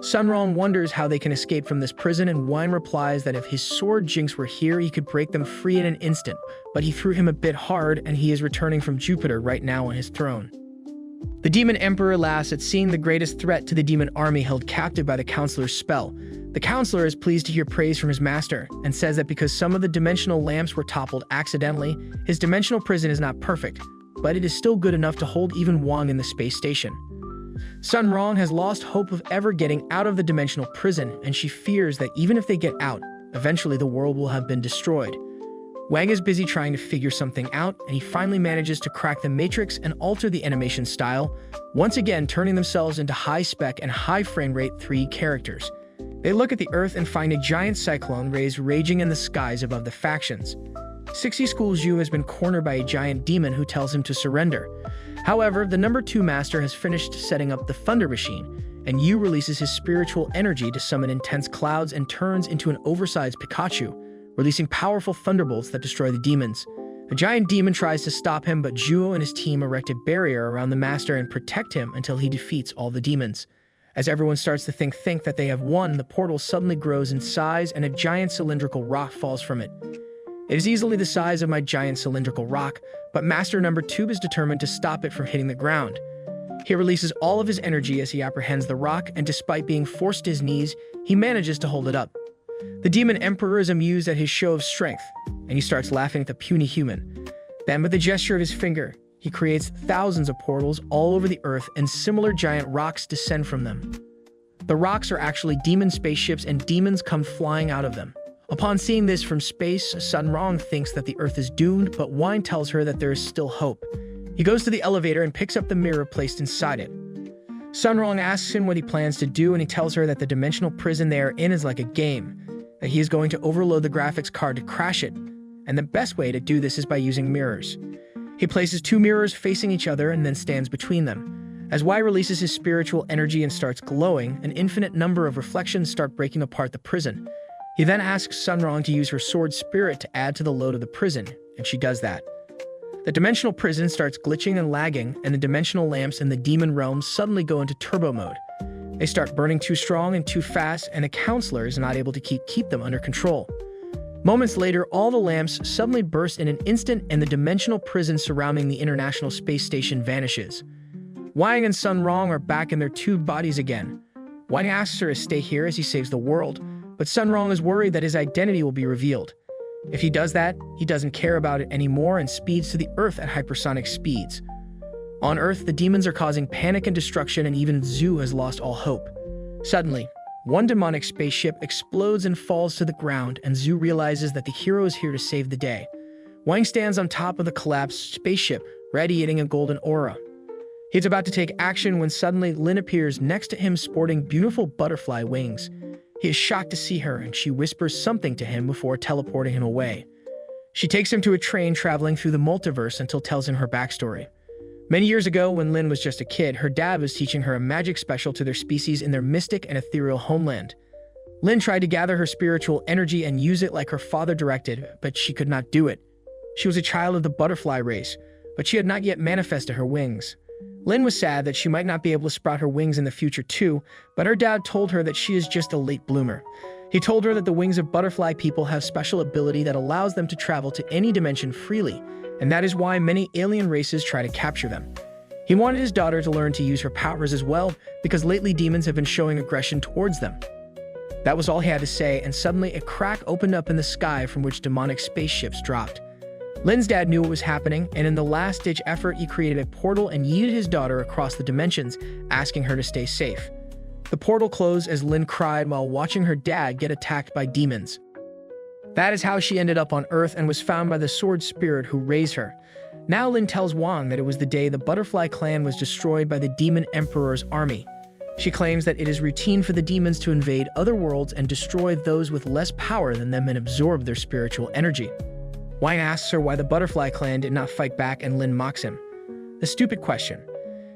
Sun Rong wonders how they can escape from this prison, and Wang replies that if his sword Jinx were here, he could break them free in an instant, but he threw him a bit hard and he is returning from Jupiter right now on his throne. The Demon Emperor laughs at seeing the greatest threat to the demon army held captive by the counselor's spell. The counselor is pleased to hear praise from his master, and says that because some of the dimensional lamps were toppled accidentally, his dimensional prison is not perfect, but it is still good enough to hold even Wang in the space station. Sun Rong has lost hope of ever getting out of the dimensional prison, and she fears that even if they get out, eventually the world will have been destroyed. Wang is busy trying to figure something out, and he finally manages to crack the matrix and alter the animation style, once again turning themselves into high-spec and high-frame-rate 3D characters. They look at the Earth and find a giant cyclone rays raging in the skies above the factions. 60 School Zhu has been cornered by a giant demon who tells him to surrender. However, the number 2 master has finished setting up the Thunder Machine, and Yu releases his spiritual energy to summon intense clouds and turns into an oversized Pikachu, releasing powerful thunderbolts that destroy the demons. A giant demon tries to stop him, but Zhuo and his team erect a barrier around the master and protect him until he defeats all the demons. As everyone starts to think that they have won, the portal suddenly grows in size and a giant cylindrical rock falls from it. It is easily the size of my giant cylindrical rock, but Master Number 2 is determined to stop it from hitting the ground. He releases all of his energy as he apprehends the rock, and despite being forced to his knees, he manages to hold it up. The Demon Emperor is amused at his show of strength, and he starts laughing at the puny human. Then, with a gesture of his finger, he creates thousands of portals all over the earth, and similar giant rocks descend from them. The rocks are actually demon spaceships, and demons come flying out of them. Upon seeing this from space, Sun Rong thinks that the earth is doomed, but Wang tells her that there is still hope. He goes to the elevator and picks up the mirror placed inside it. Sun Rong asks him what he plans to do, and he tells her that the dimensional prison they are in is like a game, that he is going to overload the graphics card to crash it, and the best way to do this is by using mirrors. He places 2 mirrors facing each other and then stands between them. As Y releases his spiritual energy and starts glowing, an infinite number of reflections start breaking apart the prison. He then asks Sun Rong to use her sword spirit to add to the load of the prison, and she does that. The dimensional prison starts glitching and lagging, and the dimensional lamps in the demon realm suddenly go into turbo mode. They start burning too strong and too fast, and the counselor is not able to keep them under control. Moments later, all the lamps suddenly burst in an instant, and the dimensional prison surrounding the International Space Station vanishes. Wang and Sun Rong are back in their tube bodies again. Wang asks her to stay here as he saves the world, but Sun Rong is worried that his identity will be revealed. If he does that, he doesn't care about it anymore and speeds to the Earth at hypersonic speeds. On Earth, the demons are causing panic and destruction, and even Zhu has lost all hope. Suddenly, one demonic spaceship explodes and falls to the ground, and Zhu realizes that the hero is here to save the day. Wang stands on top of the collapsed spaceship, radiating a golden aura. He's about to take action when suddenly Lin appears next to him sporting beautiful butterfly wings. He is shocked to see her, and she whispers something to him before teleporting him away. She takes him to a train traveling through the multiverse until tells him her backstory. Many years ago, when Lin was just a kid, her dad was teaching her a magic special to their species in their mystic and ethereal homeland. Lin tried to gather her spiritual energy and use it like her father directed, but she could not do it. She was a child of the butterfly race, but she had not yet manifested her wings. Lin was sad that she might not be able to sprout her wings in the future too, but her dad told her that she is just a late bloomer. He told her that the wings of butterfly people have special ability that allows them to travel to any dimension freely, and that is why many alien races try to capture them. He wanted his daughter to learn to use her powers as well, because lately demons have been showing aggression towards them. That was all he had to say, and suddenly a crack opened up in the sky from which demonic spaceships dropped. Lin's dad knew what was happening, and in the last-ditch effort, he created a portal and yeeted his daughter across the dimensions, asking her to stay safe. The portal closed as Lin cried while watching her dad get attacked by demons. That is how she ended up on Earth and was found by the sword spirit who raised her. Now Lin tells Wang that it was the day the Butterfly Clan was destroyed by the Demon Emperor's army. She claims that it is routine for the demons to invade other worlds and destroy those with less power than them and absorb their spiritual energy. Wang asks her why the Butterfly Clan did not fight back, and Lin mocks him. The stupid question.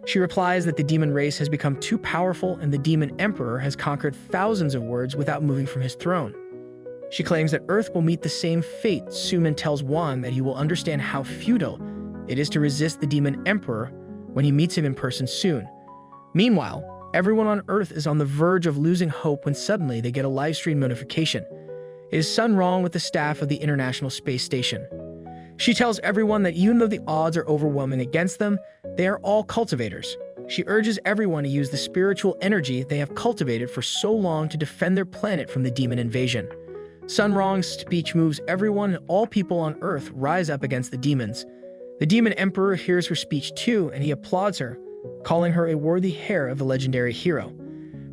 She replies that the demon race has become too powerful and the Demon Emperor has conquered thousands of worlds without moving from his throne. She claims that Earth will meet the same fate soon and tells Wang that he will understand how futile it is to resist the Demon Emperor when he meets him in person soon. Meanwhile, everyone on Earth is on the verge of losing hope when suddenly they get a livestream notification. It is Sun Rong with the staff of the International Space Station. She tells everyone that even though the odds are overwhelming against them, they are all cultivators. She urges everyone to use the spiritual energy they have cultivated for so long to defend their planet from the demon invasion. Sun Rong's speech moves everyone, and all people on Earth rise up against the demons. The Demon Emperor hears her speech too, and he applauds her, calling her a worthy heir of the legendary hero.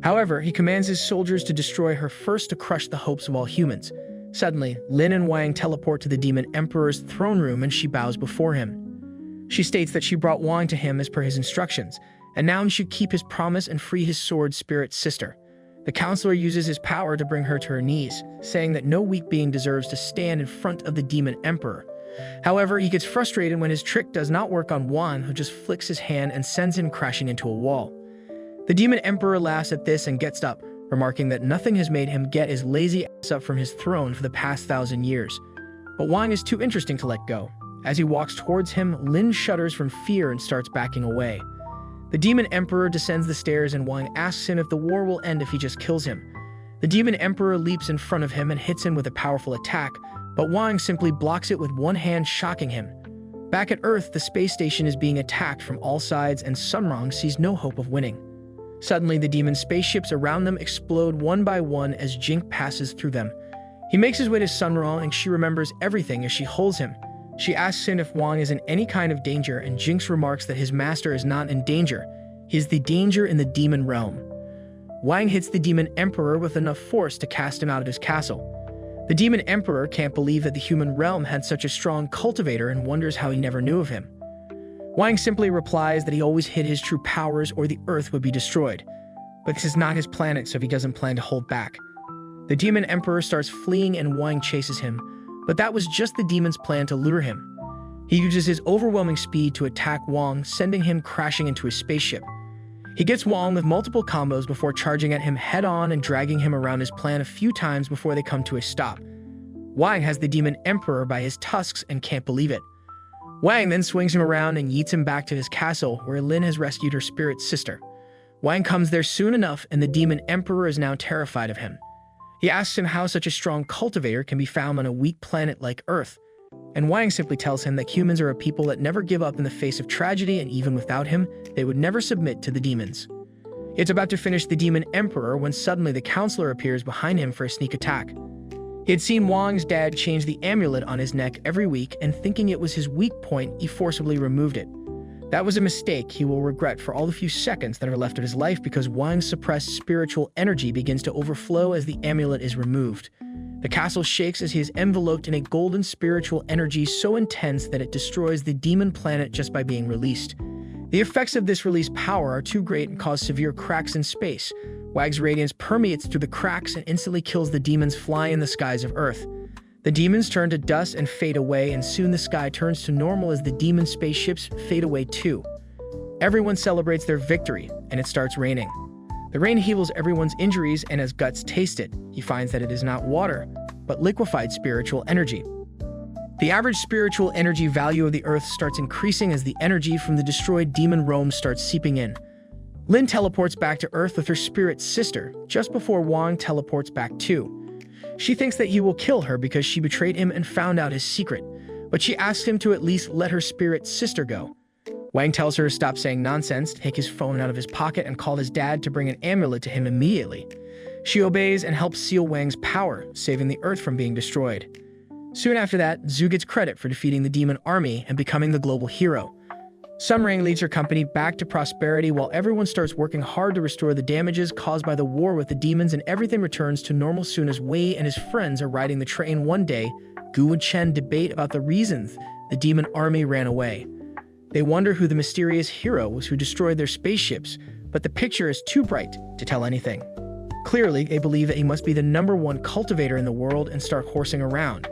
However, he commands his soldiers to destroy her first to crush the hopes of all humans. Suddenly, Lin and Wang teleport to the Demon Emperor's throne room and she bows before him. She states that she brought Wang to him as per his instructions, and now he should keep his promise and free his sword spirit sister. The counselor uses his power to bring her to her knees, saying that no weak being deserves to stand in front of the Demon Emperor. However, he gets frustrated when his trick does not work on Wang, who just flicks his hand and sends him crashing into a wall. The Demon Emperor laughs at this and gets up, remarking that nothing has made him get his lazy ass up from his throne for the past 1,000 years. But Wang is too interesting to let go. As he walks towards him, Lin shudders from fear and starts backing away. The Demon Emperor descends the stairs and Wang asks him if the war will end if he just kills him. The Demon Emperor leaps in front of him and hits him with a powerful attack, but Wang simply blocks it with one hand, shocking him. Back at Earth, the space station is being attacked from all sides and Sun Rong sees no hope of winning. Suddenly, the demon spaceships around them explode one by one as Jink passes through them. He makes his way to Sun Rong and she remembers everything as she holds him. She asks him if Wang is in any kind of danger and Jinx remarks that his master is not in danger. He is the danger in the demon realm. Wang hits the Demon Emperor with enough force to cast him out of his castle. The Demon Emperor can't believe that the human realm had such a strong cultivator and wonders how he never knew of him. Wang simply replies that he always hid his true powers or the Earth would be destroyed. But this is not his planet, so he doesn't plan to hold back. The Demon Emperor starts fleeing and Wang chases him, but that was just the demon's plan to lure him. He uses his overwhelming speed to attack Wang, sending him crashing into his spaceship. He gets Wang with multiple combos before charging at him head-on and dragging him around his plan a few times before they come to a stop. Wang has the Demon Emperor by his tusks and can't believe it. Wang then swings him around and yeets him back to his castle, where Lin has rescued her spirit sister. Wang comes there soon enough, and the Demon Emperor is now terrified of him. He asks him how such a strong cultivator can be found on a weak planet like Earth, and Wang simply tells him that humans are a people that never give up in the face of tragedy, and even without him, they would never submit to the demons. It's about to finish the Demon Emperor when suddenly the counselor appears behind him for a sneak attack. He had seen Wang's dad change the amulet on his neck every week, and thinking it was his weak point, he forcibly removed it. That was a mistake he will regret for all the few seconds that are left of his life because Wang's suppressed spiritual energy begins to overflow as the amulet is removed. The castle shakes as he is enveloped in a golden spiritual energy so intense that it destroys the demon planet just by being released. The effects of this released power are too great and cause severe cracks in space. Wang's radiance permeates through the cracks and instantly kills the demons flying in the skies of Earth. The demons turn to dust and fade away, and soon the sky turns to normal as the demon spaceships fade away too. Everyone celebrates their victory, and it starts raining. The rain heals everyone's injuries, and as Guts tastes it, he finds that it is not water, but liquefied spiritual energy. The average spiritual energy value of the Earth starts increasing as the energy from the destroyed demon realm starts seeping in. Lin teleports back to Earth with her spirit sister, just before Wang teleports back too. She thinks that he will kill her because she betrayed him and found out his secret, but she asks him to at least let her spirit sister go. Wang tells her to stop saying nonsense, take his phone out of his pocket, and call his dad to bring an amulet to him immediately. She obeys and helps seal Wang's power, saving the Earth from being destroyed. Soon after that, Zhu gets credit for defeating the demon army and becoming the global hero. Sun Rong leads her company back to prosperity while everyone starts working hard to restore the damages caused by the war with the demons, and everything returns to normal soon as Wei and his friends are riding the train one day. Gu and Chen debate about the reasons the demon army ran away. They wonder who the mysterious hero was who destroyed their spaceships, but the picture is too bright to tell anything. Clearly, they believe that he must be the #1 cultivator in the world and start horsing around.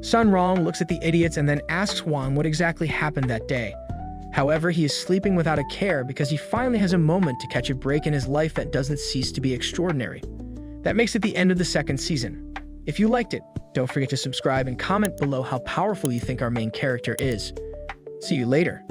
Sun Rong looks at the idiots and then asks Wang what exactly happened that day. However, he is sleeping without a care because he finally has a moment to catch a break in his life that doesn't cease to be extraordinary. That makes it the end of the second season. If you liked it, don't forget to subscribe and comment below how powerful you think our main character is. See you later.